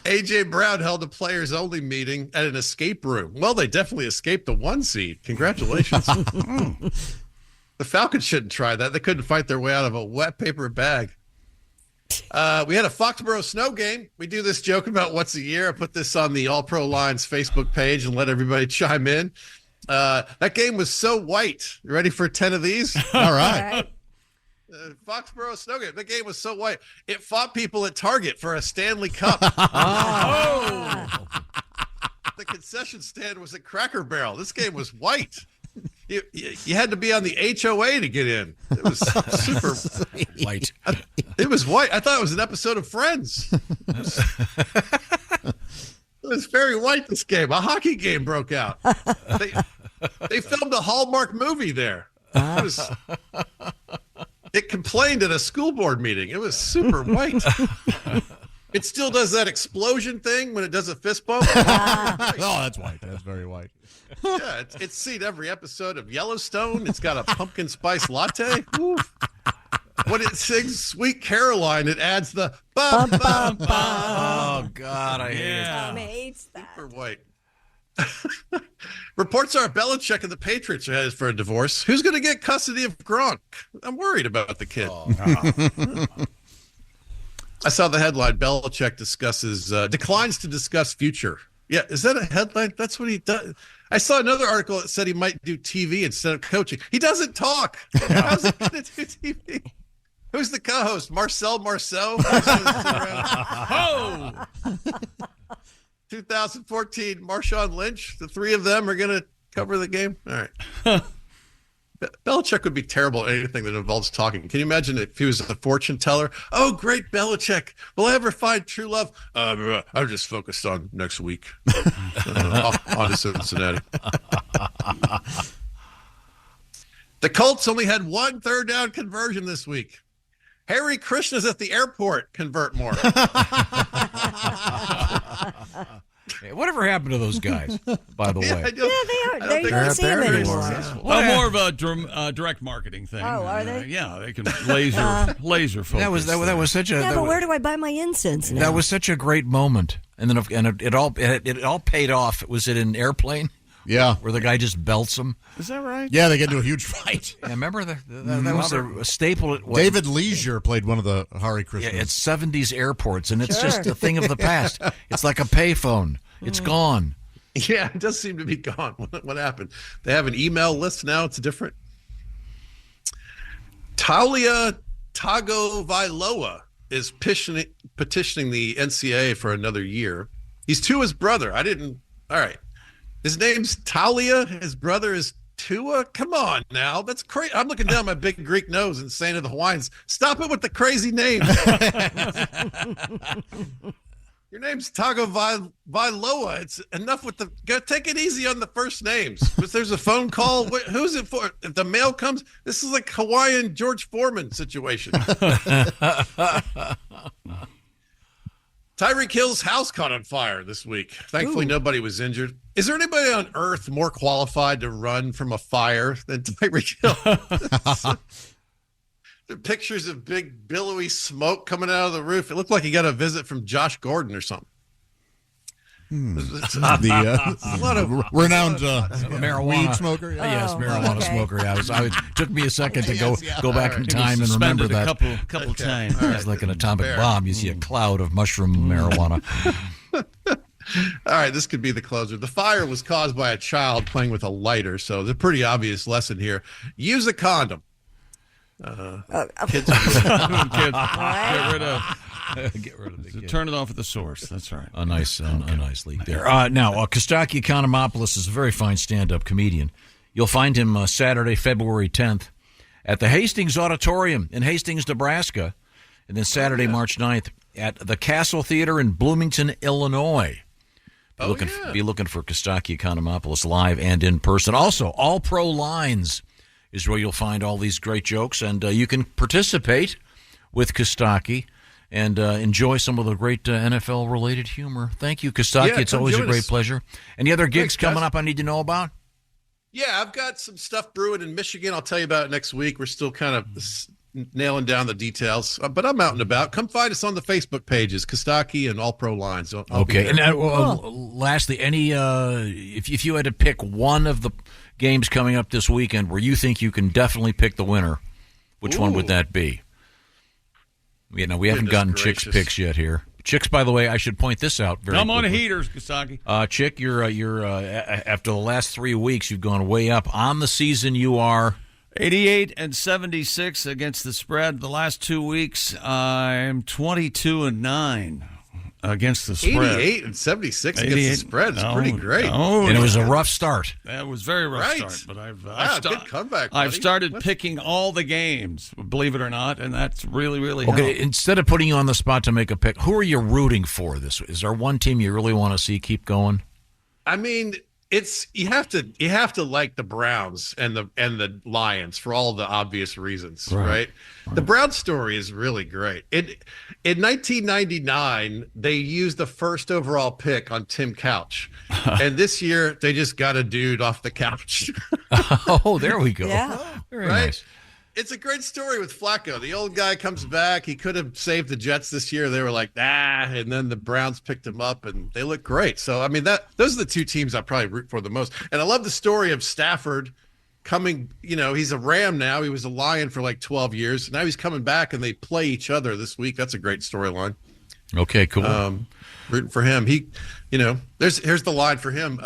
A.J. Brown held a players-only meeting at an escape room. Well, they definitely escaped the 1 seed. Congratulations. The Falcons shouldn't try that. They couldn't fight their way out of a wet paper bag. We had a Foxborough snow game. We do this joke about once a year. I put this on the All Pro Lines Facebook page and let everybody chime in. That game was so white. You ready for 10 of these?
All right.
Foxborough snow game. The game was so white. It fought people at Target for a Stanley Cup. The concession stand was a Cracker Barrel. This game was white. You had to be on the HOA to get in. It was super
white.
It was white. I thought it was an episode of Friends. It was very white, this game. A hockey game broke out. They filmed a Hallmark movie there. It complained at a school board meeting. It was super white. It still does that explosion thing when it does a fist bump.
Oh, that's white. That's very white.
Yeah, it's seen every episode of Yellowstone. It's got a pumpkin spice latte. Oof. What when it sings Sweet Caroline, it adds the bum, bum, bum.
Oh, God, I hate it.
Tom hates that.
Super white. Reports are Belichick and the Patriots are headed for a divorce. Who's going to get custody of Gronk? I'm worried about the kid. I saw the headline. Belichick declines to discuss future. Yeah, is that a headline? That's what he does. I saw another article that said he might do TV instead of coaching. He doesn't talk. How's he going to do TV? Who's the co-host? Marcel Marceau? Oh! 2014, Marshawn Lynch. The three of them are going to cover the game. All right. Belichick would be terrible at anything that involves talking. Can you imagine if he was a fortune teller? Oh, great, Belichick. Will I ever find true love? I'm just focused on next week. On to Cincinnati. The Colts only had 1 third down conversion this week. Harry Krishna's at the airport. Convert more.
Hey, whatever happened to those guys, by the way?
Yeah, they are. You don't see them anymore.
Well, more of a direct marketing thing.
Oh, are they?
Yeah, they can laser focus.
That was such a.
Yeah, but where do I buy my incense now?
That was such a great moment, and then it all paid off. Was it an airplane?
Yeah,
where the guy just belts him.
Is that right?
Yeah, they get into a huge fight.
Yeah, remember that was a staple.
David Leisure played one of the Hare Krishnas.
Yeah, it's 70s airports, and it's just a thing of the past. It's like a payphone. It's gone.
Yeah, it does seem to be gone. What happened? They have an email list now. It's different. Taulia Tagovailoa is petitioning the NCAA for another year. He's Tua's brother. All right. His name's Taulia. His brother is Tua. Come on now. That's crazy. I'm looking down my big Greek nose and saying to the Hawaiians, stop it with the crazy names. Your name's Tagovailoa. It's enough with take it easy on the first names. If there's a phone call, who's it for? If the mail comes, this is like Hawaiian George Foreman situation. Tyreek Hill's house caught on fire this week. Thankfully, nobody was injured. Is there anybody on earth more qualified to run from a fire than Tyreek Hill? There are pictures of big billowy smoke coming out of the roof. It looked like he got a visit from Josh Gordon or something.
The renowned
marijuana
weed smoker.
Yes, marijuana smoker. Yeah, it took me a second to go back in time and remember that.
A couple times.
It's like an atomic bomb. You see a cloud of mushroom marijuana.
All right, this could be the closer. The fire was caused by a child playing with a lighter, so it's a pretty obvious lesson here. Use a condom. Kids,
get rid of the kid. Turn it off at the source. That's right.
A nice leak there. Now, Costaki Economopoulos is a very fine stand-up comedian. You'll find him Saturday, February 10th at the Hastings Auditorium in Hastings, Nebraska, and then Saturday, March 9th at the Castle Theater in Bloomington, Illinois. Be looking for Costaki Economopoulos live and in person. Also, All Pro Lines is where you'll find all these great jokes, and you can participate with Costaki and enjoy some of the great NFL-related humor. Thank you, Costaki.
Yeah,
it's always a great pleasure. Any other gigs coming up I need to know about?
Yeah, I've got some stuff brewing in Michigan. I'll tell you about it next week. We're still kind of nailing down the details, but I'm out and about. Come find us on the Facebook pages, Costaki and All Pro Lines.
Okay, and lastly, any if you had to pick one of the games coming up this weekend where you think you can definitely pick the winner, which one would that be? We haven't gotten Chick's picks yet here. Chicks, by the way, I should point this out very
Come
quickly.
on heaters, Costaki.
Chick, you're after the last 3 weeks, you've gone way up. On the season, you are
88 and 76 against the spread. The last 2 weeks, I'm 22-9 against the spread.
88 and 76 against the spread is pretty great.
And it was a rough start.
That was a very rough start, but
good comeback, buddy.
I've started picking all the games, believe it or not, and that's really, really
okay.
helped.
Instead of putting you on the spot to make a pick, who are you rooting for? Is there one team you really want to see keep going?
I mean, you have to like the Browns and the Lions for all the obvious reasons, right? The Browns story is really great. In 1999, they used the first overall pick on Tim Couch, and this year they just got a dude off the couch.
Oh, there we go.
Yeah,
very nice.
It's a great story with Flacco. The old guy comes back. He could have saved the Jets this year. They were like, and then the Browns picked him up, and they look great. So, I mean, those are the two teams I probably root for the most. And I love the story of Stafford coming, he's a Ram now. He was a Lion for like 12 years. Now he's coming back, and they play each other this week. That's a great storyline.
Okay, cool.
Rooting for him. Here's the line for him.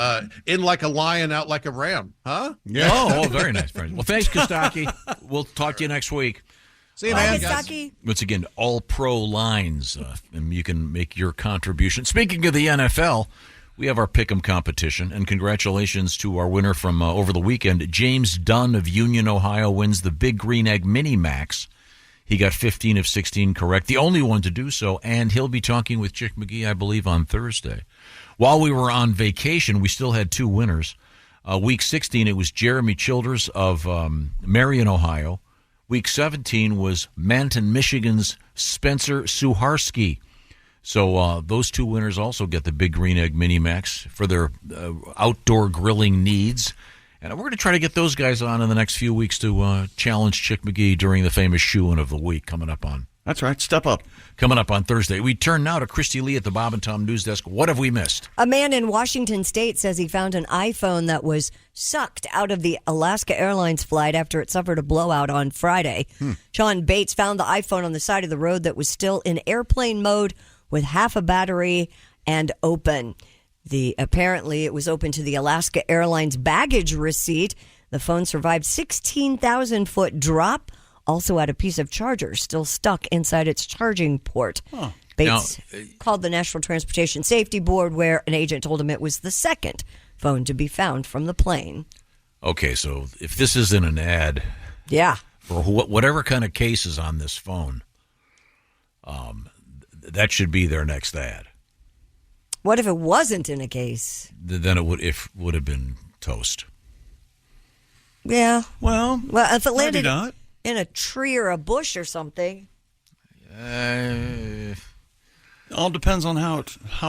In like a lion, out like a ram. Huh?
Yeah. Oh, very nice, friend. Well, thanks, Costaki. We'll talk to you next week.
See you, man.
Costaki.
Once again, all pro lines, and you can make your contribution. Speaking of the NFL, we have our Pick'em competition, and congratulations to our winner from over the weekend. James Dunn of Union, Ohio, wins the Big Green Egg Mini Max. He got 15 of 16 correct, the only one to do so, and he'll be talking with Chick McGee, I believe, on Thursday. While we were on vacation, we still had two winners. Week 16, it was Jeremy Childers of Marion, Ohio. Week 17 was Manton, Michigan's Spencer Suharski. So those two winners also get the Big Green Egg Mini Max for their outdoor grilling needs. And we're going to try to get those guys on in the next few weeks to challenge Chick McGee during the famous shoe-in of the week coming up on.
That's right. Step up.
Coming up on Thursday. We turn now to Christy Lee at the Bob and Tom News Desk. What have we missed?
A man in Washington State says he found an iPhone that was sucked out of the Alaska Airlines flight after it suffered a blowout on Friday. Sean Bates found the iPhone on the side of the road that was still in airplane mode with half a battery and open. Apparently it was open to the Alaska Airlines baggage receipt. The phone survived 16,000-foot drop. Also had a piece of charger still stuck inside its charging port. Bates called the National Transportation Safety Board, where an agent told him it was the second phone to be found from the plane.
Okay, so if this isn't an ad, for whatever kind of case is on this phone, that should be their next ad.
What if it wasn't in a case?
Then it would have been toast.
Yeah.
Well,
if it landed
maybe not.
In a tree or a bush or something.
All depends on how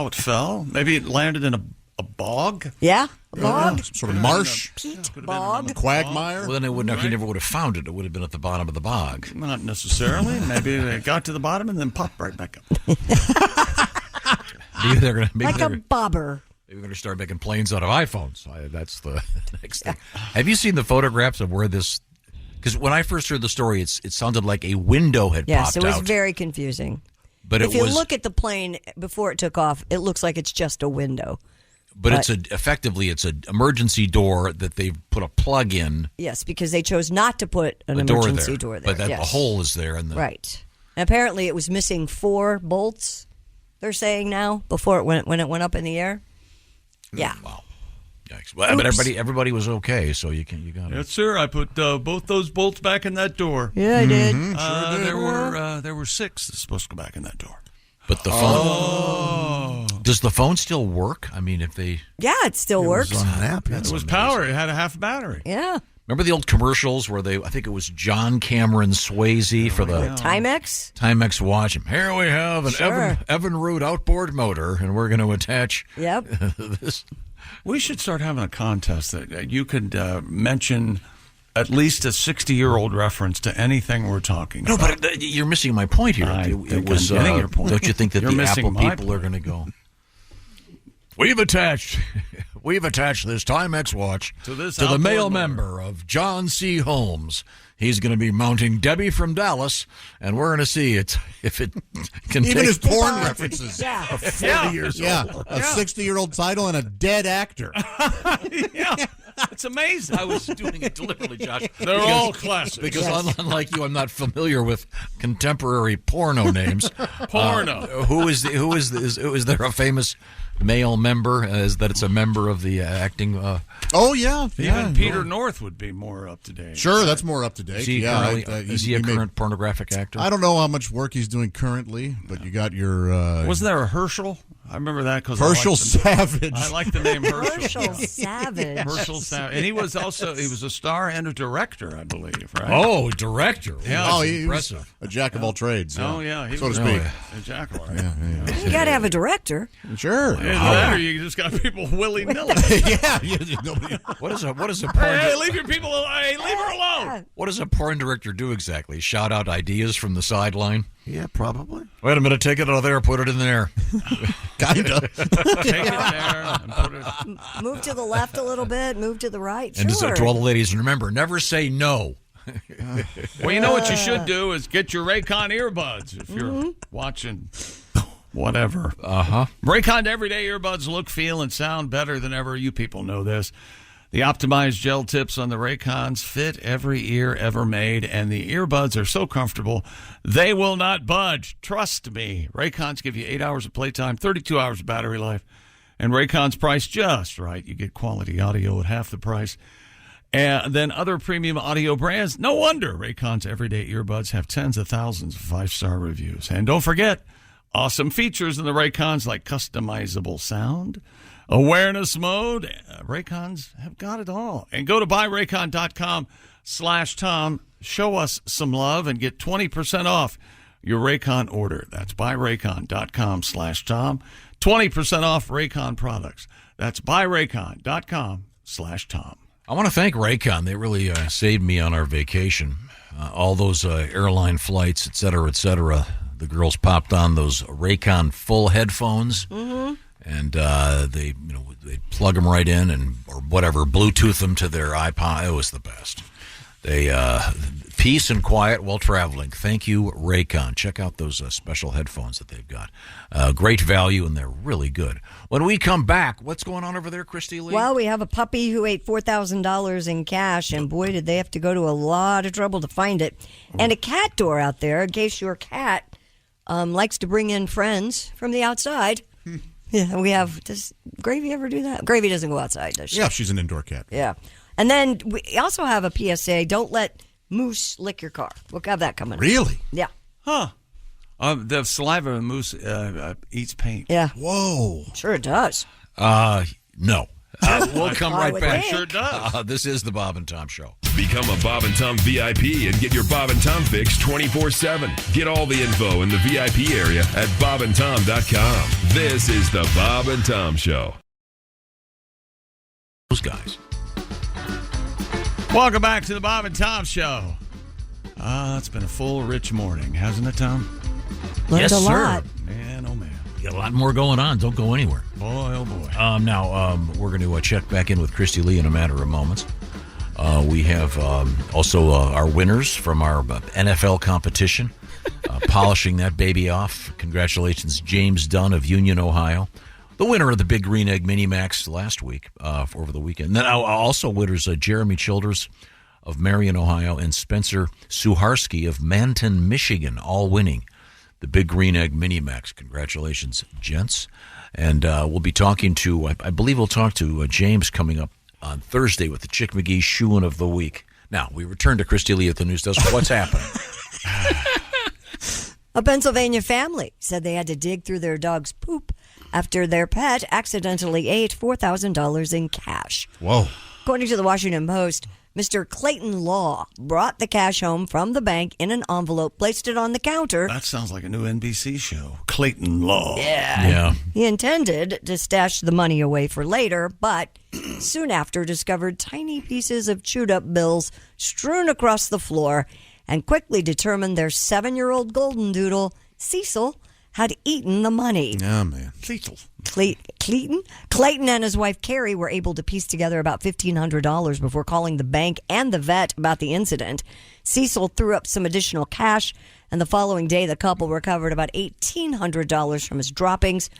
it fell. Maybe it landed in a bog.
Yeah, a bog.
Some sort of marsh.
Peat bog.
Quagmire.
Well, then he never would have found it. It would have been at the bottom of the bog.
Not necessarily. Maybe they got to the bottom and then popped right back up.
Maybe they're gonna
like a bobber.
Maybe we're going to start making planes out of iPhones. That's the next thing. Have you seen the photographs of where this? Because when I first heard the story, it sounded like a window had popped out.
Yes, it was very confusing.
But
if you look at the plane before it took off, it looks like it's just a window.
But effectively it's an emergency door that they've put a plug in.
Yes, because they chose not to put an emergency door there.
But the hole is there.
Right. And apparently it was missing 4 bolts, they're saying now, before when it went up in the air. Yeah.
Wow. Yikes. Well, but everybody was okay, so you got it.
Yes, sir. I put both those bolts back in that door.
Yeah, I did.
Sure did.
There were 6 that's supposed to go back in that door.
But the phone does the phone still work? I mean, if they
it still works.
It was on an app. It was power. It had a half battery.
Yeah.
Remember the old commercials where I think it was John Cameron Swayze for the
Timex
watch. Here we have an Evinrude outboard motor, and we're going to attach this.
We should start having a contest that you could mention at least a 60-year-old reference to anything we're talking about.
No, but you're missing my point here. It was
getting your point.
Don't you think that
You're
the
missing
Apple
my
people are going to go? We've attached this Timex watch to the male member of John C. Holmes. He's going to be mounting Debbie from Dallas, and we're going to see if it can
even
take
his porn references.
Yeah.
40 years old. A 60-year-old title and a dead actor.
It's amazing.
I was doing it deliberately, Josh.
They're all classics.
Because unlike you, I'm not familiar with contemporary porno names. Is there a famous male member? Is that it's a member of the acting?
Even Peter North would be more up to date.
Sure, that's more up to date.
Is he a current pornographic actor?
I don't know how much work he's doing currently, but you got your.
Wasn't there a Herschel? I remember that because
Herschel Savage.
I like the name Herschel.
Herschel Savage.
Herschel Savage. And he was a star and a director, I believe, right?
Oh, director.
Yeah.
He
impressive.
was a jack of all trades.
Oh, yeah. He
so
was
to speak.
a jack of all trades.
Yeah.
You got to have a director.
Sure.
There you just got people willy-nilly.
Nobody.
What is a porn?
Hey, leave your people alone. Hey, leave her alone.
What does a porn director do exactly? Shout out ideas from the sideline?
Yeah, probably.
Wait a minute, take it out of there, put it in there.
Kinda.
Take it there and put it.
Move to the left a little bit, move to the right.
And
Sure.
to all the ladies, and remember, never say no.
Well, you know what you should do is get your Raycon earbuds if you're watching whatever. Raycon everyday earbuds look, feel, and sound better than ever. You people know this. The optimized gel tips on the Raycons fit every ear ever made, and the earbuds are so comfortable, they will not budge. Trust me. Raycons give you 8 hours of playtime, 32 hours of battery life, and Raycon's priced just right. You get quality audio at half the price. And then other premium audio brands, no wonder Raycon's everyday earbuds have tens of thousands of 5-star reviews. And don't forget, awesome features in the Raycons like customizable sound, awareness mode. Raycons have got it all. And go to buyraycon.com/Tom. Show us some love and get 20% off your Raycon order. That's buyraycon.com/Tom. 20% off Raycon products. That's buyraycon.com/Tom.
I want to thank Raycon. They really saved me on our vacation. All those airline flights, et cetera, the girls popped on those Raycon full headphones.
Mm-hmm.
And they plug them right in or whatever, Bluetooth them to their iPod. It was the best. They peace and quiet while traveling. Thank you, Raycon. Check out those special headphones that they've got. Great value, and they're really good. When we come back, what's going on over there, Christy Lee?
Well, we have a puppy who ate $4,000 in cash, and boy, did they have to go to a lot of trouble to find it. And a cat door out there, in case your cat likes to bring in friends from the outside. Yeah, we have. Does Gravy ever do that? Gravy doesn't go outside, does she?
Yeah, she's an indoor cat.
Yeah. And then we also have a PSA, don't let moose lick your car. We'll have that coming up.
Really?
Yeah.
Huh. The saliva of a moose eats paint.
Yeah.
Whoa.
Sure it does.
No. We'll come right back.
Sure does.
This is the Bob and Tom Show.
Become a Bob and Tom VIP and get your Bob and Tom fix 24/7. Get all the info in the VIP area at bobandtom.com. This is the Bob and Tom Show.
Those guys.
Welcome back to the Bob and Tom Show. It's been a full, rich morning, hasn't it, Tom?
Learned a lot.
Man, oh man.
Got a lot more going on. Don't go anywhere.
Boy, oh boy.
Now, we're going to check back in with Christy Lee in a matter of moments. We have also our winners from our NFL competition, polishing that baby off. Congratulations, James Dunn of Union, Ohio, the winner of the Big Green Egg Mini Max last week, over the weekend. And then also winners Jeremy Childers of Marion, Ohio, and Spencer Suharski of Manton, Michigan, all winning the Big Green Egg Mini Max. Congratulations, gents. And we'll be talking to, I believe we'll talk to James coming up on Thursday with the Chick McGee Shoein' of the Week. Now, we return to Christy Lee at the news desk. What's happening?
A Pennsylvania family said they had to dig through their dog's poop after their pet accidentally ate $4,000 in cash.
Whoa.
According to the Washington Post, Mr. Clayton Law brought the cash home from the bank in an envelope, placed it on the counter.
That sounds like a new NBC show. Clayton Law.
Yeah. He intended to stash the money away for later, but soon after discovered tiny pieces of chewed up bills strewn across the floor and quickly determined their 7-year-old golden doodle, Cecil, had eaten the money.
Oh, man.
Cecil.
Clayton and his wife Carrie were able to piece together about $1,500 before calling the bank and the vet about the incident. Cecil threw up some additional cash, and the following day the couple recovered about $1,800 from his droppings,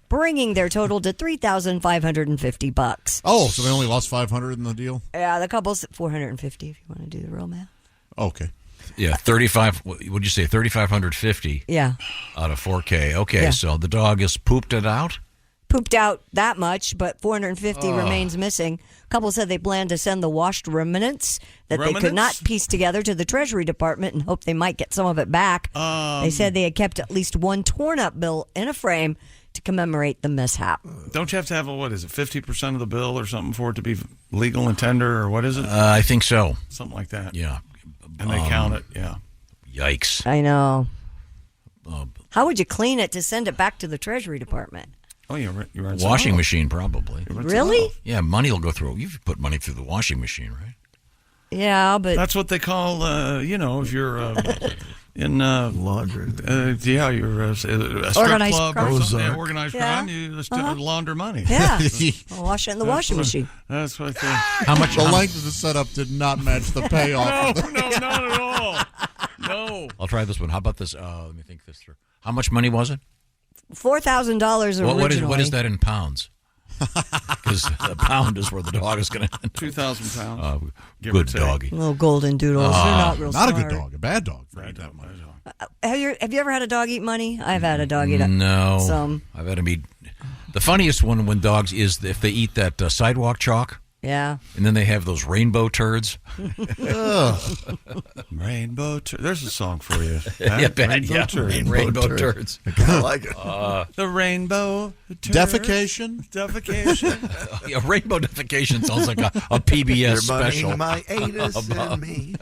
bringing their total to $3,550.
Oh, so they only lost $500 in the deal?
Yeah, the couple's at $450 if you want to do the real math.
Okay.
Yeah, 35. What'd you say? 3,550.
Yeah.
Out of 4K. Okay,
Yeah.
so the dog has pooped it out.
Pooped out that much, but 450 remains missing. Couple said they plan to send the washed remnants that they could not piece together to the Treasury Department and hope they might get some of it back. They said they had kept at least one torn up bill in a frame to commemorate the mishap.
Don't you have to have 50% of the bill or something for it to be legal and tender, or what is it?
I think so.
Something like that.
Yeah.
And they count it, yeah.
Yikes.
I know. How would you clean it to send it back to the Treasury Department?
Oh, you're
washing machine, probably.
Really?
Yeah, money will go through. You've put money through the washing machine, right?
Yeah, but
that's what they call, if you're in
laundry.
You're a strip
organized
club
crime.
or something. Organized crime. You just launder money.
Yeah, I'll wash it in the washing machine.
That's what.
How much? The length of the setup did not match the payoff.
No, not at all. No.
I'll try this one. How about this? Let me think this through. How much money was it?
$4,000 originally.
What is that in pounds? Because a pound is where the dog is going to end.
2,000 pounds.
Good doggy.
Little golden doodles. They're not real
Not
smart.
a good dog. A bad dog.
Have you ever had a dog eat money? I've had a dog eat
No.
some.
I've had them eat. The funniest one when dogs is if they eat that sidewalk chalk.
Yeah.
And then they have those rainbow turds.
Rainbow turds. There's a song for you.
Yeah, bad.
Rainbow
Yeah.
turds.
Rainbow turds.
I kind of like it.
The rainbow turds.
Defecation?
Defecation.
Yeah, rainbow defecation sounds like a PBS
You're
special.
my anus and me.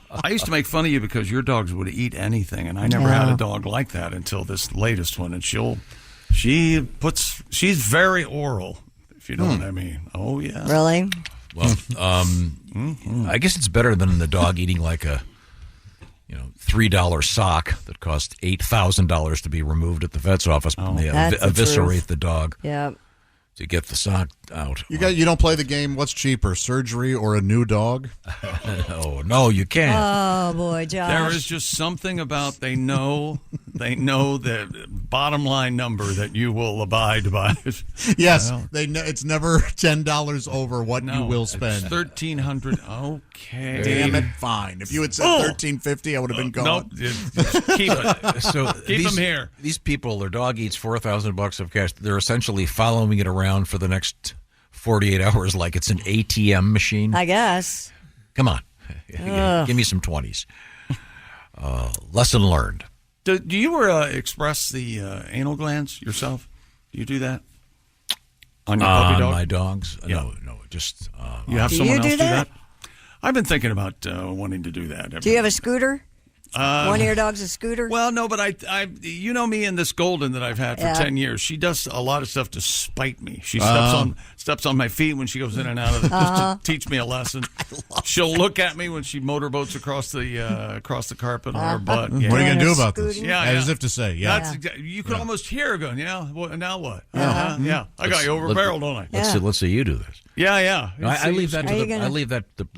I used to make fun of you because your dogs would eat anything, and I never had a dog like that until this latest one. And she's very oral, if you know what I mean. Oh yeah.
Really?
Well, I guess it's better than the dog eating like a $3 sock that costs $8,000 to be removed at the vet's office. They eviscerate the dog.
Yeah.
To get the sock out.
You don't play the game. What's cheaper, surgery or a new dog?
No, you can't.
Oh boy, Josh.
There is just something about they know the bottom line number that you will abide by.
Yes, they know it's never $10 over what you will spend.
It's $1,300. Okay,
damn it. Fine. If you had said $1,350, I would have been gone.
Nope. Keep it.
So
keep them here.
These people, their dog eats $4,000 of cash. They're essentially following it around for the next 48 hours like it's an ATM machine.
I guess.
Come on. Give me some 20s. Lesson learned.
Do you express the anal glands yourself? Do you do that on your puppy dog?
My dogs?
Yeah.
No. Just
you have
Do
someone
you
else
do that?
I've been thinking about wanting to do that.
Do you have a scooter? One of your dogs a scooter?
Well, no, but I you know me and this Golden that I've had for 10 years. She does a lot of stuff to spite me. She steps on my feet when she goes in and out of it just to teach me a lesson. She'll look at me when she motorboats across the carpet on her butt.
What are you going to do about this?
Yeah,
as if to say,
you can almost hear her going, now what? Yeah, I got you over-barreled, don't I?
Let's see you do this.
Yeah.
I leave that to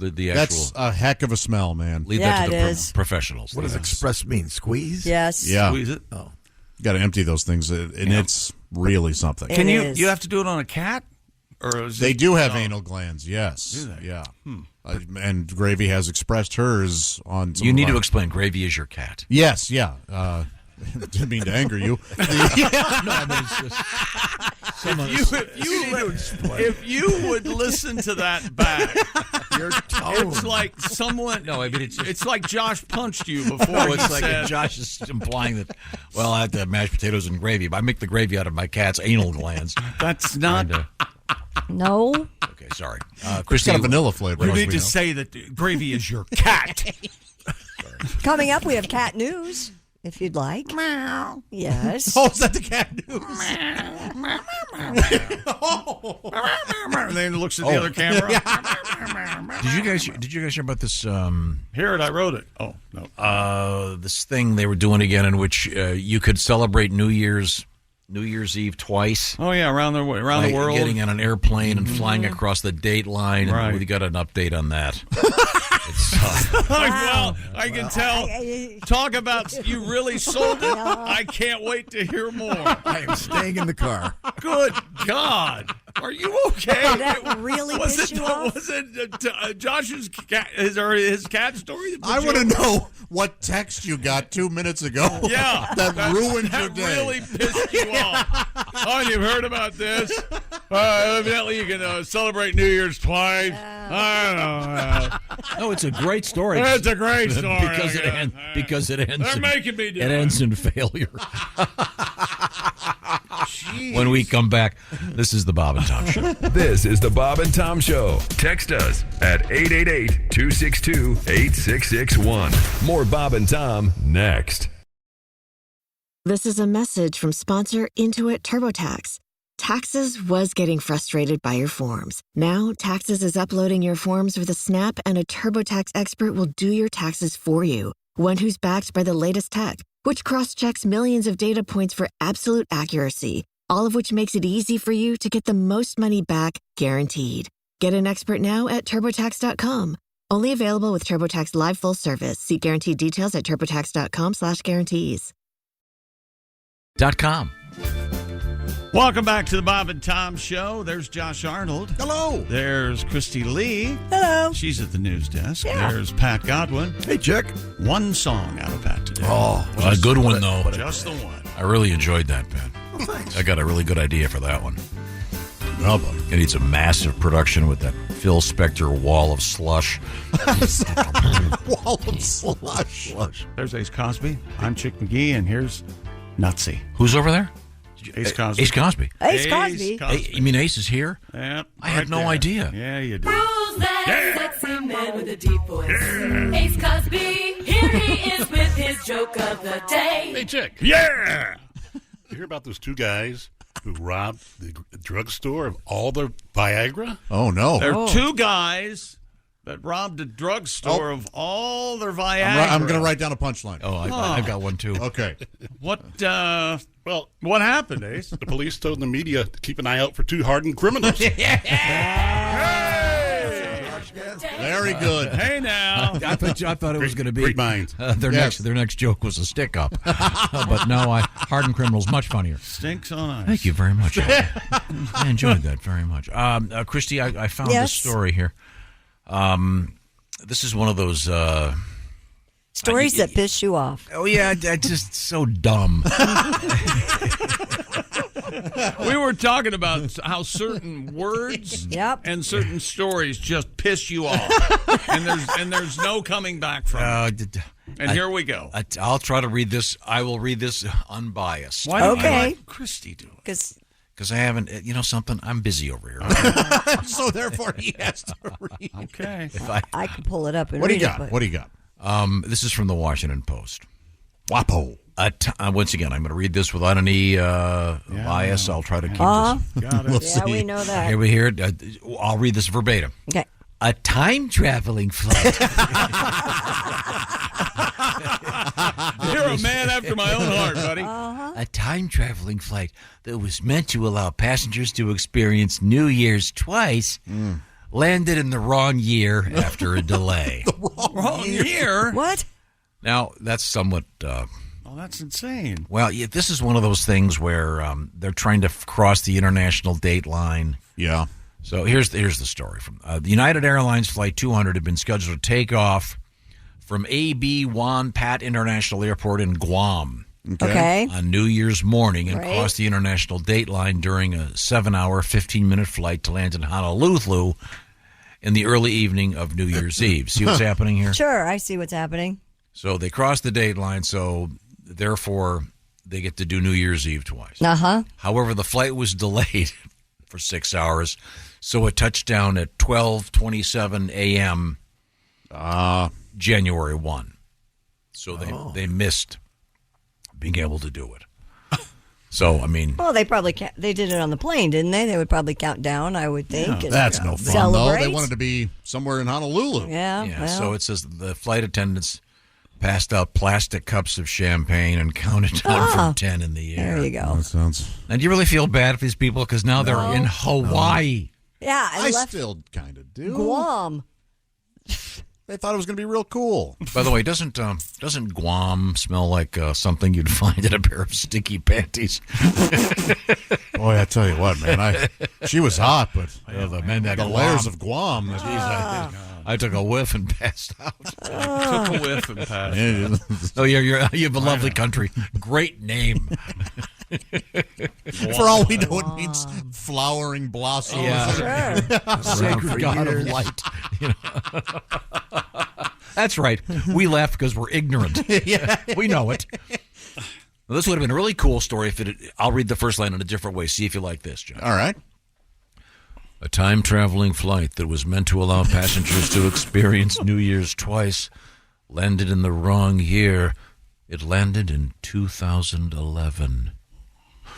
the actual.
That's a heck of a smell, man.
Leave that to the professionals.
What does express mean? Squeeze?
Yes.
Yeah.
Squeeze it.
Oh.
You got to empty those things, and it's really something.
Can you have to do it on a cat? Or is
they do have anal glands, yes.
Do they?
Yeah. And Gravy has expressed hers on some
You need to explain. Gravy is your cat.
Yes, yeah. Didn't mean to anger you.
No, I mean, it's just...
If you would listen to that back,
your tone.
It's like someone.
No, I mean it's
like Josh punched you before.
It's like Josh is implying that. Well, I have to have mashed potatoes and gravy, but I make the gravy out of my cat's anal glands.
That's not.
No.
Okay, sorry.
It's got a vanilla flavor.
You need to say that gravy is your cat.
Coming up, we have cat news. If you'd like.
Meow.
Yes.
Oh, is that the cat news?
And then looks at the other camera.
Did you guys hear about this?
Hear it? I wrote it. Oh no.
This thing they were doing again, in which you could celebrate New Year's Eve twice.
Oh yeah, around the world,
getting on an airplane and flying across the date line.
Right.
And we got an update on that.
Well, I can tell. Talk about you really sold it. I can't wait to hear more.
I am staying in the car.
Good God. Are you okay?
That really pissed you off?
Was it Josh's cat, his cat story?
I want to know what text you got 2 minutes ago.
Yeah.
that ruined your day.
That really pissed you off. Oh, you've heard about this? Evidently, you can celebrate New Year's twice. I don't know.
No, it's a great story.
It's a great story.
because it ends.
They're making me do
it. Ends in failure. when we come back. This is the Bob and Tom Show.
This is the Bob and Tom Show. Text us at 888-262-8661. More Bob and Tom next.
This is a message from sponsor Intuit TurboTax. Taxes was getting frustrated by your forms. Now, Taxes is uploading your forms with a snap, and a TurboTax expert will do your taxes for you. One who's backed by the latest tech, which cross-checks millions of data points for absolute accuracy, all of which makes it easy for you to get the most money back, guaranteed. Get an expert now at TurboTax.com. Only available with TurboTax Live Full Service. See guaranteed details at TurboTax.com/guarantees.
.com.
Welcome back to the Bob and Tom Show. There's Josh Arnold.
Hello.
There's Christy Lee.
Hello.
She's at the news desk.
Yeah.
There's Pat Godwin.
Hey, Chick.
One song out of Pat today.
Oh, a good one, though.
Just the one.
I really enjoyed that, Pat.
Oh, thanks.
I got a really good idea for that one.
Well,
It needs a massive production with that Phil Spector wall of slush.
wall of slush.
There's Ace Cosby. I'm Chick McGee, and here's Nutsy.
Who's over there?
Ace Cosby.
Ace Cosby.
Ace Cosby.
You mean Ace is here?
Yep.
I had no idea.
Yeah, you do.
Who's that sexy man with a deep voice? Ace Cosby. Here he is with his joke of the day.
Hey, Chick.
Yeah!
You hear about those two guys who robbed the drugstore of all their Viagra?
Oh, no.
There are two guys that robbed a drugstore of all their Viagra.
I'm going to write down a punchline.
Oh, I've got one, too.
Okay.
What happened, Ace?
The police told the media to keep an eye out for two hardened criminals.
Very good.
Hey, now.
I thought it was going to be
Great minds.
their next joke was a stick up, but no, hardened criminals much funnier.
Stinks on ice.
Thank you very much. I enjoyed that very much. Christy, I found this story here. This is one of those
stories that piss you off.
Oh yeah, just so dumb.
We were talking about how certain words and certain stories just piss you off, and there's no coming back from it. And here we go.
I'll try to read this. I will read this unbiased.
Why don't you let Christy do it?
Because I haven't, something. I'm busy over here.
So therefore, he has to read.
Okay.
I can pull it up and
What do
read
you got?
it.
What do you got?
This is from the Washington Post.
Wapo.
Once again, I'm going to read this without any bias. I'll try to keep this.
Got it.
We'll
Yeah, we know that.
Here we hear it. I'll read this verbatim.
Okay.
A time-traveling flight.
You're a man after my own heart, buddy.
A time-traveling flight that was meant to allow passengers to experience New Year's twice landed in the wrong year after a delay.
The
wrong year?
What?
Now, that's somewhat...
Oh, that's insane.
Well, this is one of those things where they're trying to cross the international date line.
Yeah.
So here's the story. From the United Airlines Flight 200 had been scheduled to take off from A.B. Juan Pat International Airport in Guam
Okay.
on New Year's morning and cross the international date line during a 7-hour, 15-minute flight to land in Honolulu in the early evening of New Year's Eve. See what's happening here?
Sure, I see what's happening.
So they crossed the date line, so therefore they get to do New Year's Eve twice.
Uh-huh.
However, the flight was delayed for 6 hours, so it touched down at 12:27 a.m. January 1. So they missed being able to do it. So, I mean...
Well, they probably they did it on the plane, didn't they? They would probably count down, I would think. and
That's no fun,
celebrate.
though. They wanted to be somewhere in Honolulu.
Yeah, well.
So it says the flight attendants passed out plastic cups of champagne and counted down from 10 in the air.
There you go.
That sounds...
And do you really feel bad for these people? Because now they're in Hawaii.
Yeah,
I
left
still kind of do.
Guam.
They thought it was going to be real cool.
By the way, doesn't Guam smell like something you'd find in a pair of sticky panties?
Boy, I tell you what, man, she was hot, but
the
layers of Guam.
I took a whiff and passed out.
Took a whiff and passed out.
Oh, you have a lovely country. Great name.
For all we know, it means flowering blossoms.
Yeah.
Sure.
Sacred God of light. You know? That's right. We laugh because we're ignorant.
Yeah.
We know it. Well, this would have been a really cool story if it. I'll read the first line in a different way. See if you like this, John.
All right.
A time-traveling flight that was meant to allow passengers to experience New Year's twice landed in the wrong year. It landed in 2011.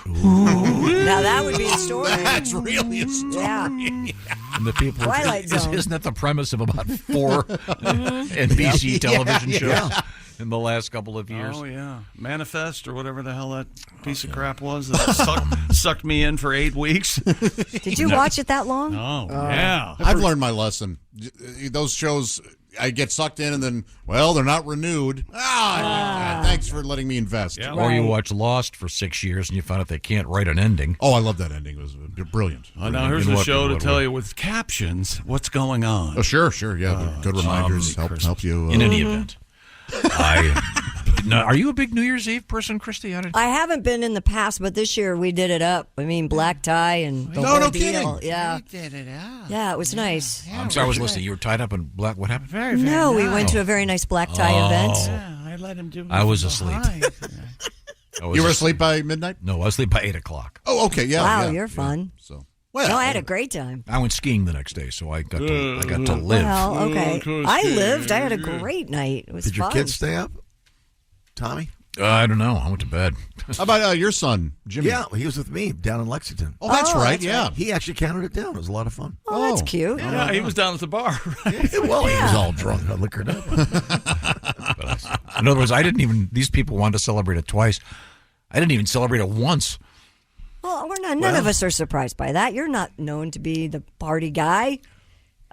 Now that would be a story.
That's really a story.
Yeah.
And the people
Twilight Zone.
Isn't that the premise of about 4 NBC television shows in the last couple of years?
Oh, yeah. Manifest or whatever the hell that piece of crap was that sucked me in for 8 weeks.
Did you watch it that long?
Oh, yeah.
I've learned my lesson. Those shows, I get sucked in and then, well, they're not renewed. Thanks for letting me invest.
Yeah.
Or you watch Lost for 6 years and you find out they can't write an ending.
Oh, I love that ending. It was brilliant.
Now here's a show to tell you with captions what's going on.
Oh, sure. Yeah, good reminders help you.
In any event. Are you a big New Year's Eve person, Christy?
I haven't been in the past, but this year we did it up. I mean, black tie and the
No
whole
kidding.
deal. Yeah.
We did it up.
Yeah, it was nice.
I'm sorry, I was listening. You were tied up in black. What happened?
Very
No, we
nice.
went to a very nice black tie event.
Yeah, I let him do.
I was asleep.
You were asleep by midnight?
No, I was asleep by 8 o'clock.
Oh, okay. Yeah.
Wow,
yeah,
you're fun.
So,
No, I had a great time.
I went skiing the next day, so I got to live.
Well, okay. I lived. I had a great night. It was
Did your
fun.
kids stay up, Tommy?
I don't know. I went to bed.
How about your son, Jimmy?
Yeah, he was with me down in Lexington.
Oh, that's right.
that's
Yeah.
He actually counted it down. It was a lot of fun.
Oh, that's cute.
Yeah, he was down at the bar. Right?
Well, he was all drunk, liquored up.
In other words, these people wanted to celebrate it twice. I didn't even celebrate it once.
Well, none of us are surprised by that. You're not known to be the party guy.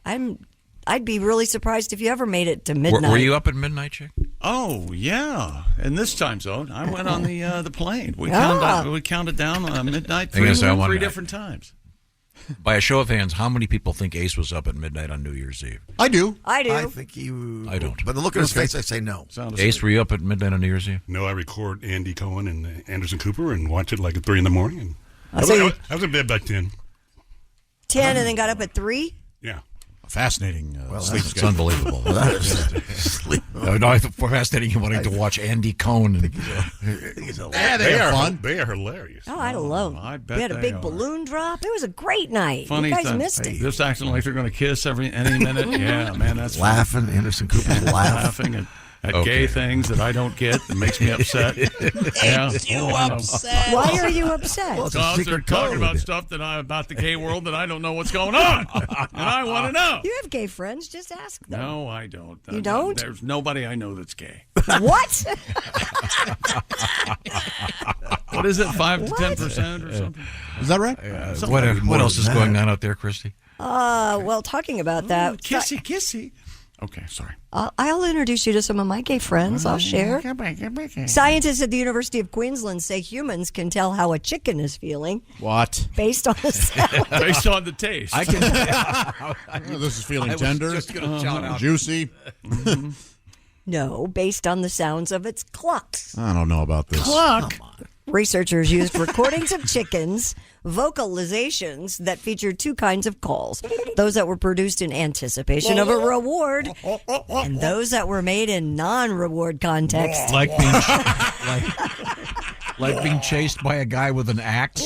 I'd be really surprised if you ever made it to midnight.
Were you up at midnight, Chick?
Oh, yeah. In this time zone, I went on the plane. We counted down on midnight three different times.
By a show of hands, how many people think Ace was up at midnight on New Year's Eve?
I do.
I
think you.
I don't.
But the look at his face, I say no.
Ace, were you up at midnight on New Year's Eve?
No, I record Andy Cohen and Anderson Cooper and watch it like at 3 in the morning. And I was in bed by 10.
10 and then got up at 3?
Yeah.
Fascinating sleep
It's
schedule.
unbelievable. Fascinating you wanting to watch Andy Cohen.
They are fun.
They are hilarious.
Oh, I love them.
I bet
We had a
they
big
are.
balloon drop. It was a great night.
Funny
you guys
thing.
missed it.
Just acting like they're going to kiss any minute. Yeah, man, that's
laughing. Anderson Cooper's
laughing at gay things that I don't get. It makes me upset.
Makes you upset. Why are you upset?
Well, they're talking about stuff about the gay world that I don't know what's going on, and I want to know.
You have gay friends. Just ask them.
No, I don't.
You don't?
There's nobody I know that's gay.
What?
What is it? 5 to 10% or something?
Is that right?
What else is going on out there, Christy?
Well, talking about that.
Kissy. Okay, sorry.
I'll introduce you to some of my gay friends. I'll share. Scientists at the University of Queensland say humans can tell how a chicken is feeling.
What?
Based on the sound.
Based on the taste.
I can.
This is feeling tender,
just gonna shout out.
juicy.
No, based on the sounds of its clucks.
I don't know about this.
Cluck.
Researchers used recordings of chickens' vocalizations that featured two kinds of calls. Those that were produced in anticipation of a reward and those that were made in non-reward context.
Like being chased by a guy with an axe.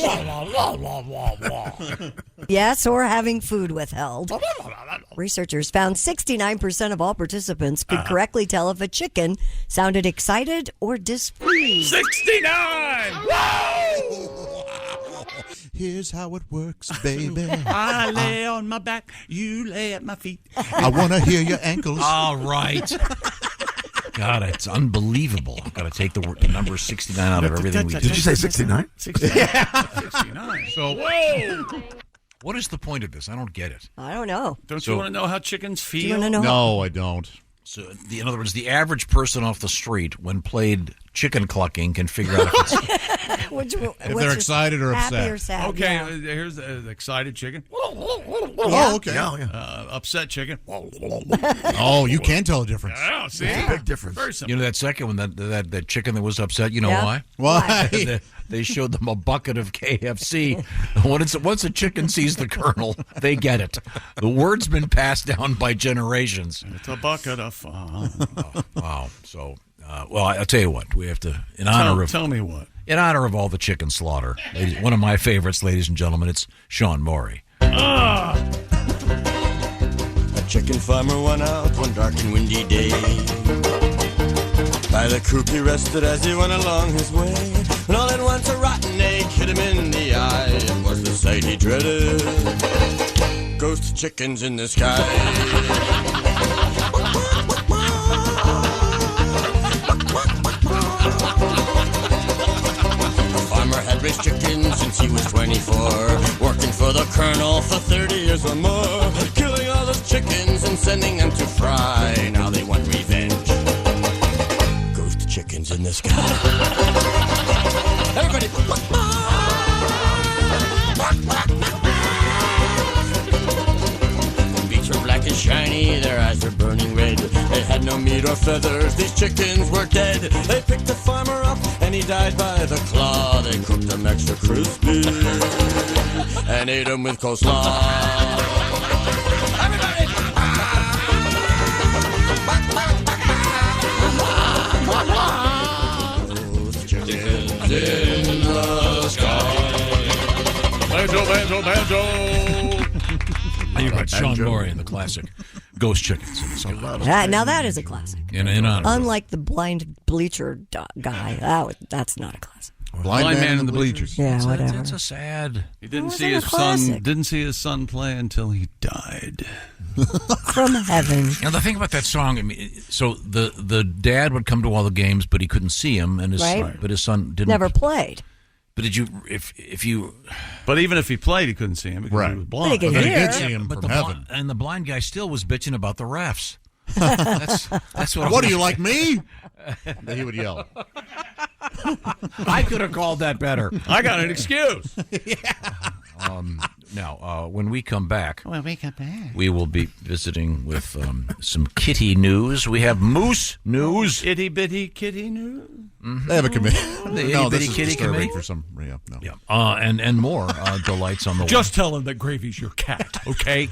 Yes, or having food withheld. Researchers found 69% of all participants could correctly tell if a chicken sounded excited or displeased.
69!
Here's how it works, baby.
I lay on my back, you lay at my feet.
I want to hear your ankles.
All right. God, it's unbelievable. I've got to take the number 69 out of everything we do.
Did you say 69?
69.
So, what is the point of this? I don't get it.
I don't know.
Don't you want to know how chickens feel?
Do you want to know?
No, I don't.
So, in other words, the average person off the street, when played chicken clucking, can figure out if it's
if they're excited or
happy
upset.
or sad.
Okay,
yeah.
here's the excited chicken.
Oh, okay.
Upset chicken.
Oh, you can tell the difference.
Oh, see?
It's a big difference.
Very simple.
You know that second one, that chicken that was upset, you know
Yeah.
why?
Why?
They showed them a bucket of KFC. Once a chicken sees the kernel, they get it. The word's been passed down by generations.
It's a bucket of fun.
Wow. So, well, I'll tell you what. We have to, in honor of...
Tell me what.
In honor of all the chicken slaughter, one of my favorites, ladies and gentlemen, it's Sean Morey.
A chicken farmer went out one dark and windy day. By the coop he rested as he went along his way. And all at once a rotten egg hit him in the eye. It was the sight he dreaded. Ghost chickens in the sky. Raised chickens since he was 24, working for the colonel for 30 years or more, killing all those chickens and sending them to fry. Now they want revenge. Ghost chickens in the sky. Everybody. Their beaks were black and shiny, their eyes were burning red. They had no meat or feathers, these chickens were dead. They picked the farmer up and he died by the claw. They cooked him extra crispy and ate him with coleslaw. Everybody! Those chickens in the sky.
Banjo, banjo, banjo.
You're right, Sean Morey in the classic Ghost Chickens.
Now that is a classic.
In honor.
Unlike the blind bleacher guy, that's not a classic.
Blind man in the bleachers.
Yeah, whatever.
It's a sad.
He didn't see his son. Didn't see his son play until he died.
From heaven.
Now the thing about that song, I mean, so the dad would come to all the games, but he couldn't see him, and his son didn't.
Never played.
But did you? If you?
But even if he played, he couldn't see him because he was blind.
But he
could see him from heaven.
And the blind guy still was bitching about the refs. That's what.
What do you like me? Then he would yell.
I could have called that better.
I got an excuse.
Now, when we come back, we will be visiting with some kitty news. We have moose news.
Itty bitty kitty news.
Mm-hmm.
They have a committee.
The
No,
itty
this
bitty
is
kitty
disturbing
committee
for some. Yeah, no.
And more delights on the way.
Just tell him that gravy's your cat, okay?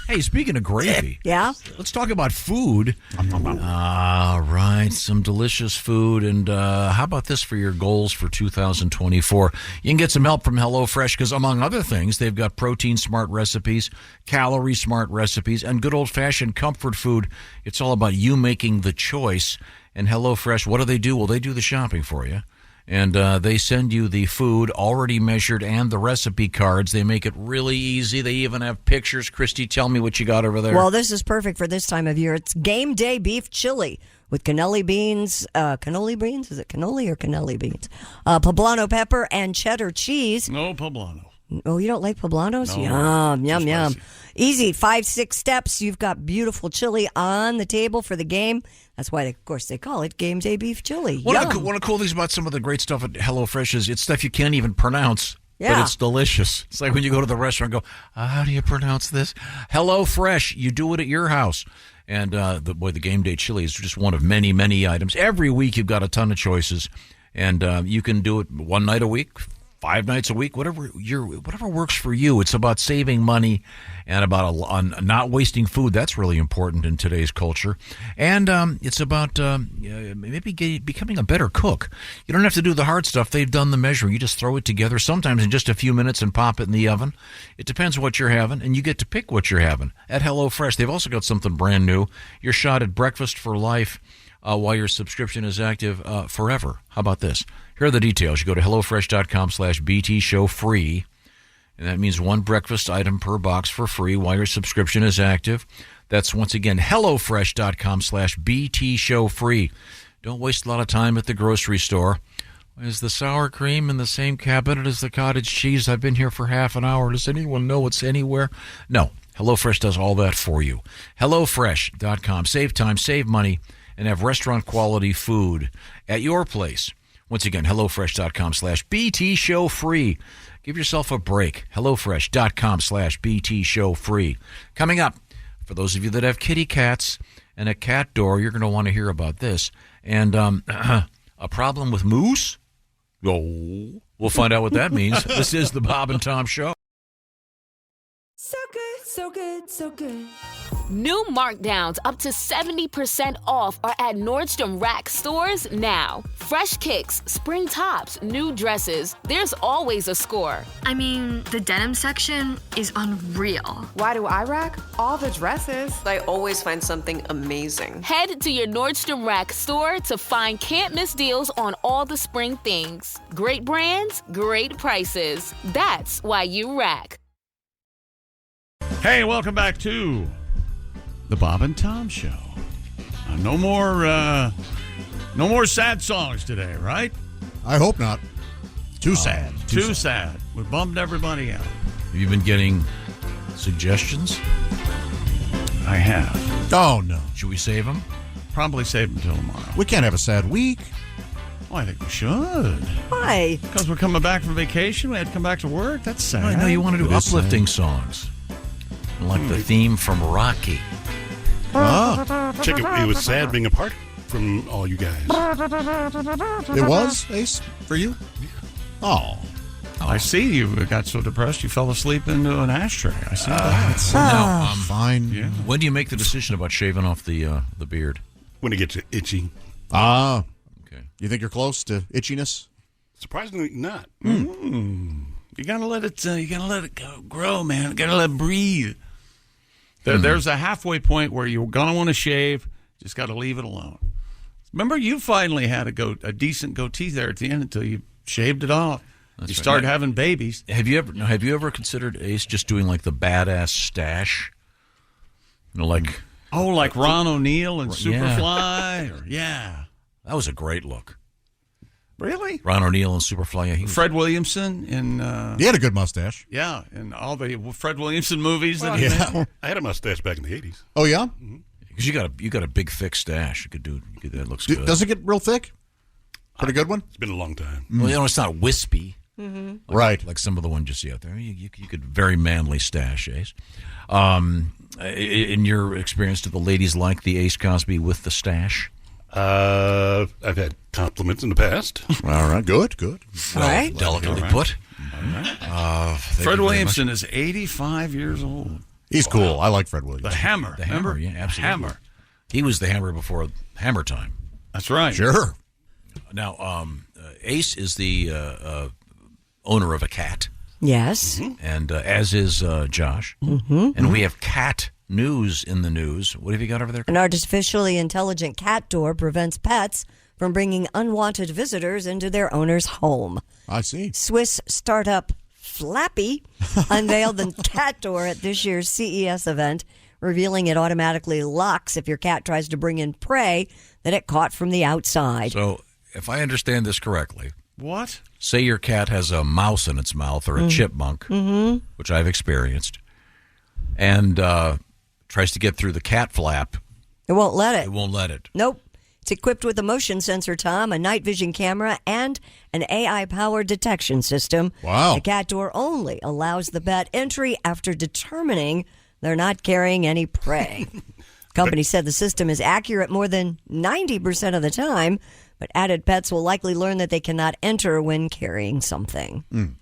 Hey, speaking of gravy,
yeah,
let's talk about food. Right, some delicious food. And how about this for your goals for 2024? You can get some help from HelloFresh because, among other things, they've got protein-smart recipes, calorie-smart recipes, and good old-fashioned comfort food. It's all about you making the choice. And HelloFresh, what do? Well, they do the shopping for you. And they send you the food already measured and the recipe cards. They make it really easy. They even have pictures. Christy, tell me what you got over there.
Well, this is perfect for this time of year. It's game day beef chili with cannoli beans. Cannoli beans? Is it cannoli or cannoli beans? Poblano pepper and cheddar cheese.
No poblano.
Oh, you don't like poblanos?
No,
yum, yum, yum. Easy, 5-6 steps. You've got beautiful chili on the table for the game. That's why, of course, they call it game day beef chili.
One of the cool things about some of the great stuff at HelloFresh is it's stuff you can't even pronounce,
Yeah.
but it's delicious. It's like when you go to the restaurant and go, how do you pronounce this? HelloFresh, you do it at your house. And the game day chili is just one of many, many items. Every week you've got a ton of choices, and you can do it one night a week, 5 nights a week, whatever works for you. It's about saving money and about not wasting food. That's really important in today's culture. And it's about maybe becoming a better cook. You don't have to do the hard stuff. They've done the measuring. You just throw it together, sometimes in just a few minutes, and pop it in the oven. It depends what you're having, and you get to pick what you're having. At HelloFresh, they've also got something brand new. Your shot at breakfast for life. While your subscription is active forever. How about this? Here are the details. You go to HelloFresh.com/BT Show free, and that means one breakfast item per box for free while your subscription is active. That's, once again, HelloFresh.com/BT Show free. Don't waste a lot of time at the grocery store. Is the sour cream in the same cabinet as the cottage cheese? I've been here for half an hour. Does anyone know it's anywhere? No. HelloFresh does all that for you. HelloFresh.com. Save time, save money, and have restaurant-quality food at your place. Once again, HelloFresh.com/BT Show free. Give yourself a break. HelloFresh.com/BT Show free. Coming up, for those of you that have kitty cats and a cat door, you're going to want to hear about this. And a problem with moose? Oh, we'll find out what that means. This is the Bob and Tom Show.
So good, so good, so good.
New markdowns up to 70% off are at Nordstrom Rack stores now. Fresh kicks, spring tops, new dresses. There's always a score.
I mean, the denim section is unreal.
Why do I rack? All the dresses.
I always find something amazing.
Head to your Nordstrom Rack store to find can't-miss deals on all the spring things. Great brands, great prices. That's why you rack.
Hey, welcome back to the Bob and Tom Show. No more sad songs today, right?
I hope not. Too sad.
Too sad. We bummed everybody out.
Have you been getting suggestions?
I have.
Oh, no.
Should we save them?
Probably save them till tomorrow.
We can't have a sad week.
Oh, I think we should.
Why?
Because we're coming back from vacation. We had to come back to work. That's sad.
I know you want to do uplifting songs. Like the theme from Rocky.
Check it was sad being apart from all you guys.
It was, Ace, for you? Oh.
I see you got so depressed you fell asleep into an ashtray. I see that.
Now,
fine.
Yeah.
When do you make the decision about shaving off the beard?
When it gets itchy.
Ah.
Okay.
You think you're close to itchiness?
Surprisingly not.
You gotta let it. Grow, man. You gotta let it breathe. There's a halfway point where you're gonna want to shave. Just got to leave it alone. Remember, you finally had a decent goatee there at the end until you shaved it off.
That's
you
right.
started having babies.
Have you ever considered, Ace, just doing like the badass stash? You know, like
Ron O'Neal and
Yeah.
Superfly. Yeah,
that was a great look.
Really?
Ron O'Neal and Superfly. Yeah,
Fred Williamson in.
He had a good mustache.
Yeah, in all the Fred Williamson movies.
Well,
that he made.
I had a mustache back in the 80s.
Oh, yeah?
Because you got a big thick stash. You could do that. Looks good.
Does it get real thick? Pretty good one?
It's been a long time.
Well, it's not wispy.
Mm-hmm.
Right.
Like some of the ones you see out there. You could very manly stash, Ace. In your experience, do the ladies like the Ace Cosby with the stash?
I've had compliments in the past.
All right. Good.
Well,
right.
delicately put.
Fred Williamson is 85 years old.
He's cool. I like Fred Williamson.
The Hammer.
The Hammer,
remember?
yeah, absolutely.
Hammer.
He was the Hammer before Hammer Time.
That's right.
Sure.
Now, Ace is the owner of a cat.
Yes.
And as is Josh.
Mm-hmm.
And we have cat news in the news. What have you got over there?
An artificially intelligent cat door prevents pets from bringing unwanted visitors into their owner's home.
I see.
Swiss startup Flappy unveiled the cat door at this year's CES event, revealing it automatically locks if your cat tries to bring in prey that it caught from the outside.
So, if I understand this correctly,
What?
say your cat has a mouse in its mouth or a chipmunk, which I've experienced, and tries to get through the cat flap.
It won't let it.
It won't let it.
Nope. It's equipped with a motion sensor, Tom, a night vision camera, and an AI-powered detection system.
Wow.
The cat door only allows the pet entry after determining they're not carrying any prey. Company said the system is accurate more than 90% of the time, but added pets will likely learn that they cannot enter when carrying something.
I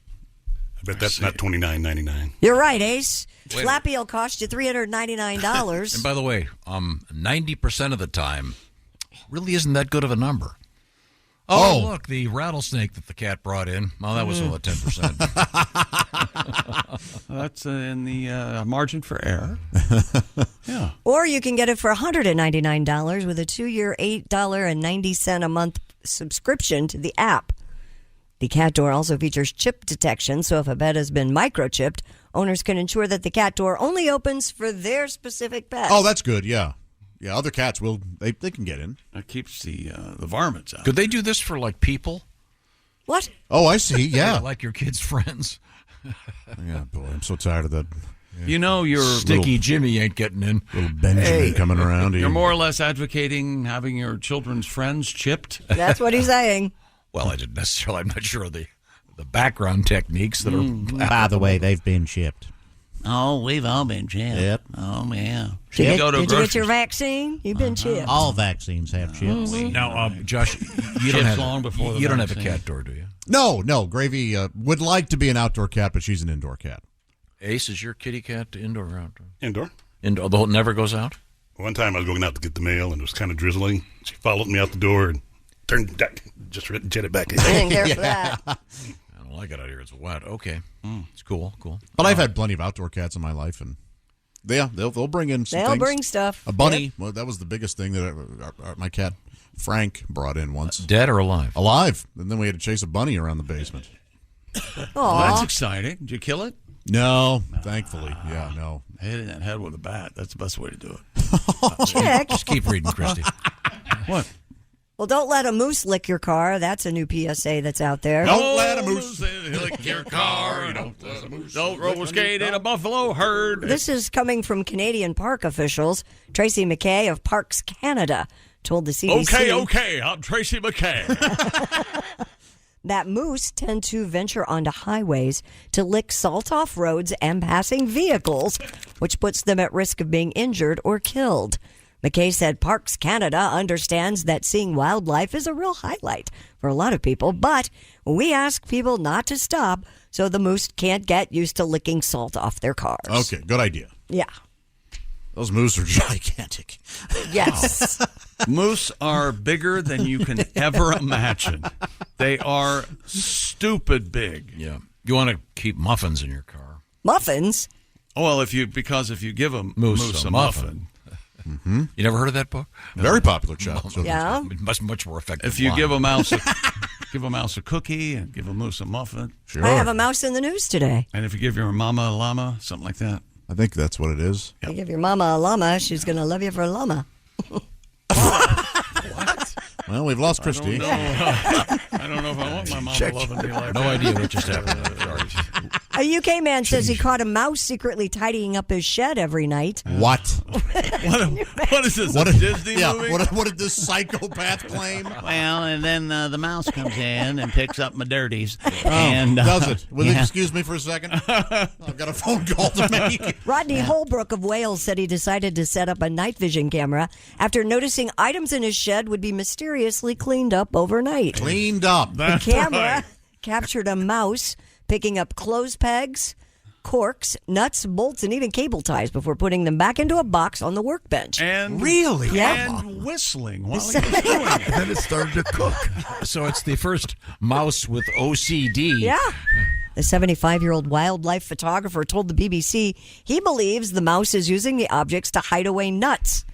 bet that's not $29.99.
You're right, Ace.
Wait.
Flappy will cost you $399.
And by the way, 90% of the time really isn't that good of a number. Oh, look, the rattlesnake that the cat brought in. Oh, that was only 10%.
That's in the margin for error. Yeah.
Or you can get it for $199 with a 2-year, $8.90 a month subscription to the app. The cat door also features chip detection, so if a pet has been microchipped, owners can ensure that the cat door only opens for their specific pet.
Oh, that's good, yeah. Yeah, other cats they can get in.
That keeps the varmints out.
Could they do this for, like, people?
What?
Oh, I see, yeah.
Like your kids' friends.
Yeah, boy, I'm so tired of that.
You know, you're
Sticky Jimmy ain't getting in.
Little Benjamin coming around.
You're more or less advocating having your children's friends chipped.
That's what he's saying.
Well, I didn't necessarily. I'm not sure of the background techniques that are.
By the way, they've been chipped.
Oh, we've all been chipped.
Yep.
Oh, yeah.
Did you get your vaccine? You've been chipped.
All vaccines have chips.
Now, Josh, you don't have a cat door, do you?
No. Gravy would like to be an outdoor cat, but she's an indoor cat.
Ace, is your kitty cat indoor or outdoor?
Indoor.
And the whole never goes out?
One time I was going out to get the mail, and it was kind of drizzling. She followed me out the door and turned just jetted back in.
I didn't care for that.
I don't like it out here. It's wet. Okay. It's cool.
But I've had plenty of outdoor cats in my life, and they'll bring in some
They'll
things.
bring stuff.
A bunny.
Yep.
Well, that was the biggest thing that my cat Frank brought in once.
Dead or alive?
Alive. And then we had to chase a bunny around the basement.
Well, that's exciting. Did you kill it?
No, thankfully. Yeah, no.
Hit it in the head with a bat. That's the best way to do it.
Chick.
Just keep reading, Christy.
What?
Well, don't let a moose lick your car. That's a new PSA that's out there.
Don't let a moose lick your car. Don't roller skate in a buffalo herd.
This is coming from Canadian park officials. Tracy McKay of Parks Canada told the CBC.
Okay, I'm Tracy McKay.
That moose tend to venture onto highways to lick salt off roads and passing vehicles, which puts them at risk of being injured or killed. McKay said Parks Canada understands that seeing wildlife is a real highlight for a lot of people, but we ask people not to stop so the moose can't get used to licking salt off their cars.
Okay, good idea.
Yeah.
Those moose are gigantic.
Yes.
Moose are bigger than you can ever imagine. They are stupid big.
Yeah. You want to keep muffins in your car.
Muffins?
Oh, well, if you give a moose a muffin.
Mm-hmm.
You never heard of that book?
Very popular child.
Yeah.
Much more effective.
If you give a mouse a cookie and give a moose a muffin.
Sure.
I have a mouse in the news today.
And if you give your mama a llama, something like that.
I think that's what it is.
You give your mama a llama, she's going to love you for a llama.
Well, we've lost Christy.
I don't know if I want my mama loving me like
No
that.
idea what just happened.
A UK man says he caught a mouse secretly tidying up his shed every night.
What?
What is this,
What
a
did-
Disney
yeah,
movie?
What did this psychopath claim?
Well, and then the mouse comes in and picks up my dirties.
Oh,
and
does it? Will you
yeah.
excuse me for a second? I've got a phone call to make.
Rodney Holbrook of Wales said he decided to set up a night vision camera after noticing items in his shed would be mysteriously cleaned up overnight.
Cleaned up.
The camera captured a mouse picking up clothes pegs, corks, nuts, bolts, and even cable ties before putting them back into a box on the workbench.
And
really?
Yeah.
And whistling while he was doing it.
Then it started to cook.
So it's the first mouse with OCD.
Yeah. The 75-year-old wildlife photographer told the BBC he believes the mouse is using the objects to hide away nuts.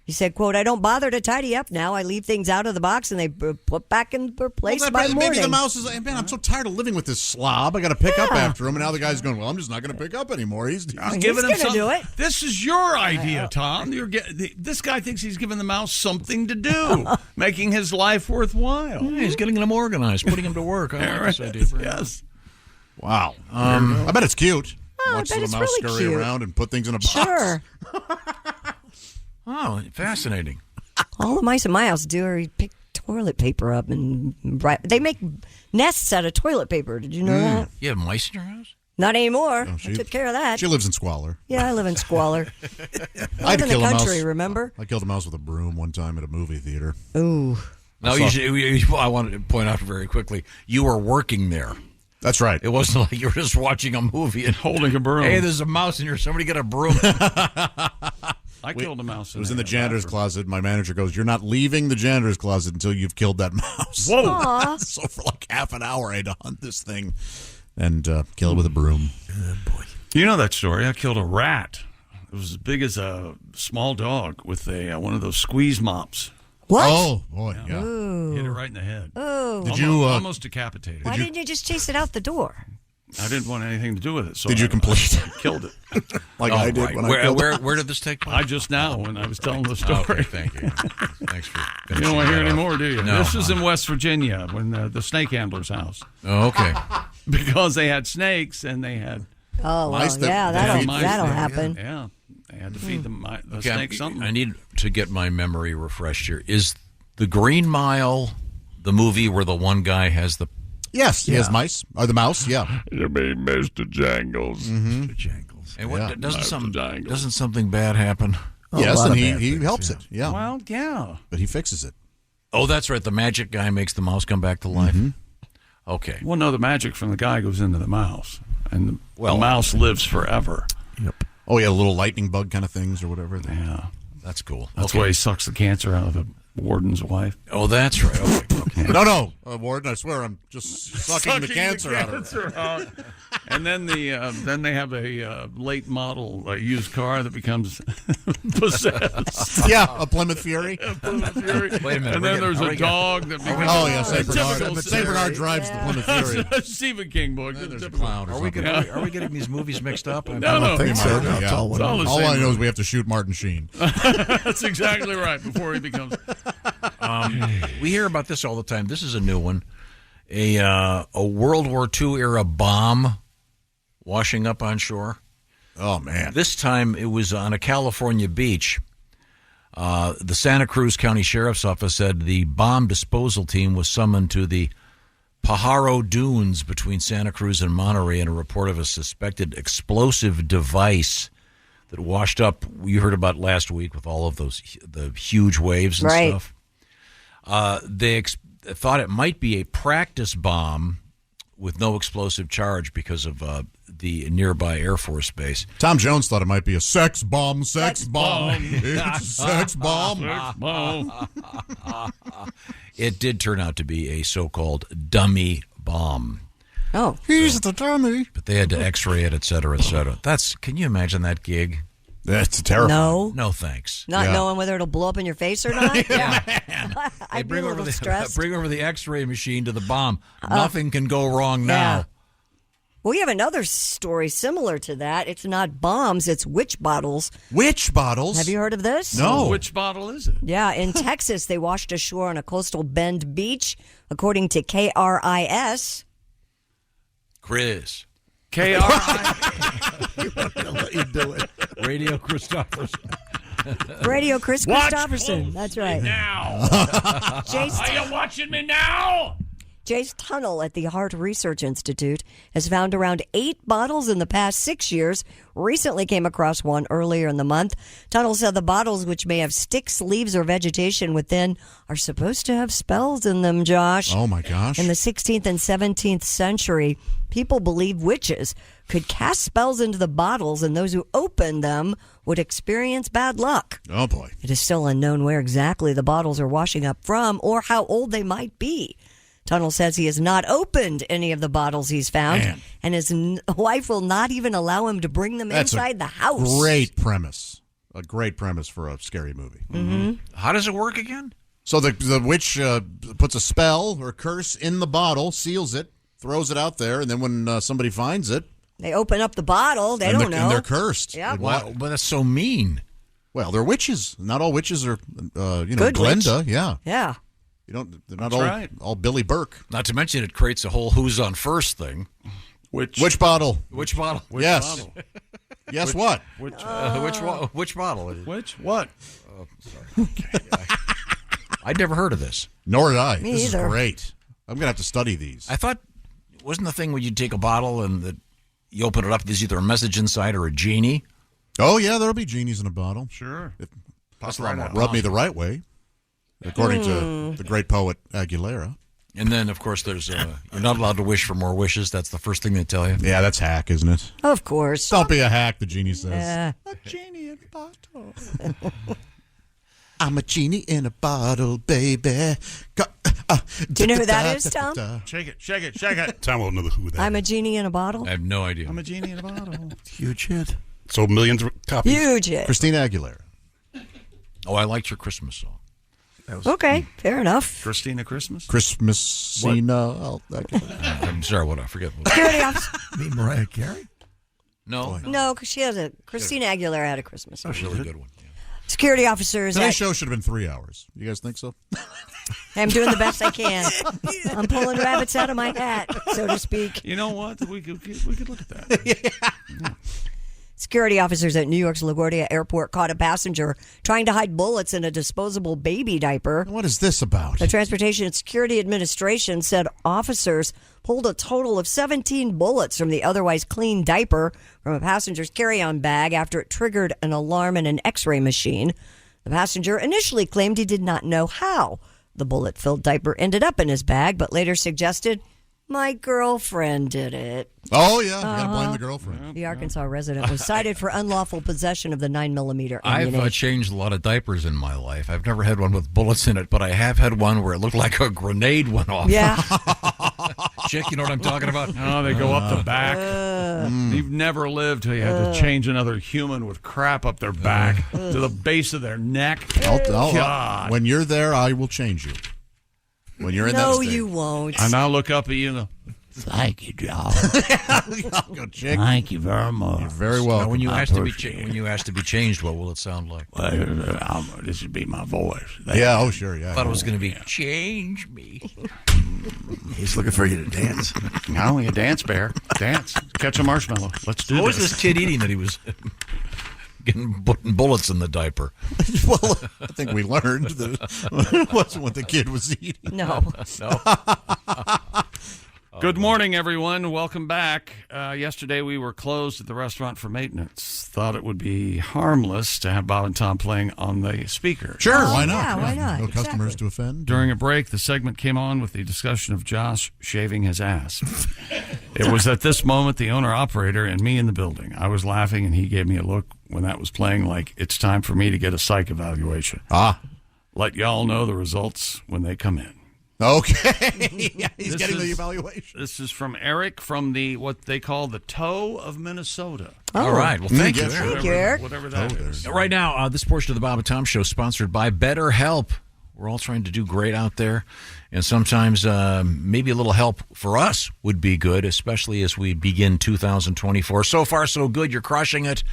He said, quote, I don't bother to tidy up now. I leave things out of the box and they put back in their place by morning.
Maybe the mouse is like, man, I'm so tired of living with this slob. I got to pick up after him. And now the guy's going, well, I'm just not going to pick up anymore. He's
Giving him
gonna do it.
This is your idea, Tom. This guy thinks he's giving the mouse something to do, making his life worthwhile.
Yeah, he's getting them organized, putting them to work. I like this idea for him.
Yes.
Wow. I bet it's cute. Watch
bet
the
it's
mouse
really
scurry
cute.
around and put things in a box.
Sure.
Oh, fascinating.
All the mice in my house do are pick toilet paper up and they make nests out of toilet paper. Did you know that?
You have mice in your house?
Not anymore.
No,
I took care of that.
She lives in squalor.
Yeah, I live in squalor.
I had to
in
kill
the
a
country,
mouse.
remember?
I killed a mouse with a broom one time at a movie theater.
Ooh.
No, I wanted to point out very quickly, you were working there.
That's right.
It wasn't like you were just watching a movie and
holding a broom.
Hey, there's a mouse in here. Somebody get a broom.
I killed a mouse.
It was in the janitor's closet. My manager goes, "You're not leaving the janitor's closet until you've killed that mouse."
Whoa!
Aw.
So for like half an hour, I had to hunt this thing and kill it with a broom.
Good boy. You know that story? I killed a rat. It was as big as a small dog with a one of those squeeze mops.
What?
Oh boy, yeah.
Hit it right in the head.
Oh.
Did you
almost decapitated?
Why didn't you just chase it out the door?
I didn't want anything to do with it. So
Did you complete?
I killed it.
Like I did
right.
when I killed it.
Where did this take place?
I just now when I was telling the story.
Okay, thank you. Thanks for
You don't want to hear any more, do you?
No.
This is in West Virginia, when the snake handler's house.
Oh, okay.
Because they had snakes and they had
Oh, well,
Mice that-
yeah,
that feed-
that'll
Yeah.
happen.
Yeah, they had to feed the
Okay,
snake something.
I need to get my memory refreshed here. Is the Green Mile the movie where the one guy has the...
Yes, he has mice. Or the mouse, yeah.
You mean Mr. Jangles?
Mm-hmm.
Mr. Jangles.
And what,
Yeah.
doesn't something bad happen?
Yes,
lot
and
of
he,
bad
he
things,
helps it. Yeah.
Well, yeah.
But he fixes it.
Oh, that's right. The magic guy makes the mouse come back to life.
Mm-hmm.
Okay.
Well, no, the magic from the guy goes into the mouse, and the mouse lives forever.
Yep. Oh, yeah, little lightning bug kind of things or whatever.
Yeah.
That's cool.
That's why he sucks the cancer out of the warden's wife.
Oh, that's right. Okay.
No, Warden, I swear I'm just sucking the cancer out of her.
out. And then then they have a late model used car that becomes possessed.
Yeah, a Plymouth Fury.
A Plymouth Fury.
Wait a minute.
And then there's a dog that becomes
St. Bernard. But St. Bernard drives the Plymouth Fury.
Stephen King book.
There's a clown.
Are we getting these movies mixed up?
No.
I think so.
It's all the
All
same
I know is
movie.
we have to shoot Martin Sheen.
That's exactly right. Before he becomes.
We hear about this all the time. This is a new one. A World War II era bomb washing up on shore.
Oh, man.
This time it was on a California beach. The Santa Cruz County Sheriff's Office said the bomb disposal team was summoned to the Pajaro Dunes between Santa Cruz and Monterey in a report of a suspected explosive device that washed up. You heard about last week with all of the huge waves and stuff. They thought it might be a practice bomb with no explosive charge because of the nearby Air Force base.
Tom Jones thought it might be a sex bomb. It's a sex bomb.
It did turn out to be a so-called dummy bomb.
Oh.
He's the dummy.
But they had to x-ray it, et cetera, et cetera. Can you imagine that gig?
That's terrifying.
No, thanks.
Not knowing whether it'll blow up in your face or not?
Yeah.
I'd be a little stressed.
Bring over the x-ray machine to the bomb. Nothing can go wrong now.
Yeah. Well, we have another story similar to that. It's not bombs, it's witch bottles.
Witch bottles?
Have you heard of this?
No.
Which bottle is it?
Yeah, in Texas, they washed ashore on a coastal Bend beach, according to KRIS.
Chris.
KRI.
I'm gonna let you do it.
Radio Christopherson.
Radio Chris
Watch
Christopherson. That's right.
Now.
Jace,
Are you watching me now?
Jace Tunnel at the Heart Research Institute has found around 8 bottles in the past 6 years. Recently came across one earlier in the month. Tunnel said the bottles, which may have sticks, leaves, or vegetation within, are supposed to have spells in them, Josh.
Oh, my gosh.
In the 16th and 17th century, people believed witches could cast spells into the bottles, and those who opened them would experience bad luck.
Oh, boy.
It is still unknown where exactly the bottles are washing up from or how old they might be. Tunnel says he has not opened any of the bottles he's found, and his wife will not even allow him to bring them inside the house.
Great premise. A great premise for a scary movie.
Mm-hmm.
How does it work again?
So the witch puts a spell or curse in the bottle, seals it, throws it out there, and then when somebody finds it,
they open up the bottle. They don't know.
And they're cursed.
Yep.
Wow, but that's so mean.
Well, they're witches. Not all witches are,
Good
Glenda.
witch.
Yeah.
Yeah.
They're not
That's
all Billy Burke.
Not to mention it creates a whole who's on first thing.
Which bottle?
Which bottle?
Yes.
Bottle?
Yes, what?
Which bottle?
Which what?
Oh, sorry. Okay. I'd never heard of this.
Nor did I.
Me
This
either.
is great. I'm going to have to study these.
I thought, wasn't the thing where you take a bottle and you open it up, there's either a message inside or a genie?
Oh, yeah, there'll be genies in a bottle.
Sure.
That's rub me the right way, according to the great poet Aguilera.
And then, of course, there's you're not allowed to wish for more wishes. That's the first thing they tell you.
Yeah, that's hack, isn't it?
Of course.
Don't be a hack, the genie says.
A
genie in a bottle. I'm a genie in a bottle, baby.
Do you know who that is, Tom?
Shake it.
Tom won't know who that
I'm a genie in a bottle.
I have no idea.
I'm a genie in a bottle.
Huge hit.
Sold millions of copies.
Huge hit.
Christina Aguilera.
Oh, I liked your Christmas song.
Okay, fair enough.
Christina Christmas?
Christmasina.
I'm sorry, what I forget.
Security officer.
Me, Mariah Carey?
No.
No, because she has Christina Aguilera had a Christmas song.
That's a really good one.
Security officers.
Today's show should have been 3 hours. You guys think so?
I'm doing the best I can. I'm pulling rabbits out of my hat, so to speak.
You know what? We could look at that.
Security officers at New York's LaGuardia Airport caught a passenger trying to hide bullets in a disposable baby diaper.
What is this about?
The Transportation and Security Administration said officers pulled a total of 17 bullets from the otherwise clean diaper from a passenger's carry-on bag after it triggered an alarm in an X-ray machine. The passenger initially claimed he did not know how the bullet-filled diaper ended up in his bag, but later suggested My girlfriend did it.
Oh, yeah. You got to blame the girlfriend.
The Arkansas resident was cited for unlawful possession of the 9mm
I've
ammunition.
changed a lot of diapers in my life. I've never had one with bullets in it, but I have had one where it looked like a grenade went off.
Yeah.
Chick, you know what I'm talking about?
Oh, they go up the back. You've never lived till you had to change another human with crap up their back to the base of their neck. God.
When you're there, I will change you. When you're in that
No,
state.
you won't.
I now look up at you and go,
Thank you, John.
Go, Chick.
Thank you very much.
You're very welcome.
Now, when you ask to be changed, what will it sound like?
Well, this would be my voice.
Yeah, oh, sure, yeah.
I thought it was going to be, change me.
He's looking for you to dance.
not only a dance bear, dance, catch a marshmallow. Let's do
What was
this.
this kid eating that he was putting bullets in the diaper?
Well, I think we learned that it wasn't what the kid was eating.
No.
Good morning, everyone. Welcome back. Yesterday we were closed at the restaurant for maintenance. Thought it would be harmless to have Bob and Tom playing on the speaker.
Sure, why not?
Yeah, why not?
No
Exactly.
customers to offend.
During a break, the segment came on with the discussion of Josh shaving his ass. It was at this moment the owner-operator and me in the building. I was laughing, and he gave me a look when that was playing like it's time for me to get a psych evaluation. Let y'all know the results when they come in.
Okay. Yeah, he's
This
getting the
is-
evaluation.
This is from Eric from the what they call the toe of Minnesota.
All right. Well, thank you.
yes,
Thank you, Eric.
Whatever that is.
Right now, this portion of the Bob and Tom Show is sponsored by BetterHelp. We're all trying to do great out there, and sometimes maybe a little help for us would be good, especially as we begin 2024. So far, so good. You're crushing it.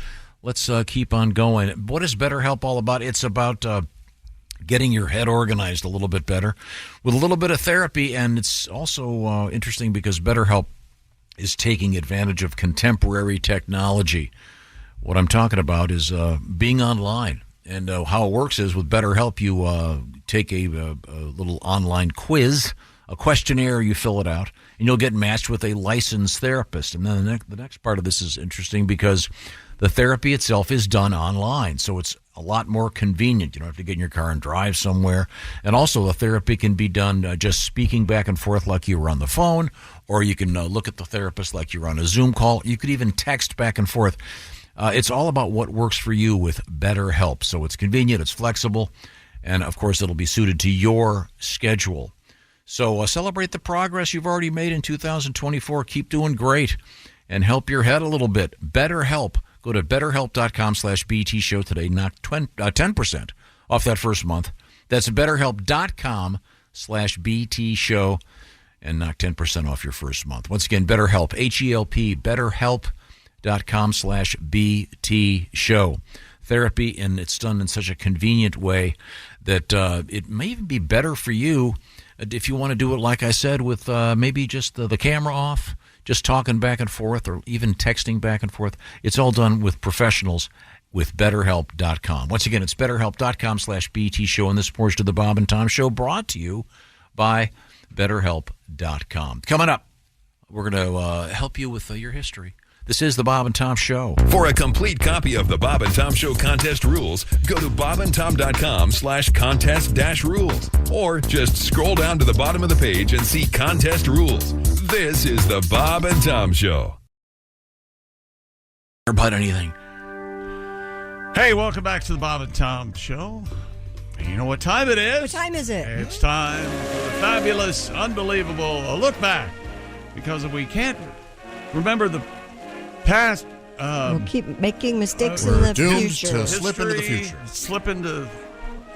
Let's keep on going. What is BetterHelp all about? It's about getting your head organized a little bit better with a little bit of therapy, and it's also interesting because BetterHelp is taking advantage of contemporary technology. What I'm talking about is being online, and how it works is with BetterHelp, you take a little online quiz, a questionnaire, you fill it out, and you'll get matched with a licensed therapist. And then the next part of this is interesting because the therapy itself is done online, so it's a lot more convenient. You don't have to get in your car and drive somewhere. And also, the therapy can be done just speaking back and forth like you were on the phone, or you can look at the therapist like you're on a Zoom call. You could even text back and forth. It's all about what works for you with BetterHelp. So it's convenient, it's flexible, and, of course, it'll be suited to your schedule. So celebrate the progress you've already made in 2024. Keep doing great and help your head a little bit. BetterHelp. Go to betterhelp.com/BT show today. Knock 10% off that first month. That's betterhelp.com/BT show and knock 10% off your first month. Once again, BetterHelp, H-E-L-P, betterhelp.com/BT show. Therapy, and it's done in such a convenient way that it may even be better for you if you want to do it, like I said, with maybe just the camera off, just talking back and forth, or even texting back and forth. It's all done with professionals with BetterHelp.com. Once again, it's BetterHelp.com/BT show, and this portion of the Bob and Tom Show brought to you by BetterHelp.com. Coming up, we're going to help you with your history. This is the Bob and Tom Show.
For a complete copy of the Bob and Tom Show contest rules, go to bobandtom.com/contest-rules, or just scroll down to the bottom of the page and see contest rules. This is the Bob and Tom Show.
About anything.
Hey, welcome back to the Bob and Tom Show. And you know what time it is?
What time is it?
It's time for the fabulous, unbelievable look back. Because if we can't remember the past,
We'll keep making mistakes in
we're
the
doomed
future.
to slip into the future.
Slip into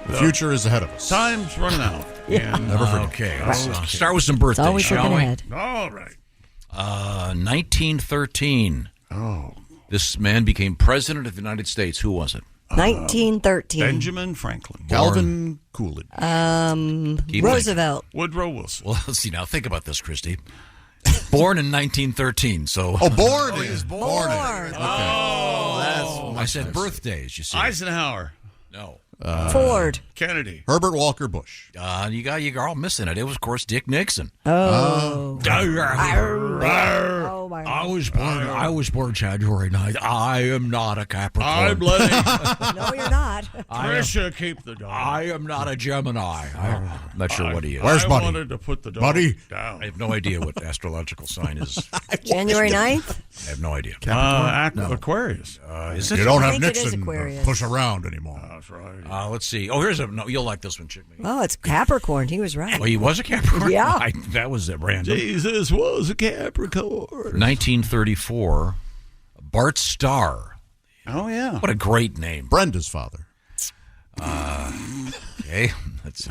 The future is ahead of us.
Time's running out.
Yeah.
And,
Never forget.
Okay, let's start with some birthdays,
always
shall
looking
we?
ahead.
all right.
1913.
Oh.
This man became president of the United States. Who was it?
1913.
Benjamin Franklin.
Calvin Coolidge.
Keep
Roosevelt.
Woodrow Wilson.
Well, let's see. Now, think about this, Christy. Born in 1913. So.
Oh, born.
He was born.
Okay.
Oh,
I said birthdays, you see.
Eisenhower.
No.
Ford.
Kennedy.
Herbert Walker Bush.
You're all missing it. It was, of course, Dick Nixon.
Oh.
Oh,
Capricorn.
I was born January 9th. I am not a Capricorn.
I'm letting
No, you're not.
Trisha keep the dog.
I am not a Gemini. I'm not sure what he is.
Where's Buddy?
I wanted to put the dog
Buddy?
down.
I have no idea what astrological sign is.
January 9th?
I have no idea.
Aquarius.
Is
You
it?
don't
I
have
think it is
Nixon
Aquarius.
push around anymore.
That's right.
Let's see. Oh, here's a. No, you'll like this one, Chick.
Oh, it's Capricorn. He was right.
Oh, he was a Capricorn?
Yeah.
That was at random.
Jesus was a Capricorn.
1934, Bart Starr.
Oh, yeah.
What a great name.
Brenda's father.
Okay.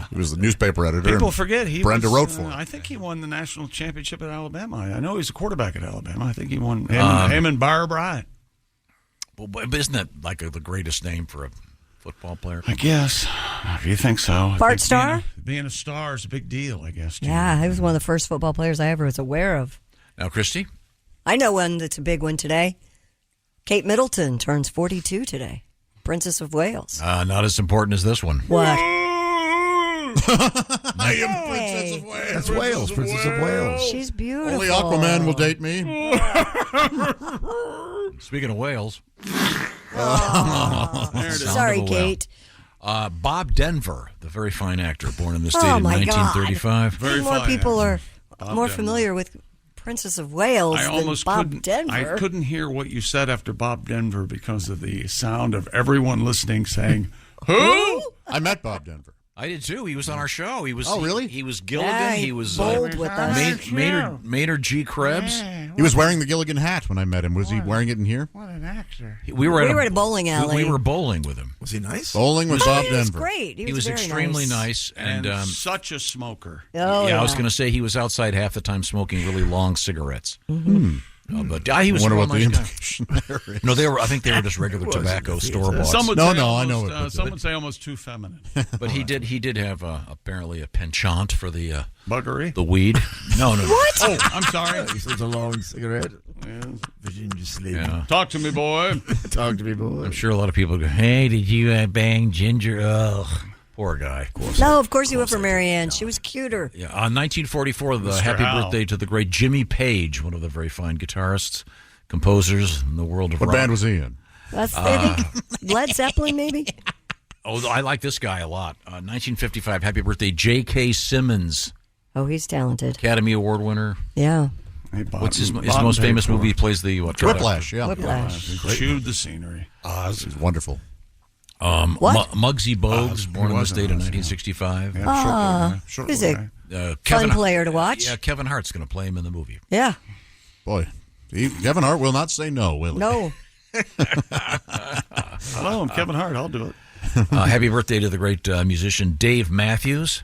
He was the newspaper editor.
People
and
forget
Brenda wrote for him.
I think he won the national championship at Alabama. I know he's a quarterback at Alabama. I think he won him and Barr Bryant.
Well, but isn't that like the greatest name for a football player?
I guess, if you think so.
Bart Starr?
Being a star is a big deal, I guess. Too.
Yeah, he was one of the first football players I ever was aware of.
Now, Christy?
I know one that's a big one today. Kate Middleton turns 42 today. Princess of Wales.
Not as important as this one.
What?
I am Princess of Wales.
That's Wales, Princess of Wales.
She's beautiful.
Only Aquaman will date me.
Speaking of whales.
Sorry, Kate.
Bob Denver, the very fine actor, born in the state
Oh,
in
my
1935.
God. More people are more familiar with Princess of Wales than Bob Denver.
I couldn't hear what you said after Bob Denver because of the sound of everyone listening saying, "Who?"
I met Bob Denver.
I did too. He was on our show. He was.
really?
He was Gilligan.
Yeah,
he was
bowled with us.
Maynard G. Krebs.
He was wearing the Gilligan hat when I met him. Was he wearing it in here?
What an actor!
We were at
a bowling alley.
We were bowling with him.
Was he nice?
Bowling with Bob
He was
Denver.
great.
He was
very
extremely nice and
such a smoker.
Oh,
I was going to say he was outside half the time smoking really long cigarettes.
Mm-hmm.
But he was
I wonder
a
what the
nice guy.
implication there is.
No, they were. I think they were just regular tobacco store bought.
Some would
No,
say
no,
almost,
I know it, but-
some would say almost too feminine.
But he did have apparently a penchant for the
Buggery?
the weed. No.
What?
Oh, I'm sorry.
He says a long cigarette. Virginia Slim.
Yeah.
Talk to me, boy.
Talk to me, boy.
I'm sure a lot of people go, "Hey, did you bang Ginger?" Ugh, poor guy.
No, of course he went for Marianne. She was cuter.
Yeah, 1944, the
Mr.
happy
Hal.
birthday to the great Jimmy Page, one of the very fine guitarists, composers in the world of
What
rock.
band was he in?
That's I think Led Zeppelin, maybe.
Oh, I like this guy a lot. 1955, happy birthday, J.K. Simmons,
Oh, he's talented.
Academy Award winner.
Yeah.
Hey, Bob,
What's his
Bob
most
paid
famous
for
movie? He
it.
plays the what?
Whiplash, yeah.
Whiplash.
Chewed the scenery.
This is wonderful.
What?
Muggsy Bogues, born in the state in
in
1965.
Short
He's
little
a
guy.
fun player to watch.
Yeah, Kevin Hart's going to play him in the movie.
Yeah.
Boy, Kevin Hart will not say no, will he?
No.
Hello, I'm Kevin Hart. I'll do it.
Happy birthday to the great musician Dave Matthews.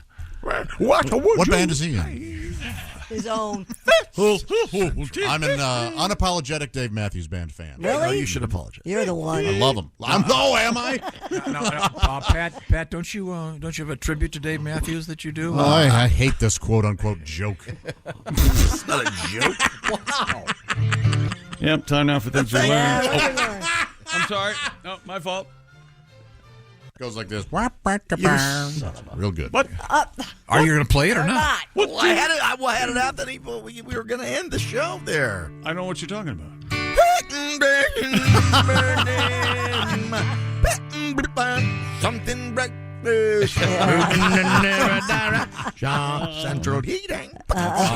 What band is he in?
His own.
I'm an unapologetic Dave Matthews Band fan.
Really?
You should apologize.
You're the one.
I love him. Am I?
Pat, don't you have a tribute to Dave Matthews that you do?
I hate this quote-unquote joke.
It's not a joke. Wow.
Yep, time now for things we learned.
Yeah,
Oh, I'm sorry. No, my fault.
Goes like this. Real good.
What?
Are you going to play it or not?
Well, I had it out that we were going to end the show there.
I know what you're talking about.
Something breakfast. Central heating.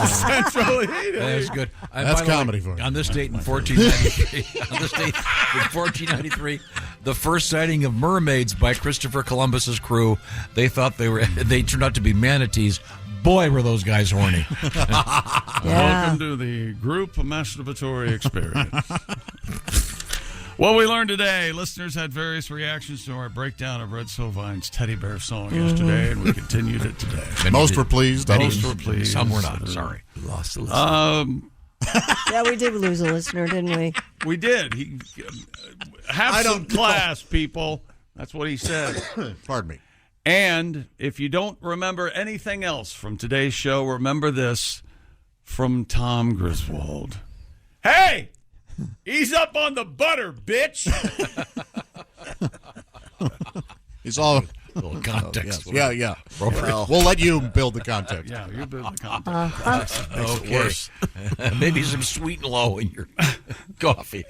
Central heating.
That's good.
That's
by the way,
comedy for you.
On this date in 1493, the first sighting of mermaids by Christopher Columbus's crew, they thought they turned out to be manatees. Boy, were those guys horny.
Welcome to the group masturbatory experience. What we learned today, listeners had various reactions to our breakdown of Red Sovine's Teddy Bear song yesterday, and we continued it today.
Most were pleased.
Most were pleased.
Some were not. Sorry.
We lost a listener.
Yeah, we did lose a listener, didn't we?
We did. Have some class, people. That's what he said.
Pardon me.
And if you don't remember anything else from today's show, remember this from Tom Griswold. Hey! Ease up on the butter, bitch!
He's all
little context.
Yeah.
Appropriate.
We'll let you build the context.
Yeah, you build the context.
Makes it worse. Maybe some sweet and low in your coffee.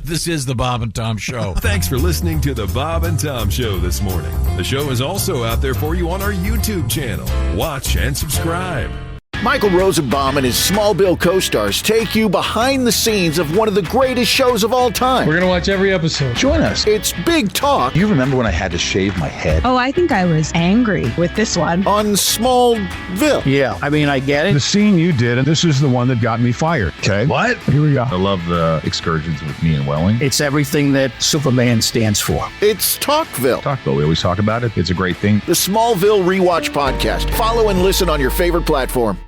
This is the Bob and Tom Show.
Thanks for listening to the Bob and Tom Show this morning. The show is also out there for you on our YouTube channel. Watch and subscribe.
Michael Rosenbaum and his Smallville co-stars take you behind the scenes of one of the greatest shows of all time.
We're going to watch every episode.
Join us. It's Big Talk.
You remember when I had to shave my head?
Oh, I think I was angry with this one.
On Smallville.
Yeah, I mean, I get it.
The scene you did, and this is the one that got me fired.
Okay.
What? Here we go.
I love the excursions with me and Welling. It's everything that Superman stands for.
It's Talkville.
We always talk about it. It's a great thing.
The Smallville Rewatch Podcast. Follow and listen on your favorite platform.